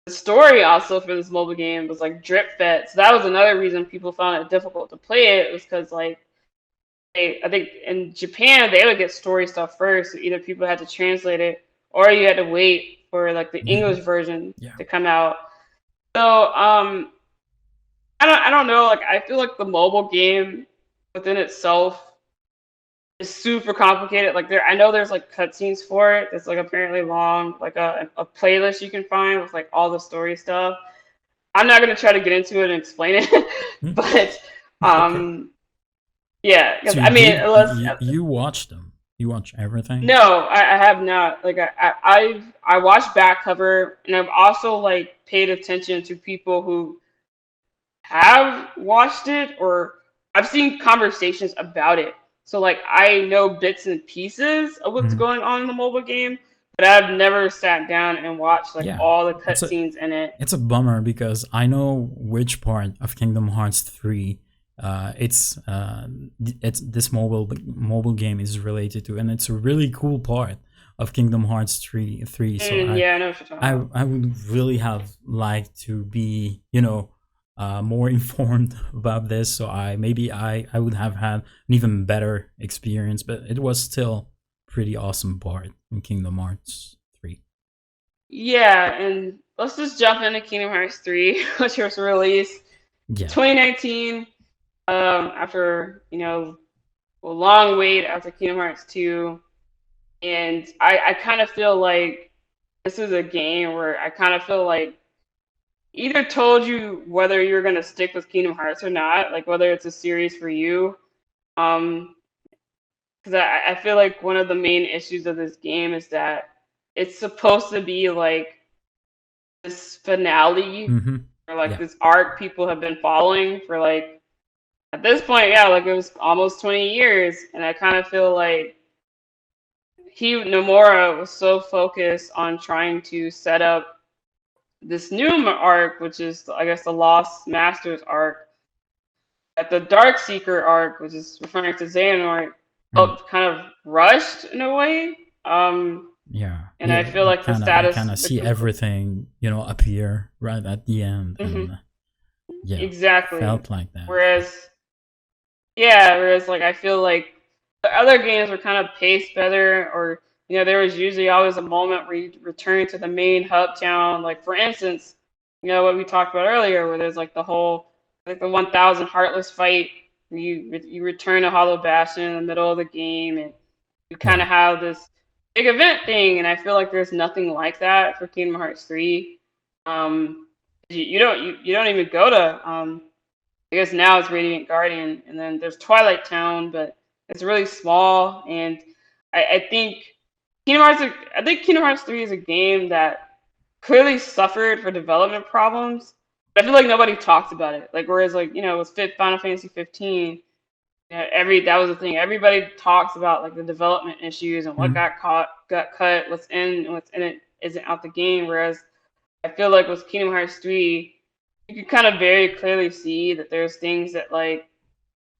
S1: the story also for this mobile game was like drip fed. So that was another reason people found it difficult to play it was because like I think in Japan they would get story stuff first. So either people had to translate it or you had to wait for like the
S2: Hmm.
S1: English version
S2: Yeah.
S1: to come out. So I don't know. Like I feel like the mobile game within itself is super complicated. Like I know there's like cutscenes for it. It's like apparently long, like a playlist you can find with like all the story stuff. I'm not gonna try to get into it and explain it,
S2: Hmm.
S1: but
S2: Okay.
S1: um, yeah.
S2: So
S1: Because
S2: you
S1: I mean,
S2: did
S1: unless
S2: you watch them? You watch everything?
S1: no, I have not. Like I watched back cover, and I've also like paid attention to people who have watched it or I've seen conversations about it. So like I know bits and pieces of what's
S2: Mhm.
S1: going on in the mobile game, but I've never sat down and watched like
S2: Yeah.
S1: all the
S2: It's a
S1: cutscenes in it.
S2: it's a bummer because I know which part of Kingdom Hearts 3 it's this mobile game is related to, and it's a really cool part of Kingdom Hearts 3. So
S1: Yeah, I know what you're talking about.
S2: I would really have liked to be, more informed about this. So I would have had an even better experience, but it was still pretty awesome part in Kingdom Hearts 3.
S1: Yeah, and let's just jump into Kingdom Hearts 3, which was released
S2: Yeah.
S1: 2019 after, a long wait after Kingdom Hearts 2. And I kind of feel like this is a game where I kind of feel like either told you whether you're gonna stick with Kingdom Hearts or not, like whether it's a series for you. Um, because I feel like one of the main issues of this game is that it's supposed to be like this finale
S2: Mm-hmm.
S1: or like
S2: Yeah.
S1: this arc people have been following for like at this point, yeah, like it was almost 20 years, and I kind of feel like Nomura was so focused on trying to set up this new arc, which is I guess the Lost Masters arc, that the Dark Seeker arc, which is referring to Xehanort,
S2: Mm.
S1: felt kind of rushed in a way.
S2: Yeah.
S1: And I
S2: Yeah.
S1: feel like the
S2: You
S1: status,
S2: kind of see everything, appear right at the end,
S1: hmm
S2: and yeah,
S1: exactly.
S2: felt like that.
S1: Whereas, yeah, whereas like I feel like the other games were kind of paced better, or there was usually always a moment where you return to the main hub town. Like for instance, what we talked about earlier, where there's like the whole like the 1,000 Heartless fight. Where you return to Hollow Bastion in the middle of the game, and you kind
S2: Yeah.
S1: of have this big event thing. And I feel like there's nothing like that for Kingdom Hearts 3. You don't even go to I guess now it's Radiant Guardian, and then there's Twilight Town, but it's really small. And I think I think Kingdom Hearts 3 is a game that clearly suffered for development problems. But I feel like nobody talks about it. Like whereas like with Final Fantasy 15, that was the thing. Everybody talks about like the development issues and what
S2: Mm.
S1: got cut, what's in and what's in it isn't out the game. Whereas I feel like with Kingdom Hearts 3, you can kind of very clearly see that there's things that like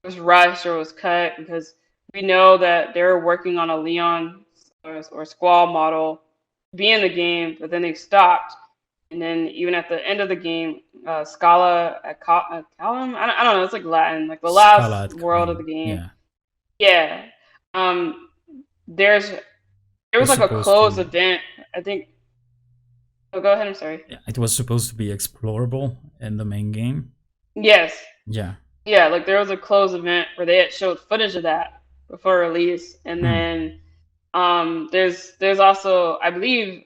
S1: was rushed or was cut because we know that they were working on a Leon or Squall model to be in the game, but then they stopped. And then even at the end of the game, Scala at Calum, I don't know, it's like Latin, like the last
S2: Scarlet
S1: world of
S2: Column.
S1: the game.
S2: Yeah,
S1: Yeah. Um, there's there was
S2: was
S1: like a
S2: supposed
S1: closed
S2: to.
S1: event. I think. Oh, go ahead. I'm sorry.
S2: Yeah, it was supposed to be explorable in the main game.
S1: Yes.
S2: Yeah.
S1: Yeah, like there was a closed event where they had showed footage of that before release, and
S2: Hmm.
S1: then there's also, I believe,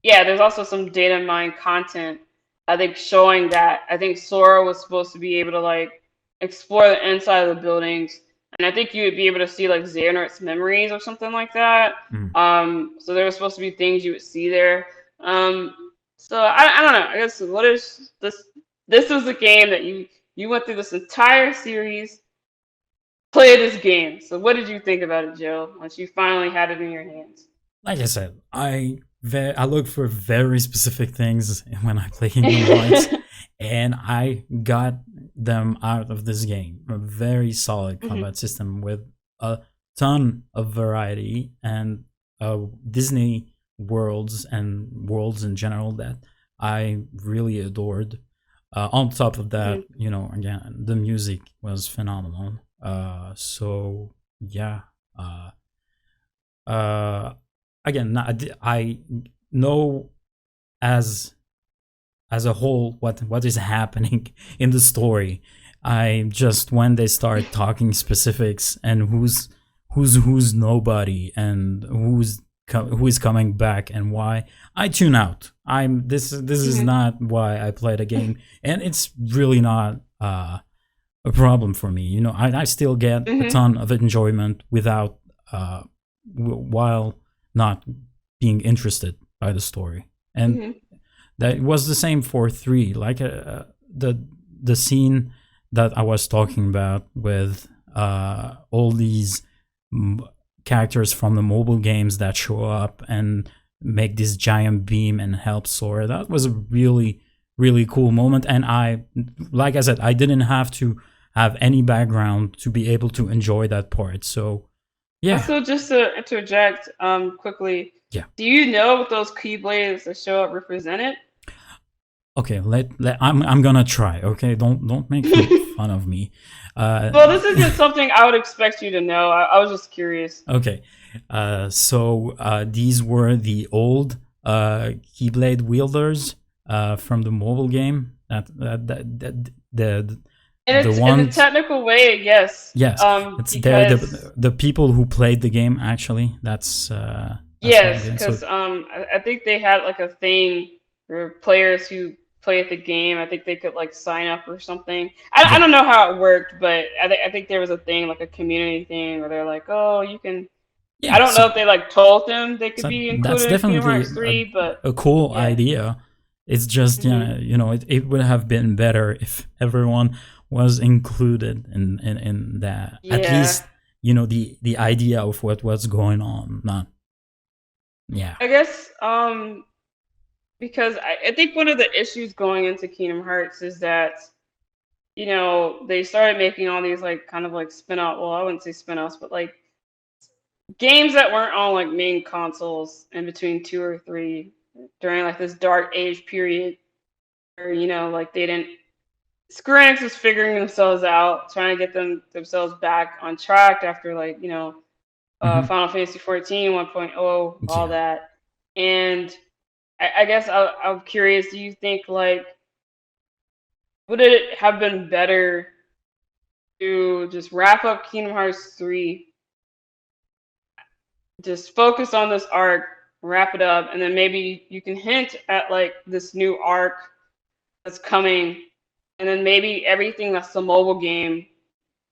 S1: yeah, there's also some data mine content, I think, showing that I think Sora was supposed to be able to like explore the inside of the buildings, and I think you would be able to see like Xehanort's memories or something like that.
S2: Hmm.
S1: So there was supposed to be things you would see there. So I don't know. I guess what is this? This was a game that you went through this entire series, played this game. So what did you think about it, Joe, once you finally had it in your hands?
S2: Like I said, I look for very specific things when I play Kingdom Hearts, and I got them out of this game. A very solid
S1: Mhm,
S2: combat system with a ton of variety and Disney worlds and worlds in general that I really adored. On top of that,
S1: mhm,
S2: again, the music was phenomenal. So yeah. Uh, uh, Again, I know as a whole what is happening in the story. I just, when they start talking specifics and who's nobody and who is coming back and why, I tune out. This is
S1: mhm,
S2: not why I play the game, and it's really not a problem for me. I still get a
S1: mhm,
S2: ton of enjoyment without while not being interested by the story. And
S1: mhm.
S2: that was the same for 3. Like the scene that I was talking about with all these m- characters from the mobile games that show up and make this giant beam and help Sora. That was a really, really cool moment. And like I said, I didn't have to have any background to be able to enjoy that part. So yeah,
S1: Also, just to interject quickly,
S2: yeah.
S1: do you know what those keyblades that show up represented?
S2: Okay, I'm gonna try. Okay, don't make fun of me. Uh,
S1: Well, this isn't something I would expect you to know. I was just curious.
S2: okay, so these were the old Keyblade wielders from the mobile game. The
S1: In
S2: the
S1: in a
S2: ones.
S1: technical way, yes.
S2: Yes, it's they're
S1: Because
S2: the people who played the game. Actually, that's what I'm
S1: yes,
S2: getting. So
S1: because I think they had like a thing for players who play at the game. I think they could like sign up or something. I
S2: yeah,
S1: don't know how it worked, but I think there was a thing like a community thing where they're like, oh, you can. I
S2: yeah.
S1: don't know if they like told them they could
S2: So
S1: be
S2: that's
S1: included in Kingdom
S2: definitely
S1: Hearts 3, but
S2: a cool
S1: yeah.
S2: idea. It's just,
S1: Hmm.
S2: it would have been better if everyone was included in that. At
S1: Yeah.
S2: least, the idea of what was going on. Not, yeah,
S1: I guess because I think one of the issues going into Kingdom Hearts is that they started making all these like kind of like spin-off, well, I wouldn't say spin-offs, but like games that weren't on like main consoles in between 2 or 3 during like this dark age period where like they didn't Square Enix was figuring themselves out, trying to get themselves back on track after like,
S2: hmm,
S1: Final Fantasy 14, 1.0, all
S2: yeah,
S1: that. And I guess I'm curious, do you think like would it have been better to just wrap up Kingdom Hearts 3, just focus on this arc, wrap it up, and then maybe you can hint at like this new arc that's coming, and then maybe everything that's the mobile game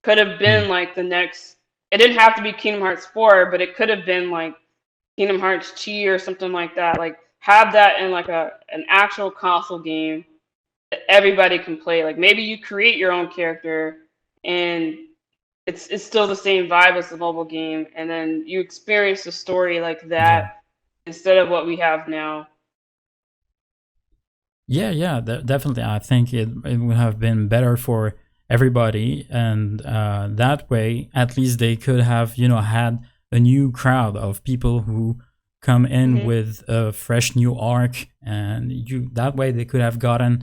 S1: could have
S2: mm,
S1: been like the next. It didn't have to be Kingdom Hearts 4, but it could have been like Kingdom Hearts Chi or something like that. Like have that in like an actual console game that everybody can play. Like maybe you create your own character and it's still the same vibe as the mobile game, and then you experience the story like
S2: yeah.
S1: that instead of what we have now.
S2: Yeah, yeah, definitely. I think it would have been better for everybody, and that way, at least they could have, had a new crowd of people who come in
S1: Hmm.
S2: with a fresh new arc, and you that way they could have gotten,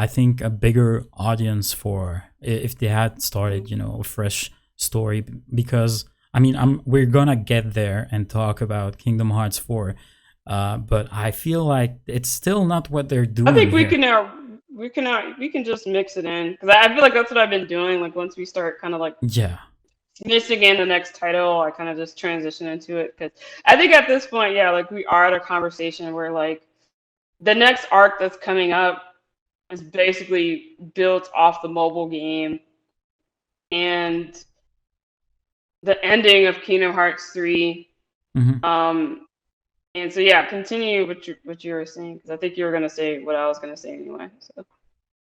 S2: I think, a bigger audience for if they had started, a fresh story. Because I mean, we're gonna get there and talk about Kingdom Hearts 4, but I feel like it's still not what they're
S1: I
S2: doing
S1: think we
S2: here.
S1: can we can just mix it in because I feel like that's what I've been doing. Like once we start kind of like
S2: Yeah.
S1: mixing in the next title, I kind of just transition into it because I think at this point, yeah, like we are at a conversation where like the next arc that's coming up is basically built off the mobile game and the ending of Kingdom Hearts 3.
S2: Hmm.
S1: Um, and so yeah, continue what you were saying because I think you were gonna say what I was gonna say anyway. So.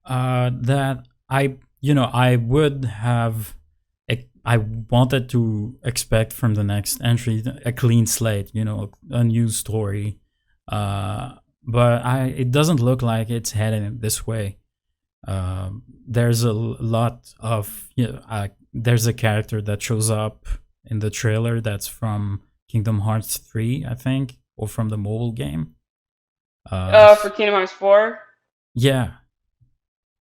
S2: That I would have, I wanted to expect from the next entry a clean slate, a new story. But it doesn't look like it's heading this way. There's a lot of, there's a character that shows up in the trailer that's from Kingdom Hearts 3, I think, or from the mobile game.
S1: For Kingdom Hearts 4.
S2: Yeah.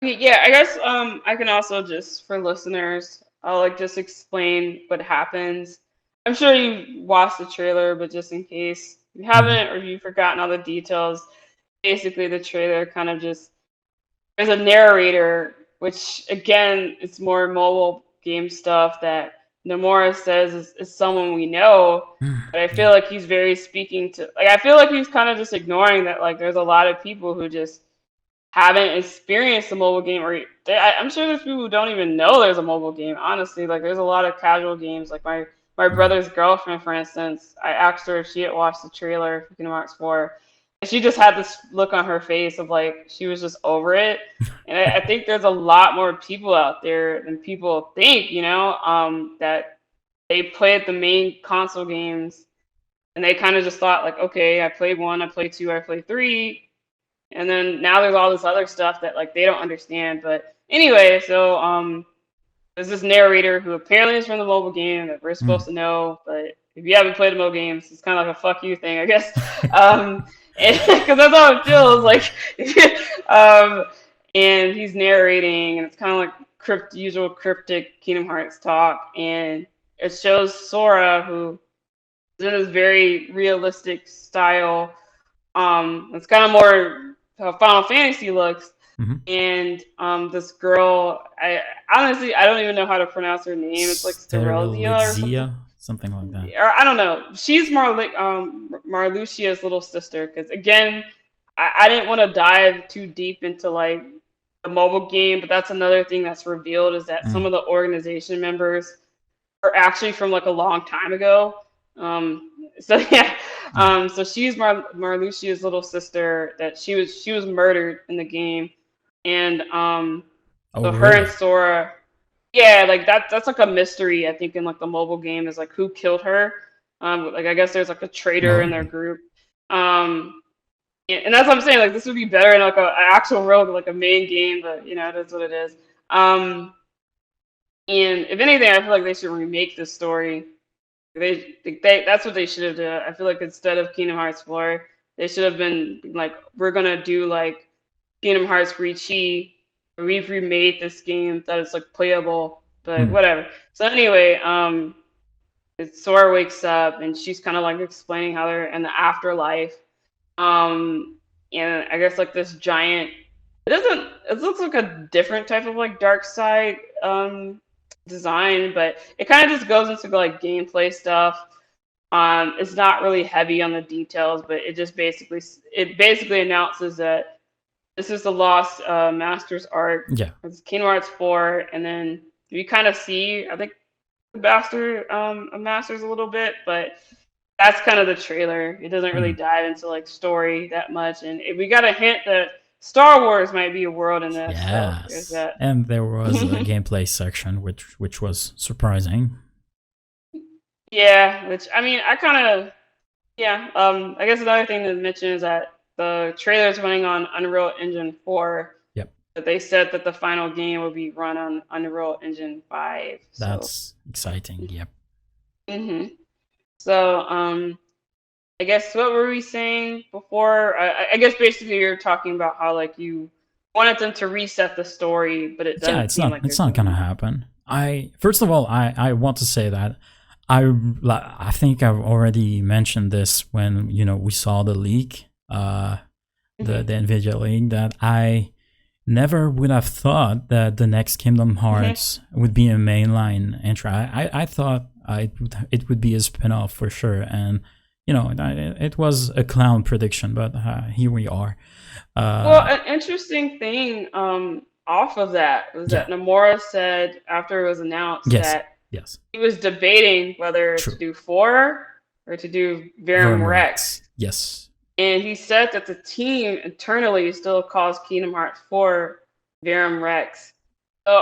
S1: Yeah, I guess I can also just for listeners, I'll like just explain what happens. I'm sure you watched the trailer, but just in case you
S2: Hmm.
S1: haven't or you've forgotten all the details, basically the trailer kind of just there's a narrator, which again it's more mobile game stuff that Nomura says is someone we know, but I feel
S2: Yeah.
S1: like he's very speaking to like I feel like he's kind of just ignoring that like there's a lot of people who just haven't experienced a mobile game, or I'm sure there's people who don't even know there's a mobile game. Honestly, like there's a lot of casual games. Like my
S2: Yeah.
S1: brother's girlfriend, for instance, I asked her if she had watched the trailer for Kingdom Hearts 4, and she just had this look on her face of like she was just over it. And I think there's a lot more people out there than people think, that they played the main console games and they kind of just thought like, okay, I played one, I played two, I played three, and then now there's all this other stuff that like they don't understand. But anyway, so there's this narrator who apparently is from the mobile game that we're supposed
S2: Mm.
S1: to know, but if you haven't played the mobile games, it's kind of like a fuck you thing, I guess. Um, because that's how it feels like. um, and he's narrating, and it's kind of like usual cryptic Kingdom Hearts talk, and it shows Sora who is in this very realistic style. It's kind of more how Final Fantasy looks,
S2: Hmm.
S1: and this girl, I don't even know how to pronounce her name. It's like Sterelzia or something,
S2: Something like that.
S1: or I don't know. She's Marluxia's little sister. Because again, I didn't want to dive too deep into like the mobile game, but that's another thing that's revealed is that some
S2: Mm.
S1: of the organization members are actually from like a long time ago. So yeah,
S2: Yeah.
S1: so she's Marluxia's little sister that she was murdered in the game, and
S2: Oh,
S1: so her and
S2: really?
S1: Sora, yeah, like that's like a mystery I think in like the mobile game is like who killed her. Like I guess there's like a traitor in their
S2: Oh.
S1: group. And that's what I'm saying. Like this would be better in like a actual world, like a main game, but it is what it is. Um, and if anything, I feel like they should remake this story. They that's what they should have done. I feel like instead of Kingdom Hearts 4, they should have been like, we're gonna do like Kingdom Hearts Richi. We've remade this game that is like playable, but
S2: Mm.
S1: whatever. So anyway, Sora wakes up and she's kind of like explaining how they're in the afterlife. Um, and I guess like this giant. It doesn't. It looks like a different type of like dark side design, but it kind of just goes into like gameplay stuff. It's not really heavy on the details, but it basically announces that this is the Lost Masters arc.
S2: Yeah.
S1: It's Kingdom Hearts 4, and then you kind of see I think the Master Masters a little bit, but that's kind of the trailer. It doesn't really
S2: Mm.
S1: dive into like story that much, and we got a hint that Star Wars might be a world in this, so there's
S2: Yes.
S1: that.
S2: And there was a gameplay section which was surprising.
S1: Yeah, which I mean, I kind of yeah. I guess another thing to mention is that the trailer is running on Unreal Engine 4,
S2: Yep.
S1: but they said that the final game will be run on Unreal Engine 5. So,
S2: That's exciting. Yep.
S1: hmm so I guess what were we saying before? I guess basically you're talking about how like you wanted them to reset the story, but it
S2: Yeah,
S1: doesn't seem like they're
S2: it's not
S1: doing
S2: gonna
S1: that.
S2: happen. I First of all, I want to say that I think I've already mentioned this when we saw the leak,
S1: Hmm.
S2: the Nvidia leak, that I never would have thought that the next Kingdom
S1: Hmm.
S2: Hearts would be a mainline entry. I thought it would be a spin-off for sure, and it was a clown prediction, but here we are.
S1: Well,
S2: Uh,
S1: an interesting thing off of that was
S2: yeah,
S1: that Nomura said after it was announced
S2: yes,
S1: that
S2: yes,
S1: he was debating whether to
S2: true.
S1: do 4 or to do Verum
S2: Vermrex,
S1: Rex.
S2: yes.
S1: And he said that the team internally still calls Kingdom Hearts 4 Verum Rex. So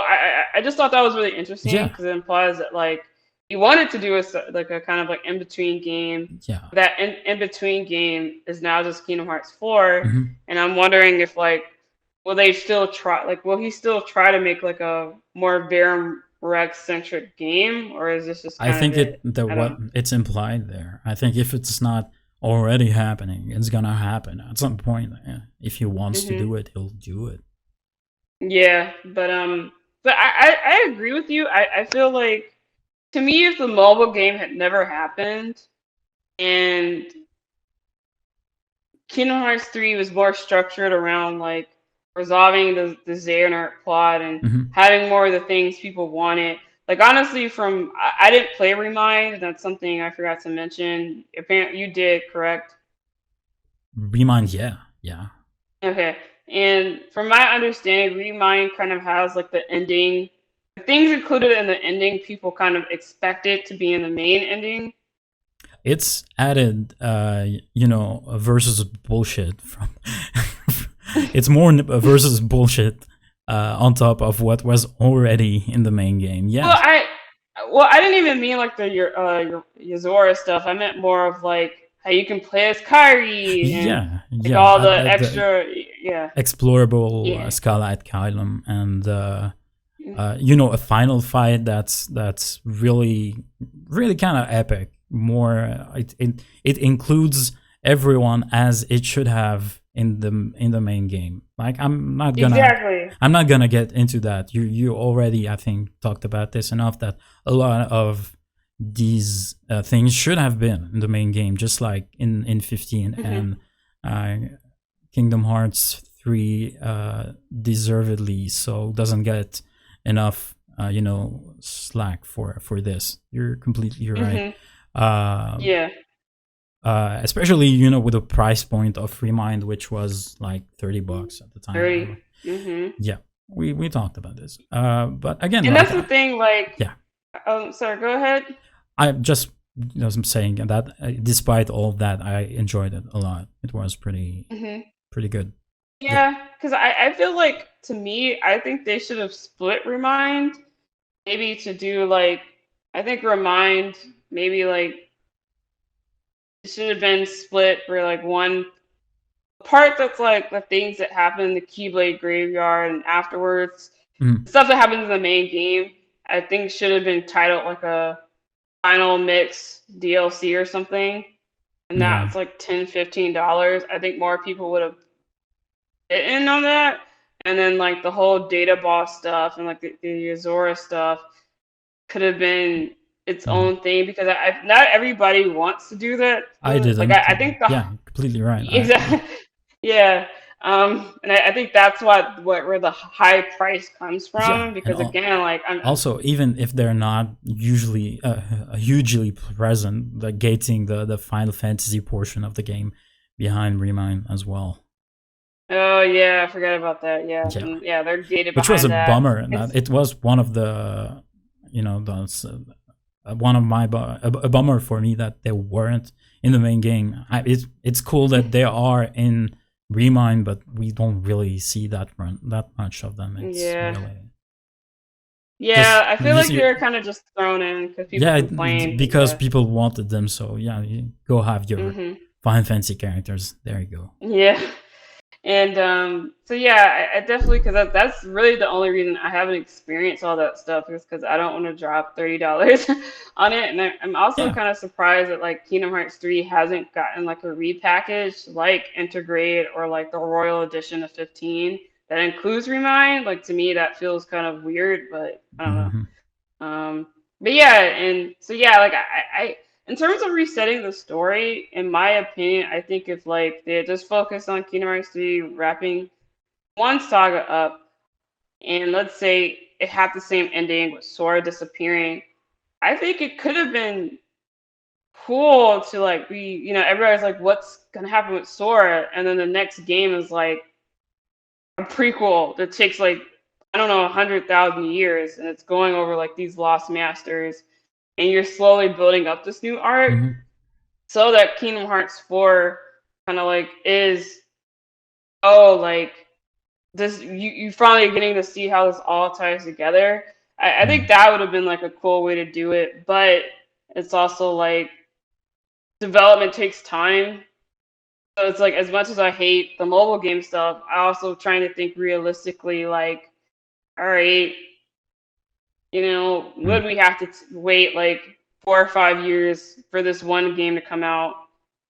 S1: I just thought that was really interesting
S2: Yeah,
S1: because it implies that like he wanted to do like a kind of like in between game.
S2: yeah.
S1: That in between game is now just Kingdom Hearts 4,
S2: Hmm.
S1: and I'm wondering if like will they still try like will he still try to make like a more Verum Rex centric game, or is this just
S2: I
S1: kind of
S2: think
S1: it?
S2: the
S1: I don't
S2: what
S1: know.
S2: it's implied there. I think if it's not already happening, it's gonna happen at some point. If he wants to do
S1: Hmm.
S2: it, he'll do it.
S1: Yeah, but I agree with you. I feel like to me, if the mobile game had never happened and Kingdom Hearts 3 was more structured around like resolving the Xehanort plot and
S2: Hmm.
S1: having more of the things people wanted. Like honestly, I didn't play Remind. That's something I forgot to mention. Apparently, you did, correct?
S2: Remind, yeah, yeah.
S1: Okay. And from my understanding, Remind kind of has like the ending, the things included in the ending. People kind of expect it to be in the main ending.
S2: It's added, versus bullshit from. It's more versus bullshit on top of what was already in the main game.
S1: Well,
S2: Yes.
S1: I didn't even mean like your Yazora stuff. I meant more of like how you can play as Kyrie and
S2: Yeah,
S1: like
S2: yeah.
S1: all the
S2: The
S1: extra. Yeah,
S2: explorable
S1: yeah.
S2: Skylight Kylum, and a final fight that's really kind of epic. More, it includes everyone as it should have in the main game. Like
S1: Exactly.
S2: I'm not gonna get into that. You already, I think, talked about this enough that a lot of these things should have been in the main game, just like in 15,
S1: Hmm.
S2: and uh, Kingdom Hearts 3 deservedly so doesn't get enough slack for this. You're completely right.
S1: Hmm.
S2: Uh,
S1: Yeah.
S2: Especially with the price point of Remind, which was like $30 at the time.
S1: 30. Hmm.
S2: Yeah, we talked about this. But again,
S1: And
S2: like
S1: that's the thing. Like,
S2: yeah,
S1: sorry. Go ahead.
S2: I just I'm saying that despite all of that, I enjoyed it a lot. It was
S1: Hmm.
S2: pretty good. Yeah.
S1: Yeah, because I feel like to me, I think they should have split Remind. Maybe to do like, I think Remind, maybe like, it should have been split for like one part that's like the things that happen in the Keyblade graveyard and afterwards.
S2: Mm,
S1: The stuff that happens in the main game, I think should have been titled like a final mix DLC or something. And
S2: yeah.
S1: that's like $10, $15. I think more people would have in on that. And then like the whole data boss stuff and like the Azora stuff could have been its
S2: Mhm.
S1: own thing because not everybody wants to do that.
S2: I
S1: Like
S2: didn't.
S1: I think the
S2: Yeah, completely right.
S1: exactly yeah. And I think that's where the high price comes
S2: Yeah,
S1: from
S2: and
S1: because again like I'm
S2: also, even if they're not usually hugely present, the gating the Final Fantasy portion of the game behind Remind as well.
S1: oh yeah I forgot about that yeah
S2: Yeah,
S1: yeah they're gated
S2: which was a
S1: behind that.
S2: bummer.
S1: It's
S2: It was one of the those one of my a bummer for me that they weren't in the main game. It's cool that they are in Remind, but we don't really see that much of them. It's
S1: yeah.
S2: really
S1: Yeah,
S2: just
S1: I feel
S2: you
S1: like
S2: see.
S1: they're kind of just thrown in because people
S2: Yeah,
S1: complain. But
S2: because
S1: yeah.
S2: people wanted them. So yeah, you go have your
S1: Mhm.
S2: Final Fantasy characters. There you go.
S1: Yeah. And so yeah, I definitely because that's really the only reason I haven't experienced all that stuff is because I don't want to drop $30 on it. And I'm also
S2: Yeah.
S1: kind of surprised that like Kingdom Hearts 3 hasn't gotten like a repackage like Intergrade or like the Royal Edition of 15 that includes Remind. Like to me, that feels kind of weird, but I don't know.
S2: Hmm.
S1: But yeah, and so yeah, like in terms of resetting the story, in my opinion, I think if like they had just focused on Kingdom Hearts 3 wrapping one saga up, and let's say it had the same ending with Sora disappearing, I think it could have been cool to like be, everybody's like, what's gonna happen with Sora? And then the next game is like a prequel that takes like, I don't know, 100,000 years, and it's going over like these lost masters, and you're slowly building up this new arc
S2: Hmm.
S1: so that Kingdom Hearts 4 kind of like is, oh, like this, you finally getting to see how this all ties together. I think
S2: Mm.
S1: that would have been like a cool way to do it, but it's also like development takes time. So it's like as much as I hate the mobile game stuff, I also trying to think realistically like, all right,
S2: Mm.
S1: would we have to wait like 4 or 5 years for this one game to come out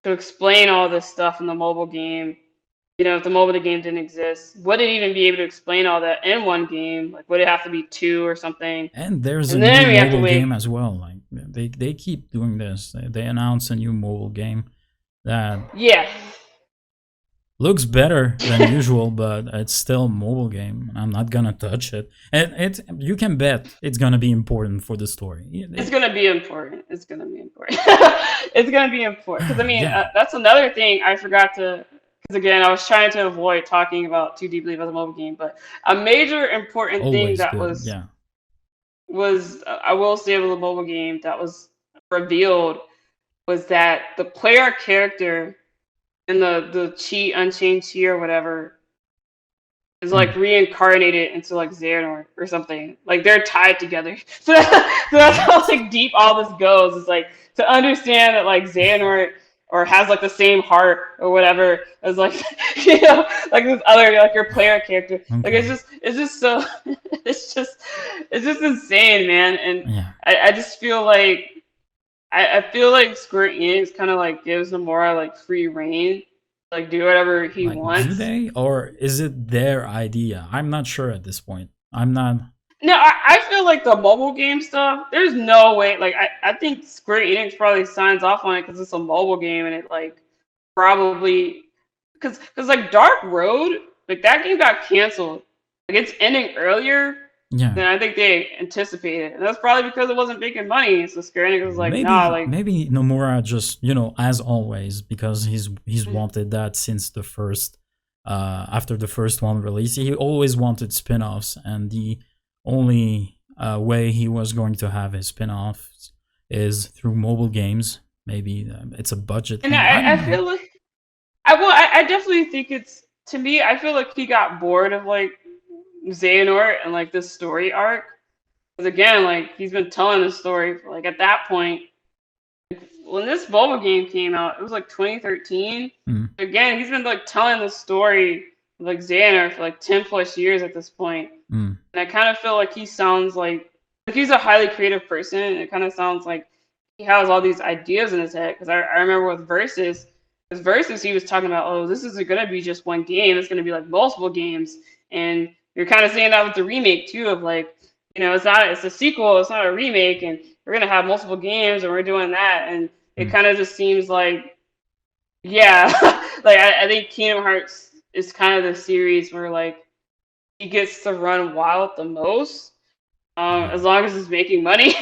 S1: to explain all this stuff in the mobile game? If the mobile game didn't exist, would it even be able to explain all that in one game? Like, would it have to be two or something?
S2: And there's a
S1: And
S2: new
S1: then we have to
S2: mobile game
S1: wait.
S2: as well. Like they keep doing this. They announce a new mobile game that
S1: Yeah.
S2: looks better than usual, but it's still a mobile game. I'm not gonna touch it. And you can bet it's gonna be important for the story.
S1: It's gonna be important. It's gonna be important. It's gonna be important because I mean
S2: Yeah,
S1: that's another thing I forgot to. Because again, I was trying to avoid talking about too deeply about the mobile game, but a major important thing
S2: always
S1: that
S2: good.
S1: was
S2: Yeah.
S1: was I will say with the mobile game that was revealed was that the player character in the Chi Unchained Chi or whatever is like
S2: Mm.
S1: reincarnated into like Xehanort or something. Like they're tied together. So that's how
S2: What?
S1: like deep all this goes. Is like to understand that like Xehanort or has like the same heart or whatever as like like this other like your player character. Like
S2: Okay.
S1: it's just so it's just it's just insane, man. And
S2: Yeah.
S1: I just feel like I feel like Square Enix kind of like gives him more like free reign, like do whatever he
S2: Like, do
S1: wants.
S2: they, or is it their idea? I'm not sure at this point. I'm not.
S1: No, I feel like the mobile game stuff, there's no way. Like, I think Square Enix probably signs off on it because it's a mobile game and it, like, probably. Because like, Dark Road, like, that game got canceled. Like, it's ending earlier
S2: Yeah.
S1: than I think they anticipated. And that's probably because it wasn't making money. So Square Enix was like, nah,
S2: Maybe
S1: like,
S2: maybe Nomura just, as always, because he's wanted that since the first after the first one release. He always wanted spin-offs, and the only way he was going to have his spin-offs is through mobile games. Maybe it's a budget
S1: and
S2: thing. I
S1: I
S2: don't know.
S1: feel like, I definitely think it's, to me, I feel like he got bored of, like, Xehanort and, like, this story arc. Because again, like he's been telling the story for, like at that point when this mobile game came out, it was like 2013.
S2: Mm.
S1: Again, he's been like telling the story of like Xander for like 10 plus years at this point.
S2: Mm.
S1: And I kind of feel like he sounds like he's a highly creative person. And it kind of sounds like he has all these ideas in his head. Because I remember with Versus, he was talking about, oh, this isn't going to be just one game. It's going to be like multiple games. And you're kind of saying that with the remake too, of like, it's a sequel, it's not a remake, and we're gonna have multiple games, and we're doing that, and it
S2: Mm.
S1: kind of just seems like, yeah, like I think Kingdom Hearts is kind of the series where like he gets to run wild the most,
S2: Yeah.
S1: as long as it's making money.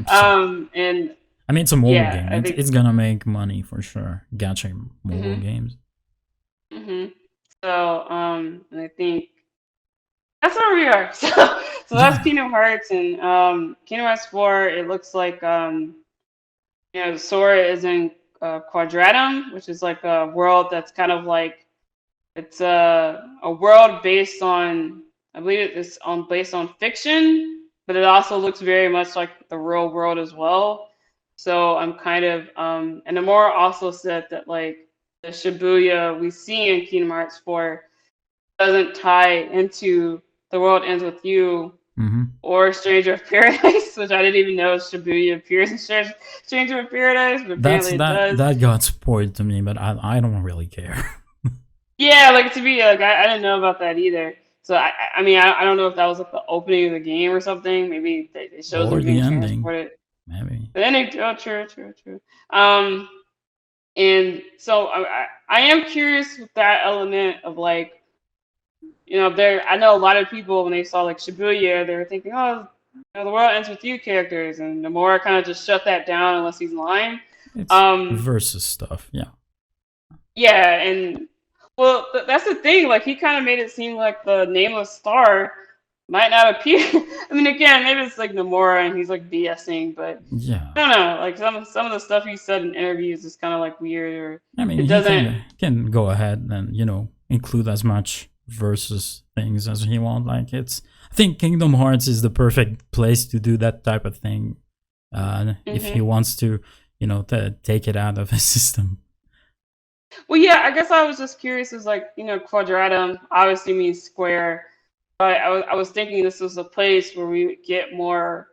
S1: And
S2: I mean, it's a mobile
S1: yeah,
S2: game.
S1: I
S2: It's
S1: think.
S2: gonna make money for sure. Gotcha. Mobile
S1: Hmm.
S2: games.
S1: Hmm. So, and I think that's where we are. So that's
S2: Yeah.
S1: Kingdom Hearts, and Kingdom Hearts 4. It looks like Sora is in Quadratum, which is like a world that's kind of like it's a world based on, I believe it's on based on fiction, but it also looks very much like the real world as well. So I'm kind of and the more also said that like the Shibuya we see in Kingdom Hearts 4 doesn't tie into The World Ends With You
S2: Hmm.
S1: or Stranger of Paradise, which I didn't even know Shibuya appears in Stranger of Paradise, but
S2: That's
S1: apparently it does.
S2: that got spoiled to me, but I don't really care.
S1: Yeah, like to be like I didn't know about that either. So I mean I don't know if that was like the opening of the game or something. Maybe it shows
S2: Or
S1: them
S2: the
S1: being
S2: ending,
S1: transported.
S2: maybe.
S1: The ending, oh, true, true, true. Um, and so I am curious with that element of like, there. I know a lot of people when they saw like Shibuya, they were thinking, oh, the world ends with you characters, and Nomura kind of just shut that down unless he's lying.
S2: It's
S1: Um,
S2: versus stuff, yeah.
S1: yeah, and well, that's the thing. Like he kind of made it seem like the nameless star might not appear. I mean, again, maybe it's like Nomura and he's like BSing, but
S2: Yeah.
S1: I don't know. Like some of the stuff he said in interviews is kind of like weird, or
S2: I mean,
S1: it
S2: he
S1: doesn't.
S2: can go ahead and include as much versus things as he want. Like I think Kingdom Hearts is the perfect place to do that type of thing. If he
S1: Hmm.
S2: wants to, to take it out of his system.
S1: Well, yeah, I guess I was just curious. Is like quadratum obviously means square, but I was thinking this was a place where we would get more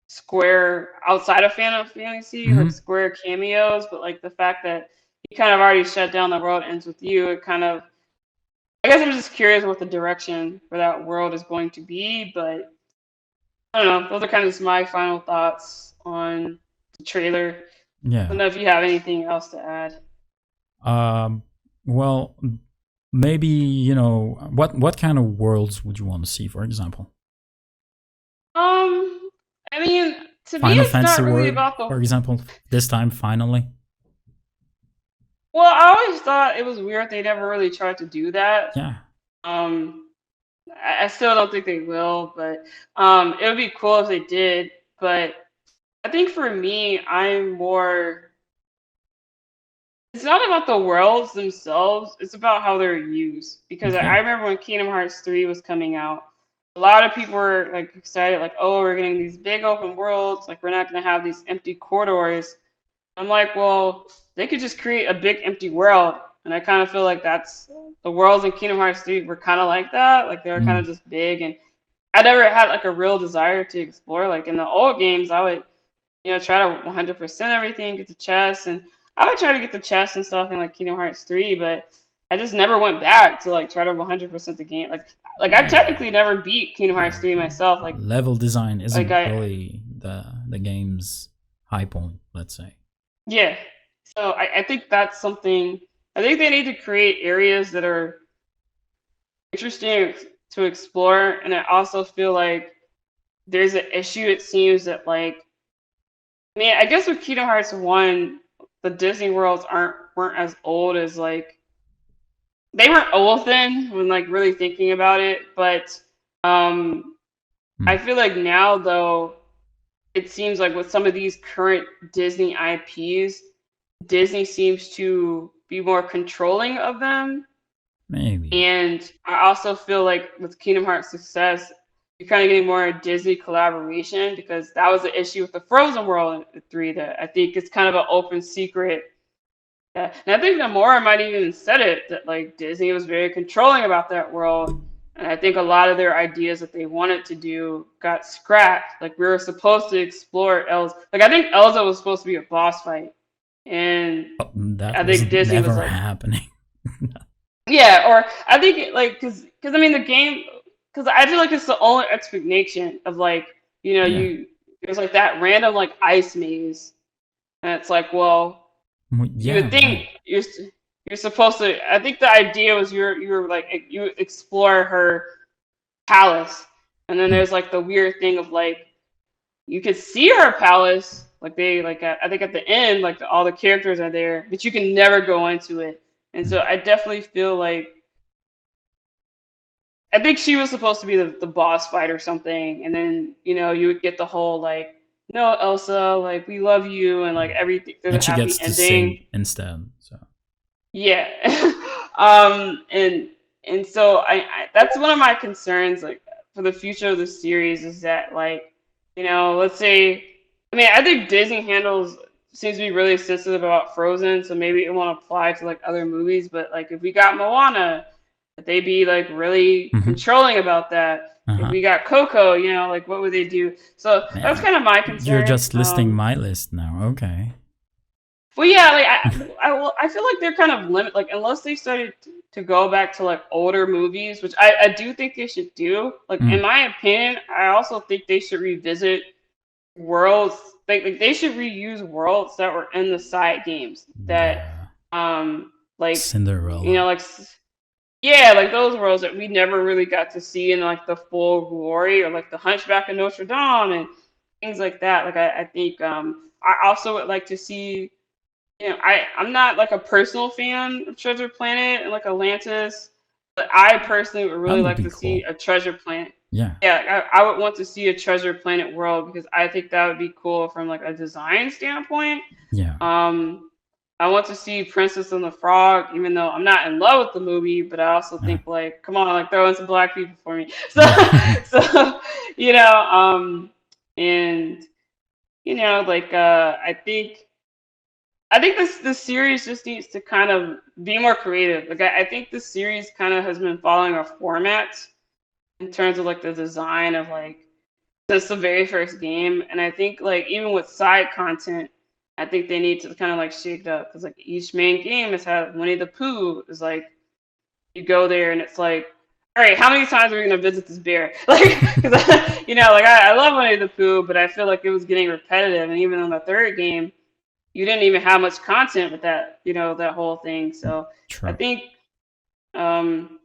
S1: square outside of Final Fantasy, like
S2: Hmm.
S1: square cameos. But like the fact that he kind of already shut down the world ends with you, it kind of. I guess I'm just curious what the direction for that world is going to be, but I don't know. Those are kind of just my final thoughts on the trailer. I don't
S2: Yeah.
S1: know if you have anything else to add.
S2: Um. Well, maybe what kind of worlds would you want to see, for example?
S1: I mean, to me,
S2: Final
S1: it's
S2: Fantasy
S1: not really
S2: World,
S1: about
S2: for
S1: the.
S2: example, this time finally.
S1: Well, I always thought it was weird they never really tried to do that.
S2: Yeah.
S1: Um, I still don't think they will, but it would be cool if they did. But I think for me, I'm more. It's not about the worlds themselves. It's about how they're used. Because I
S2: Okay.
S1: remember when Kingdom Hearts 3 was coming out, a lot of people were like excited, like, oh, we're getting these big open worlds. Like, we're not going to have these empty corridors. I'm like, well, they could just create a big empty world. And I kind of feel like that's the worlds in Kingdom Hearts 3 were kind of like that. Like, they were kind of
S2: Mm.
S1: just big. And I never had like a real desire to explore. Like, in the old games, I would try to 100% everything, get the chest, and I would try to get the chest and stuff in like Kingdom Hearts 3, but I just never went back to like try to 100% the game. Like I
S2: Yeah.
S1: technically never beat Kingdom Hearts
S2: Yeah.
S1: 3 myself.
S2: Level design
S1: Like
S2: isn't
S1: I
S2: really the game's high point, let's say.
S1: yeah. So I think that's something. I think they need to create areas that are interesting to explore, and I also feel like there's an issue. It seems that like I mean, I guess with Kingdom Hearts 1, the Disney worlds weren't as old as like they weren't old then when like really thinking about it, but um I
S2: Hmm.
S1: feel like now though it seems like with some of these current Disney IPs, Disney seems to be more controlling of them.
S2: Maybe.
S1: And I also feel like with Kingdom Hearts success, you're kind of getting more Disney collaboration because that was the issue with the Frozen World 3 that I think it's kind of an open secret. And I think Nomura might even said it that like Disney was very controlling about that world. And I think a lot of their ideas that they wanted to do got scrapped. Like we were supposed to explore Elsa. Like I think Elsa was supposed to be a boss fight. And
S2: But that
S1: I
S2: was
S1: think Disney was
S2: never
S1: like,
S2: happening.
S1: yeah, or I think like because I mean the game because I feel like it's the only explanation of like
S2: Yeah.
S1: there's like that random like ice maze and it's like well you
S2: Yeah,
S1: would think
S2: right.
S1: you're supposed to I think the idea was you're like you explore her palace and then
S2: Hmm.
S1: there's like the weird thing of like you could see her palace like they like I think at the end like all the characters are there but you can never go into it and
S2: Hmm.
S1: so I definitely feel like I think she was supposed to be the boss fight or something, and then you would get the whole like, no, Elsa, like we love you, and like everything. There's a
S2: And she
S1: happy
S2: gets to
S1: ending.
S2: sing instead. So
S1: Yeah, and so that's one of my concerns like for the future of the series is that like let's say I mean I think Disney handles seems to be really sensitive about Frozen, so maybe it won't apply to like other movies. But like if we got Moana, that they be like really
S2: Hmm.
S1: controlling about that. If
S2: Uh-huh.
S1: we got Coco, like what would they do? So that's
S2: Yeah,
S1: kind of my
S2: you're
S1: concern.
S2: just listing my list now. Okay.
S1: Well, yeah, like I feel like they're kind of limit, like unless they started to go back to like older movies, which I do think they should do. Like in
S2: Mm,
S1: my opinion, I also think they should revisit worlds. Like they should reuse worlds that were in the side games that
S2: yeah.
S1: like
S2: Cinderella.
S1: like yeah, like those worlds that we never really got to see in like the full glory, or like the Hunchback of Notre Dame and things like that. Like I think I also would like to see, I'm not like a personal fan of Treasure Planet and like Atlantis, but I personally would
S2: That
S1: really
S2: would
S1: like
S2: be
S1: to see
S2: cool.
S1: a Treasure Planet.
S2: Yeah.
S1: Yeah, I would want to see a Treasure Planet world because I think that would be cool from like a design standpoint.
S2: Yeah.
S1: Um, I want to see Princess and the Frog, even though I'm not in love with the movie, but I also
S2: Yeah.
S1: think like, come on, like throw in some black people for me. So,
S2: Yeah.
S1: so you know, and like I think this series just needs to kind of be more creative. Like I think this series kind of has been following a format in terms of like the design of like since the very first game, and I think like even with side content, I think they need to kind of like shake it up because like each main game has had Winnie the Pooh is like you go there and it's like, all right, how many times are we gonna visit this bear? Like, because like I love Winnie the Pooh, but I feel like it was getting repetitive, and even on the third game you didn't even have much content with that, that whole thing. So I
S2: True.
S1: think um,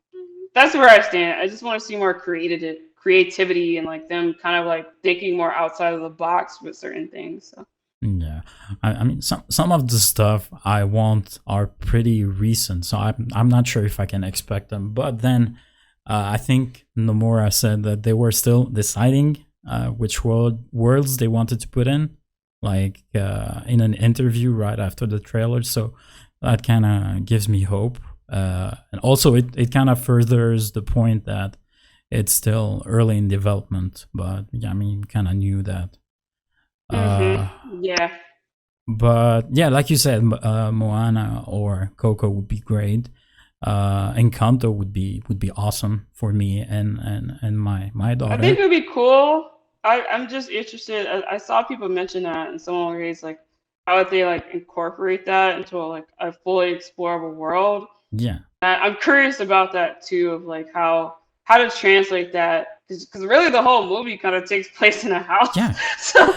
S1: that's where I stand. I just want to see more creativity and like them kind of like thinking more outside of the box with certain things. So.
S2: Yeah, I mean, some of the stuff I want are pretty recent, so I'm not sure if I can expect them. But then, I think Nomura said that they were still deciding which worlds they wanted to put in, like in an interview right after the trailer. So that kind of gives me hope, and also it kind of furthers the point that it's still early in development. But yeah, I mean, kind of knew that. Uh,
S1: Yeah.
S2: but yeah, like you said, Moana or Coco would be great. Encanto would be awesome for me and my
S1: I think
S2: daughter.
S1: it would be cool. I'm just interested. I saw people mention that, and someone raised like, how would they like incorporate that into a fully explorable world?
S2: Yeah,
S1: I'm curious about that too, of like how to translate that, because really the whole movie kind of takes place in a house.
S2: yeah.
S1: So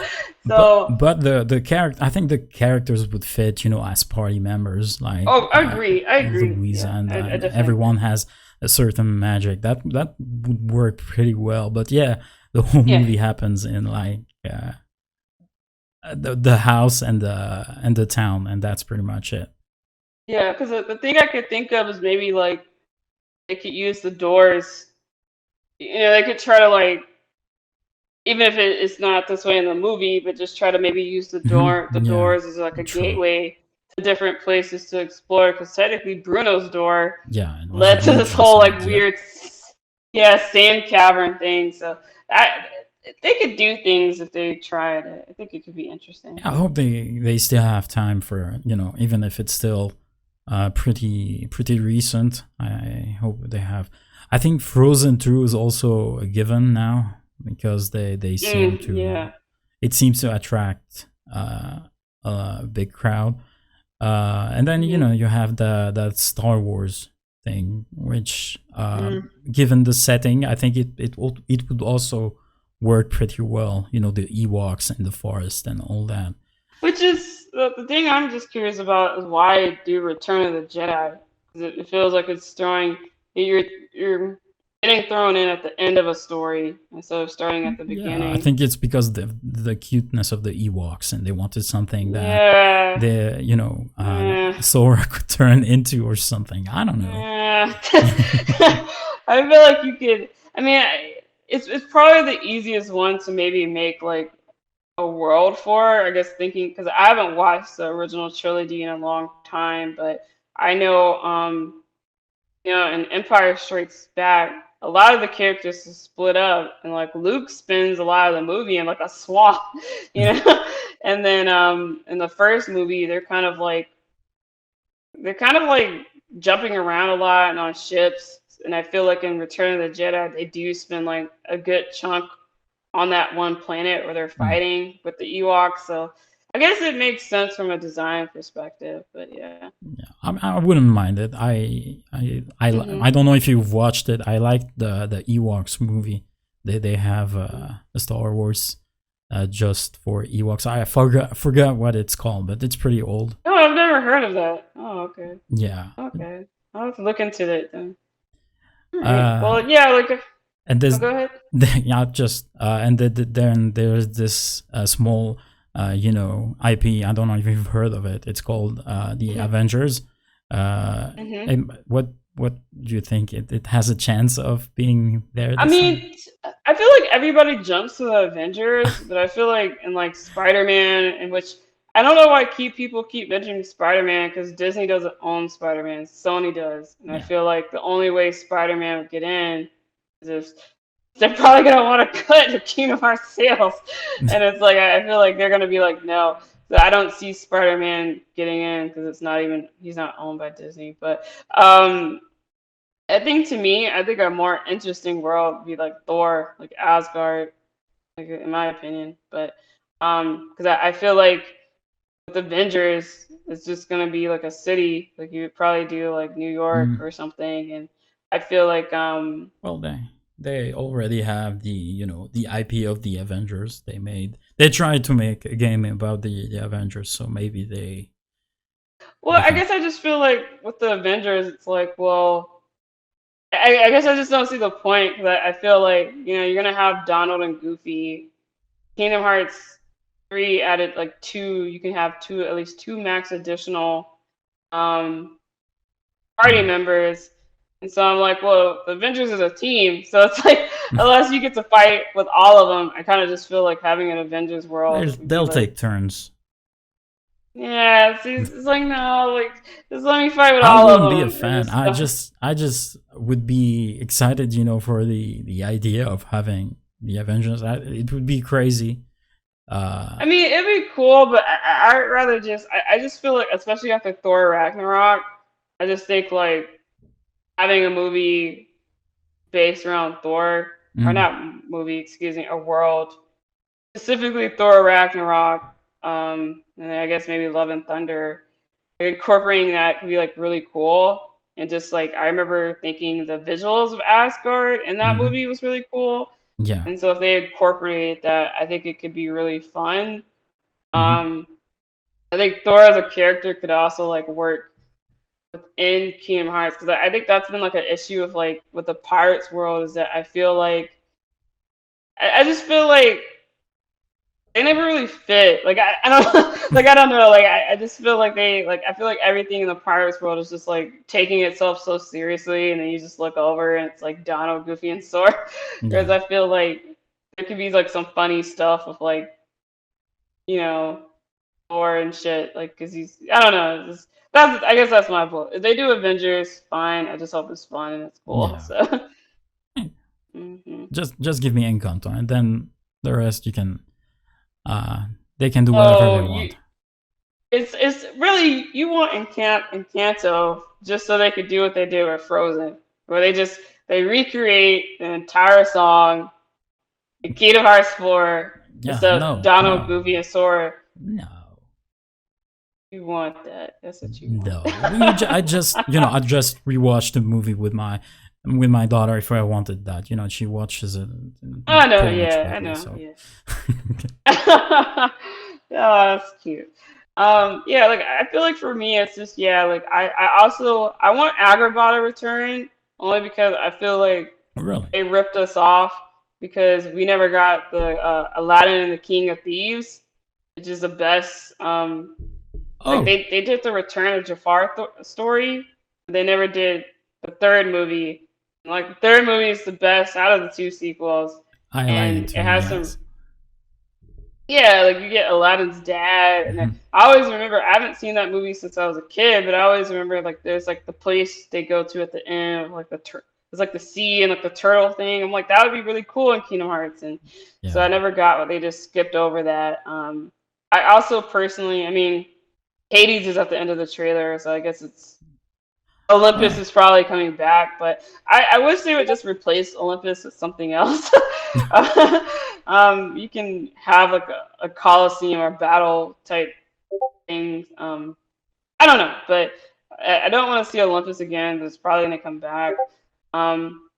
S2: But
S1: so
S2: but the character, I think the characters would fit, as party members, like
S1: oh, I agree.
S2: Louisa,
S1: Yeah,
S2: and,
S1: I
S2: and
S1: definitely agree.
S2: everyone has a certain magic that would work pretty well. But yeah, the whole
S1: Yeah,
S2: movie happens in like the house and the town, and that's pretty much it.
S1: yeah. Because the thing I could think of is maybe like they could use the doors. They could try to like, even if it's not this way in the movie, but just try to maybe use the
S2: Yeah,
S1: doors as like a
S2: true.
S1: gateway to different places to explore. Because technically, Bruno's door
S2: Yeah, it was
S1: led to this
S2: huge
S1: whole like
S2: inside. Yeah,
S1: weird, yeah, sand cavern thing. So I, they could do things if they tried it. I think it could be interesting.
S2: I hope they still have time for, even if it's still pretty recent. I hope they have. I think Frozen 2 is also a given now because they seem to
S1: Yeah.
S2: it seems to attract a big crowd. And then
S1: Mm,
S2: you have that Star Wars thing, which
S1: mm.
S2: given the setting, I think it would also work pretty well. The Ewoks in the forest and all that.
S1: Which is the thing I'm just curious about is why do Return of the Jedi? 'Cause it feels like it's throwing you're getting thrown in at the end of a story instead of starting at the
S2: Yeah, I
S1: beginning.
S2: think it's because the cuteness of the Ewoks, and they wanted something that
S1: Yeah.
S2: the
S1: Yeah.
S2: Sora could turn into or something. I don't know.
S1: Yeah. I feel like you could. I mean, it's probably the easiest one to maybe make like a world for. I guess thinking because I haven't watched the original trilogy in a long time, but I know in Empire Strikes Back. a lot of the characters is split up, and like Luke spends a lot of the movie in like a swamp, you know. And then in the first movie, they're kind of like jumping around a lot and on ships. And I feel like in Return of the Jedi, they do spend like a good chunk on that one planet where they're
S2: Mm.
S1: fighting with the Ewoks. So I guess it makes sense from a design perspective. But yeah.
S2: Yeah, I wouldn't mind it. I
S1: Hmm.
S2: don't know if you've watched it. I like the Ewoks movie. They have a Star Wars just for Ewoks. I forgot what it's called, but it's pretty old.
S1: Oh, I've never heard of that. Oh, okay.
S2: Yeah.
S1: Okay. I'll have to look into it then. All right.
S2: Uh,
S1: Well, yeah, like,
S2: and
S1: oh,
S2: this,
S1: go ahead.
S2: yeah, just and then there's this small, IP. I don't know if you've heard of it. It's called the
S1: Hmm.
S2: Avengers.
S1: Hmm.
S2: And what do you think? It has a chance of being there
S1: I
S2: this time?
S1: mean, I feel like everybody jumps to the Avengers, but I feel like in like Spider-Man, in which I don't know why people keep mentioning Spider-Man because Disney doesn't own Spider-Man, Sony does, and I
S2: Yeah.
S1: feel like the only way Spider-Man would get in is if they're probably gonna want to cut the Kingdom Hearts sales, and it's like I feel like they're gonna be like no. So I don't see Spider-Man getting in because it's not even he's not owned by Disney, but um. I think to me, I think a more interesting world would be like Thor, like Asgard, like in my opinion. But because I feel like with Avengers, it's just gonna be like a city, like you would probably do like New York
S2: Mm.
S1: or something, and I feel like
S2: Well, they already have the IP of the Avengers. They tried to make a game about the Avengers, so maybe
S1: well,
S2: they
S1: I
S2: can.
S1: guess I just feel like with the Avengers, it's like well, I guess I just don't see the point because I feel like you're gonna have Donald and Goofy. Kingdom Hearts 3 added like two, you can have two, at least two max additional um, party
S2: Mm.
S1: members. And so I'm like, well, the Avengers is a team. So it's like, unless you get to fight with all of them, I kind of just feel like having an Avengers world would be
S2: They'll
S1: like,
S2: take turns.
S1: yeah, it's like, no, like, just let me fight with
S2: I
S1: all of
S2: wouldn't be a
S1: them. And
S2: fan.
S1: just,
S2: I just would be excited, for the idea of having the Avengers. It would be crazy. Uh,
S1: I mean, it'd be cool, but I'd rather I just feel like, especially after Thor Ragnarok, I just think like having a movie based around Thor, or
S2: mm,
S1: not movie, excuse me, a world, specifically Thor Ragnarok, and then I guess maybe Love and Thunder. Like, incorporating that could be like really cool. And just like I remember thinking the visuals of Asgard in that
S2: mhm.
S1: movie was really cool.
S2: Yeah.
S1: And so if they incorporated that, I think it could be really fun.
S2: Hmm.
S1: Um, I think Thor as a character could also like work within Kingdom Hearts because I think that's been like an issue of like with the Pirates world is that I feel like I just feel like they never really fit. Like I don't like I don't know. Like I just feel like they like I feel like everything in the Pirates world is just like taking itself so seriously, and then you just look over and it's like Donald, Goofy, and Sora. Whereas
S2: Yeah.
S1: I feel like there could be like some funny stuff with like you know Thor and shit. Like because he's I don't know. That's I guess that's my vote. If they do Avengers, fine. I just hope it's fun and it's cool.
S2: Yeah.
S1: So. Hmm.
S2: Just give me Encanto, and then the rest you can. Uh, they can do whatever they
S1: So
S2: want.
S1: it's really you want Encanto just so they could do what they did with Frozen, where they recreate the entire song in Kingdom Hearts 4
S2: Yeah.
S1: instead of
S2: No.
S1: Donald,
S2: No.
S1: Goofy, and Sora.
S2: No.
S1: You want that? That's what you want.
S2: No. I just rewatched the movie with my daughter if I wanted that. She watches it
S1: I know,
S2: pretty much
S1: yeah, I
S2: weekly.
S1: know,
S2: So.
S1: yeah. Oh, that's cute. Yeah, like I feel like for me, it's just yeah, like I want Agrabah to return only because I feel like
S2: Really.
S1: they ripped us off because we never got the Aladdin and the King of Thieves, which is the best. Like
S2: Oh,
S1: they did the Return of Jafar story, but they never did the third movie. And, like the third movie is the best out of the two sequels,
S2: I like
S1: and
S2: it
S1: it
S2: too.
S1: has some
S2: Yes.
S1: yeah, like you get Aladdin's dad, and then
S2: Mhm.
S1: I always remember. I haven't seen that movie since I was a kid, but I always remember like there's like the place they go to at the end of like there's like the sea and like the turtle thing. I'm like, that would be really cool in Kingdom Hearts, and so I
S2: Yeah.
S1: never got what they just skipped over that. I also personally, I mean, Hades is at the end of the trailer, so I guess it's Olympus
S2: Well,
S1: is probably coming back, but I wish they would just replace Olympus with something else. You can have like a Coliseum or battle type thing. I don't know, but I don't want to see Olympus again. But it's probably gonna come back. Um,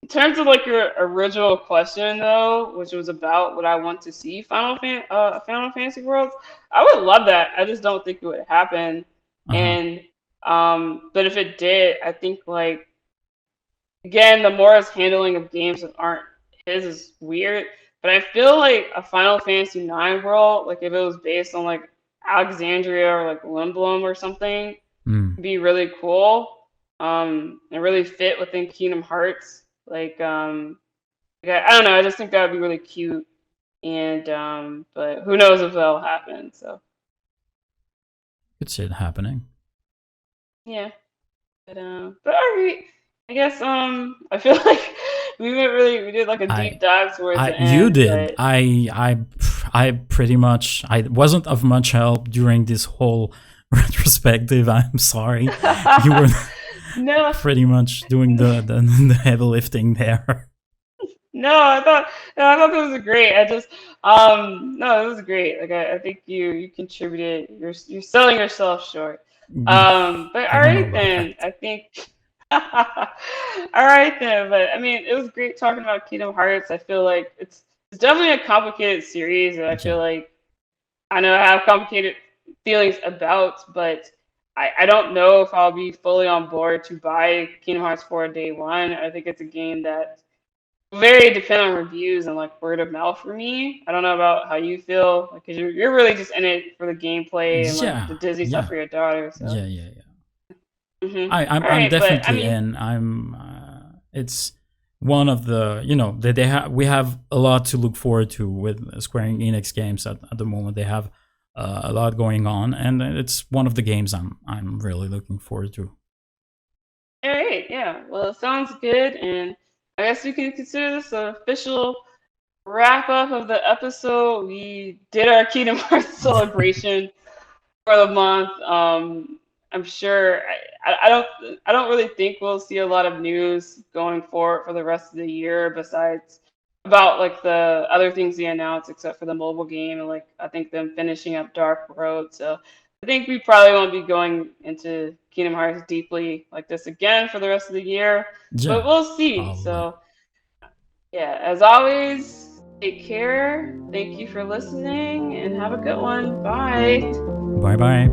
S1: in terms of like your original question though, which was about what I want to see Final Fantasy Worlds, I would love that. I just don't think it would happen.
S2: uh-huh.
S1: And but if it did, I think like again, the Morris handling of games that aren't his is weird. But I feel like a Final Fantasy IX world, like if it was based on like Alexandria or like Limblom or something,
S2: Mm.
S1: be really cool. And really fit within Kingdom Hearts. I don't know. I just think that would be really cute. And but who knows if that'll happen? So
S2: Could see it happening.
S1: yeah. But all right. I guess I feel like we did like a deep
S2: I
S1: dive towards
S2: I
S1: the
S2: you
S1: end,
S2: did.
S1: but
S2: I pretty much I wasn't of much help during this whole retrospective. I'm sorry. You were
S1: no,
S2: pretty much doing the heavy lifting there.
S1: I thought that was great. I just no, it was great. Like I think you contributed. You're selling yourself short. But
S2: I
S1: all
S2: don't know
S1: right
S2: about
S1: then.
S2: that.
S1: I think all right then. But I mean, it was great talking about Kingdom Hearts. I feel like it's definitely a complicated series, and I feel
S2: Yeah.
S1: like I know I have complicated feelings about, but I don't know if I'll be fully on board to buy Kingdom Hearts 4 day one. I think it's a game that very depend on reviews and like word of mouth for me. I don't know about how you feel, like, cause you're really just in it for the gameplay and like
S2: Yeah.
S1: the Disney stuff
S2: Yeah.
S1: for your daughter. So,
S2: Yeah.
S1: all
S2: I'm
S1: right, but I
S2: definitely
S1: mean,
S2: in. I'm. It's one of the they have we have a lot to look forward to with Square Enix games at the moment. They have a lot going on, and it's one of the games I'm really looking forward to.
S1: all right, yeah. Well, it sounds good, and I guess we can consider this an official wrap up of the episode. We did our Kingdom Hearts celebration for the month. I'm sure I don't really think we'll see a lot of news going forward for the rest of the year besides about like the other things they announced except for the mobile game and like I think them finishing up Dark Road. So I think we probably won't be going into Kingdom Hearts deeply like this again for the rest of the year, but
S2: Yeah,
S1: we'll see.
S2: probably.
S1: So yeah, as always, take care. Thank you for listening and have a good one. Bye.
S2: Bye bye.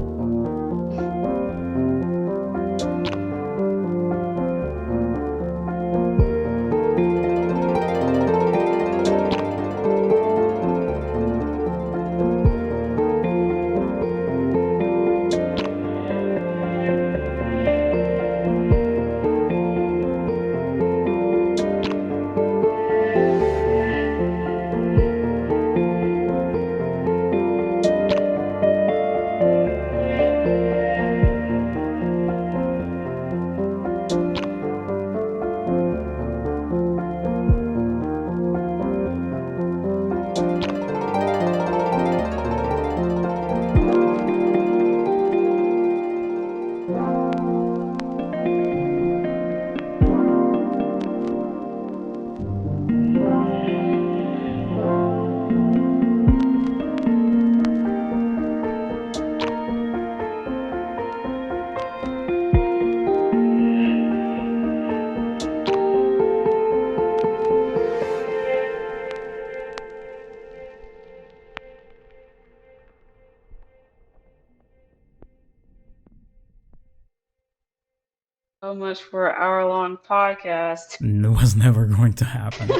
S1: So much for an hour long podcast.
S2: It was never going to happen.